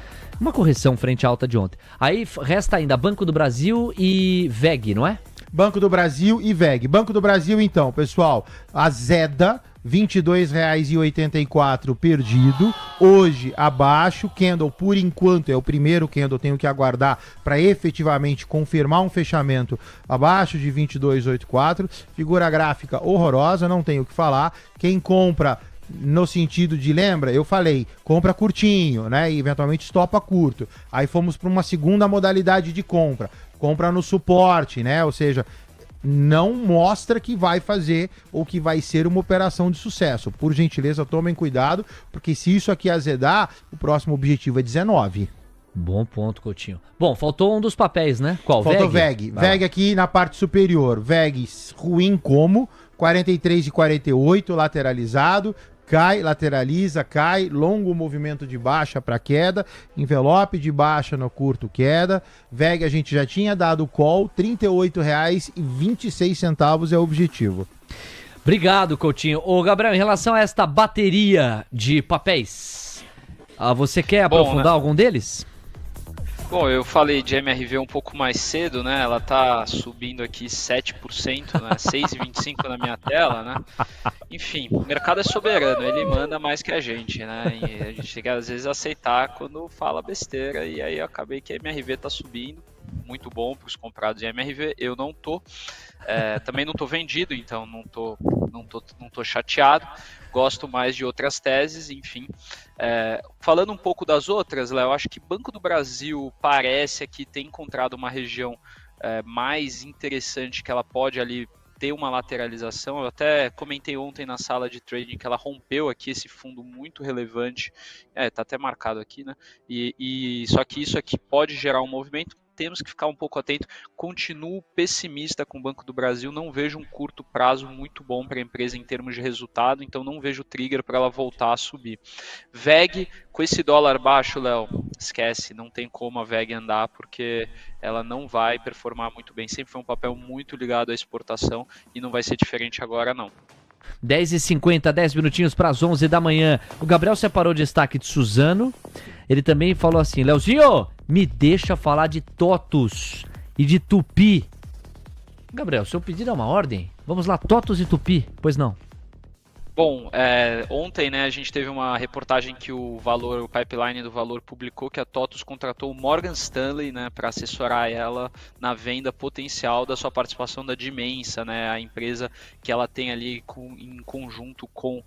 Uma correção frente à alta de ontem. Aí resta ainda Banco do Brasil e VEG, não é? Banco do Brasil e VEG. Banco do Brasil, então, pessoal, a Zeda, R$ 22,84 perdido, hoje abaixo, candle por enquanto é o primeiro candle, tenho que aguardar para efetivamente confirmar um fechamento abaixo de 22,84, figura gráfica horrorosa, não tenho o que falar, quem compra no sentido de, lembra, eu falei, compra curtinho, né, e eventualmente estopa curto, aí fomos para uma segunda modalidade de compra no suporte, né, ou seja, não mostra que vai fazer ou que vai ser uma operação de sucesso. Por gentileza, tomem cuidado, porque se isso aqui azedar, o próximo objetivo é 19. Bom ponto, Coutinho. Bom, faltou um dos papéis, né? Qual? Faltou VEG. VEG aqui na parte superior. VEG ruim como, 43,48, lateralizado. Cai, lateraliza, cai, longo movimento de baixa para queda, envelope de baixa no curto queda, VEG a gente já tinha dado call, R$ 38,26 é o objetivo. Obrigado, Coutinho. Ô, Gabriel, em relação a esta bateria de papéis, você quer aprofundar algum deles? Bom, eu falei de MRV um pouco mais cedo, né? Ela tá subindo aqui 7%, né? 6,25 na minha tela, né? Enfim, o mercado é soberano, ele manda mais que a gente, né? E a gente tem que às vezes aceitar quando fala besteira, e aí eu acabei que a MRV tá subindo. muito bom para os comprados em MRV. Eu não tô, também não tô vendido, então não tô chateado. Gosto mais de outras teses, enfim. Falando um pouco das outras, Léo, eu acho que Banco do Brasil parece que tem encontrado uma região mais interessante, que ela pode ali ter uma lateralização. Eu até comentei ontem na sala de trading que ela rompeu aqui esse fundo muito relevante, tá até marcado aqui, né? E só que isso aqui pode gerar um movimento. Temos que ficar um pouco atento. Continuo pessimista com o Banco do Brasil, não vejo um curto prazo muito bom para a empresa em termos de resultado, então não vejo trigger para ela voltar a subir. VEG, com esse dólar baixo, Léo, esquece, não tem como a VEG andar, porque ela não vai performar muito bem. Sempre foi um papel muito ligado à exportação e não vai ser diferente agora, não. 10h50, 10 minutinhos para as 11 da manhã. O Gabriel separou o destaque de Suzano. Ele também falou assim: Leozinho, me deixa falar de TOTUS e de Tupi. Gabriel, seu pedido é uma ordem? Vamos lá, TOTUS e Tupi, pois não? Bom, ontem, né, a gente teve uma reportagem que o Pipeline do Valor publicou que a TOTUS contratou o Morgan Stanley, né, para assessorar ela na venda potencial da sua participação da Dimensa, né, a empresa que ela tem ali em conjunto com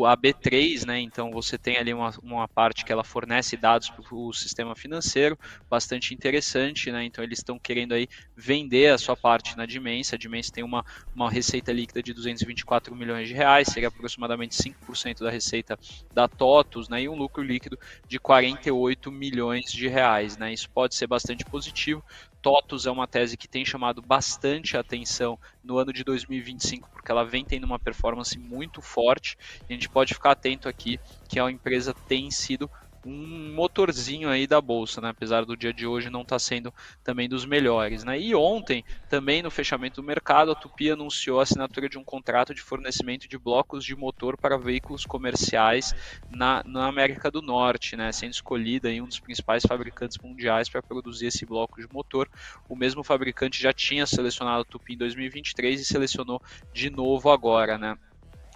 a B3, né, então você tem ali uma parte que ela fornece dados para o sistema financeiro, bastante interessante, né, então eles estão querendo aí vender a sua parte na Dimensa. A Dimensa tem uma receita líquida de 224 milhões de reais, seria aproximadamente 5% da receita da TOTUS, né, e um lucro líquido de 48 milhões de reais, né, isso pode ser bastante positivo. TOTUS é uma tese que tem chamado bastante atenção no ano de 2025, porque ela vem tendo uma performance muito forte, e a gente pode ficar atento aqui que a empresa tem sido um motorzinho aí da bolsa, né? Apesar do dia de hoje não estar sendo também dos melhores, né? E ontem, também no fechamento do mercado, a Tupi anunciou a assinatura de um contrato de fornecimento de blocos de motor para veículos comerciais na América do Norte, né? Sendo escolhida aí um dos principais fabricantes mundiais para produzir esse bloco de motor. O mesmo fabricante já tinha selecionado a Tupi em 2023 e selecionou de novo agora, né?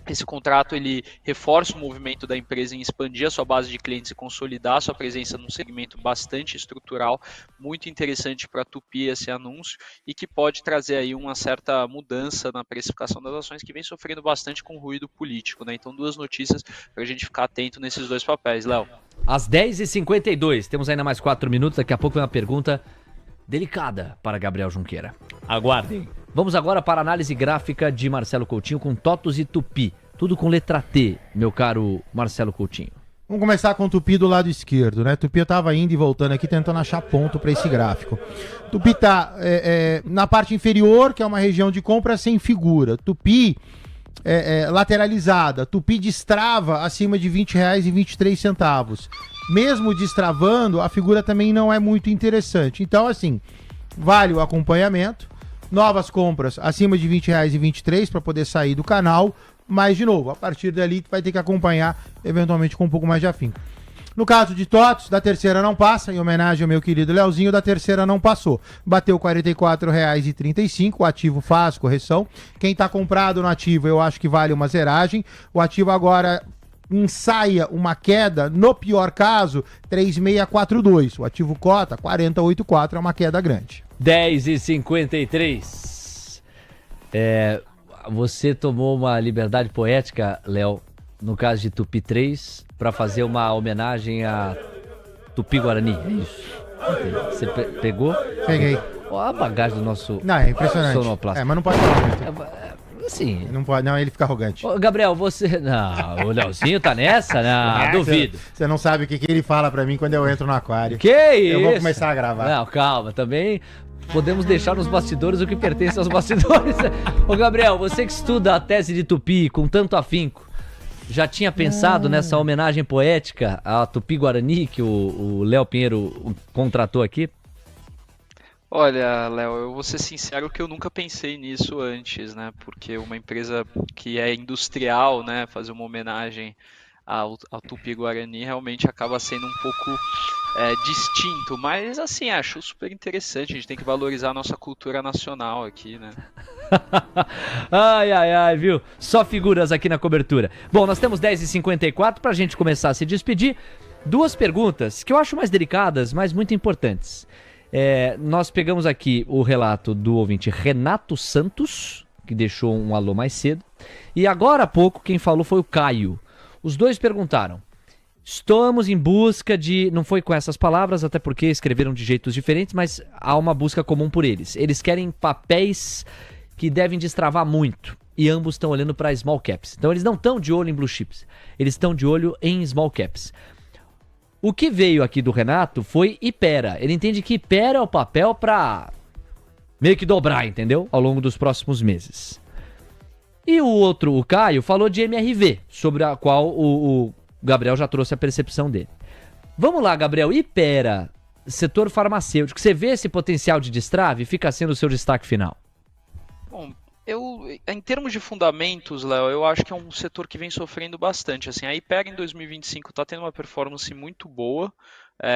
Esse contrato ele reforça o movimento da empresa em expandir a sua base de clientes e consolidar a sua presença num segmento bastante estrutural, muito interessante para a Tupi esse anúncio, e que pode trazer aí uma certa mudança na precificação das ações, que vem sofrendo bastante com ruído político, né? Então, duas notícias para a gente ficar atento nesses dois papéis, Léo. Às 10h52, temos ainda mais 4 minutos, daqui a pouco vem uma pergunta delicada para Gabriel Junqueira. Aguardem. Vamos agora para a análise gráfica de Marcelo Coutinho com TOTUS e Tupi. Tudo com letra T, meu caro Marcelo Coutinho. Vamos começar com o Tupi do lado esquerdo, né? Tupi eu tava indo e voltando aqui tentando achar ponto para esse gráfico. Tupi tá na parte inferior, que é uma região de compra sem figura. Tupi lateralizada. Tupi destrava acima de R$20,23. Mesmo destravando, a figura também não é muito interessante. Então, assim, vale o acompanhamento. Novas compras acima de R$20,23 para poder sair do canal. Mas, de novo, a partir dali vai ter que acompanhar, eventualmente com um pouco mais de afinco. No caso de TOTUS, da terceira não passa, em homenagem ao meu querido Leozinho, da terceira não passou. Bateu R$ 44,35, o ativo faz correção. Quem está comprado no ativo, eu acho que vale uma zeragem. O ativo agora ensaia uma queda, no pior caso, 3,642. O ativo cota 40,84, é uma queda grande. 10h53. Você tomou uma liberdade poética, Léo, no caso de Tupi 3, para fazer uma homenagem a Tupi Guarani, é isso? Você pegou? Peguei. Olha a bagagem do nosso Não, é impressionante. sonoplasta. Mas não pode falar muito. Assim... Não pode, não, ele fica arrogante. Ô, Gabriel, você... Não, o Leozinho tá nessa? Não, duvido. Você não sabe o que ele fala pra mim quando eu entro no aquário. Que isso? Eu vou começar a gravar. Não, calma, também... Podemos deixar nos bastidores o que pertence aos bastidores. Ô, Gabriel, você que estuda a tese de Tupi com tanto afinco, já tinha pensado nessa homenagem poética a Tupi Guarani que o Léo Pinheiro contratou aqui? Olha, Léo, eu vou ser sincero que eu nunca pensei nisso antes, né? Porque uma empresa que é industrial, né, fazer uma homenagem ao Tupi Guarani realmente acaba sendo um pouco distinto, mas assim, acho super interessante, a gente tem que valorizar a nossa cultura nacional aqui, né? Ai, viu? Só figuras aqui na cobertura. Bom, nós temos 10h54 pra gente começar a se despedir. Duas perguntas que eu acho mais delicadas, mas muito importantes. Nós pegamos aqui o relato do ouvinte Renato Santos, que deixou um alô mais cedo. E agora há pouco quem falou foi o Caio. Os dois perguntaram: estamos em busca de... Não foi com essas palavras, até porque escreveram de jeitos diferentes, mas há uma busca comum por eles. Eles querem papéis que devem destravar muito. E ambos estão olhando para small caps. Então eles não estão de olho em blue chips. Eles estão de olho em small caps. O que veio aqui do Renato foi Ipera. Ele entende que Ipera é o papel para meio que dobrar, entendeu? Ao longo dos próximos meses. E o Caio, falou de MRV, sobre a qual o Gabriel já trouxe a percepção dele. Vamos lá, Gabriel. Ipera, setor farmacêutico, você vê esse potencial de destrave? Fica sendo o seu destaque final. Bom, em termos de fundamentos, Léo, eu acho que é um setor que vem sofrendo bastante. Assim, a Ipera em 2025 está tendo uma performance muito boa,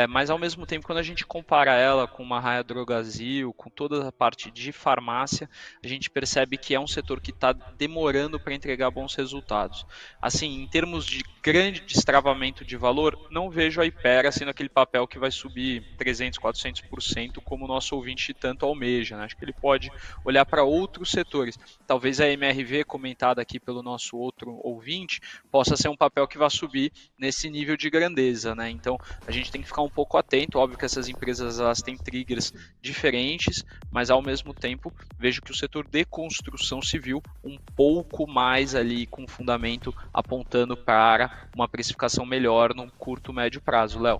mas ao mesmo tempo, quando a gente compara ela com uma Raia Drogasil, com toda a parte de farmácia, a gente percebe que é um setor que está demorando para entregar bons resultados. Assim, em termos de grande destravamento de valor, não vejo a Ipera sendo aquele papel que vai subir 300%, 400%, como o nosso ouvinte tanto almeja, né? Acho que ele pode olhar para outros setores. Talvez a MRV, comentada aqui pelo nosso outro ouvinte, possa ser um papel que vai subir nesse nível de grandeza, né? Então, a gente tem que ficar um pouco atento. Óbvio que essas empresas elas têm triggers diferentes, mas ao mesmo tempo vejo que o setor de construção civil um pouco mais ali com fundamento apontando para uma precificação melhor no curto, médio prazo, Léo.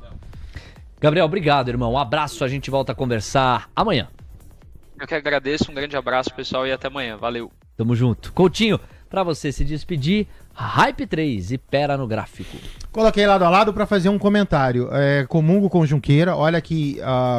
Gabriel, obrigado, irmão. Um abraço, a gente volta a conversar amanhã. Eu que agradeço, um grande abraço, pessoal, e até amanhã. Valeu. Tamo junto. Coutinho, pra você se despedir, Hype 3, Ipera no gráfico. Coloquei lado a lado para fazer um comentário. Comungo com Junqueira. Olha que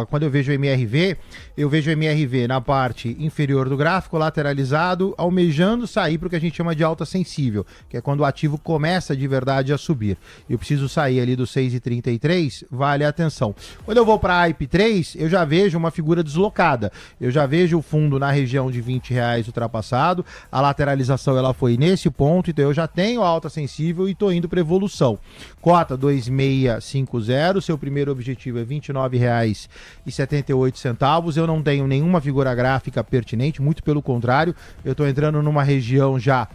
quando eu vejo o MRV, eu vejo o MRV na parte inferior do gráfico, lateralizado, almejando sair para o que a gente chama de alta sensível, que é quando o ativo começa de verdade a subir. Eu preciso sair ali do 6,33, vale a atenção. Quando eu vou para a Hype 3, eu já vejo uma figura deslocada. Eu já vejo o fundo na região de R$20 ultrapassado, a lateralização ela foi nesse ponto, então eu já tenho a alta sensível e estou indo para evolução. Cota 2650, seu primeiro objetivo é R$29,78. Eu não tenho nenhuma figura gráfica pertinente, muito pelo contrário, eu estou entrando numa região já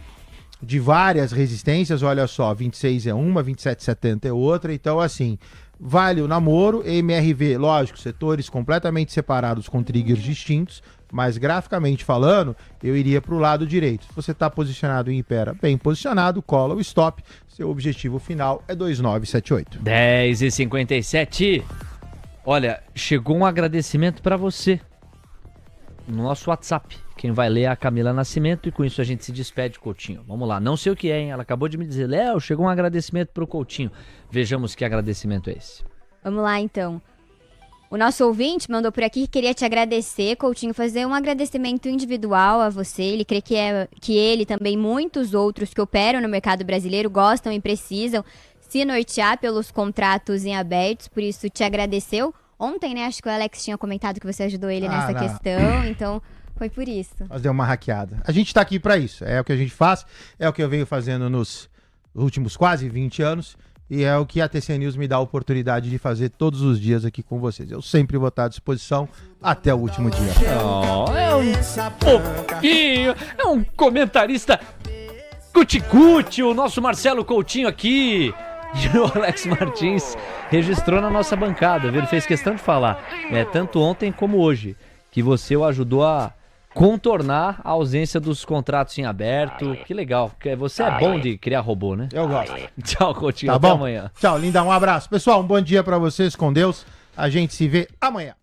de várias resistências. Olha só, 26 é uma, 27,70 é outra, então assim, vale o namoro. MRV, lógico, setores completamente separados com triggers distintos, mas graficamente falando, eu iria para o lado direito. Se você está posicionado em Ipera, bem posicionado, cola o stop. Seu objetivo final é 2,978. 10h57. Olha, chegou um agradecimento para você no nosso WhatsApp. Quem vai ler é a Camila Nascimento e com isso a gente se despede, Coutinho. Vamos lá, não sei o que é, hein? Ela acabou de me dizer, Léo, chegou um agradecimento para o Coutinho. Vejamos que agradecimento é esse. Vamos lá, então. O nosso ouvinte mandou por aqui que queria te agradecer, Coutinho, fazer um agradecimento individual a você. Ele crê que ele também, muitos outros que operam no mercado brasileiro, gostam e precisam se nortear pelos contratos em abertos, por isso te agradeceu. Ontem, né, acho que o Alex tinha comentado que você ajudou ele nessa questão, então foi por isso. Nós deu uma hackeada. A gente tá aqui para isso, é o que a gente faz, é o que eu venho fazendo nos últimos quase 20 anos. E é o que a TC News me dá a oportunidade de fazer todos os dias aqui com vocês. Eu sempre vou estar à disposição até o último dia. É um comentarista cuticute, o nosso Marcelo Coutinho aqui. E o Alex Martins registrou na nossa bancada, viu? Ele fez questão de falar, tanto ontem como hoje, que você o ajudou a contornar a ausência dos contratos em aberto. Que legal. Você é bom de criar robô, né? Eu gosto. Tchau, Coutinho. Tá até bom? Amanhã. Tchau, linda. Um abraço. Pessoal, um bom dia pra vocês. Com Deus. A gente se vê amanhã.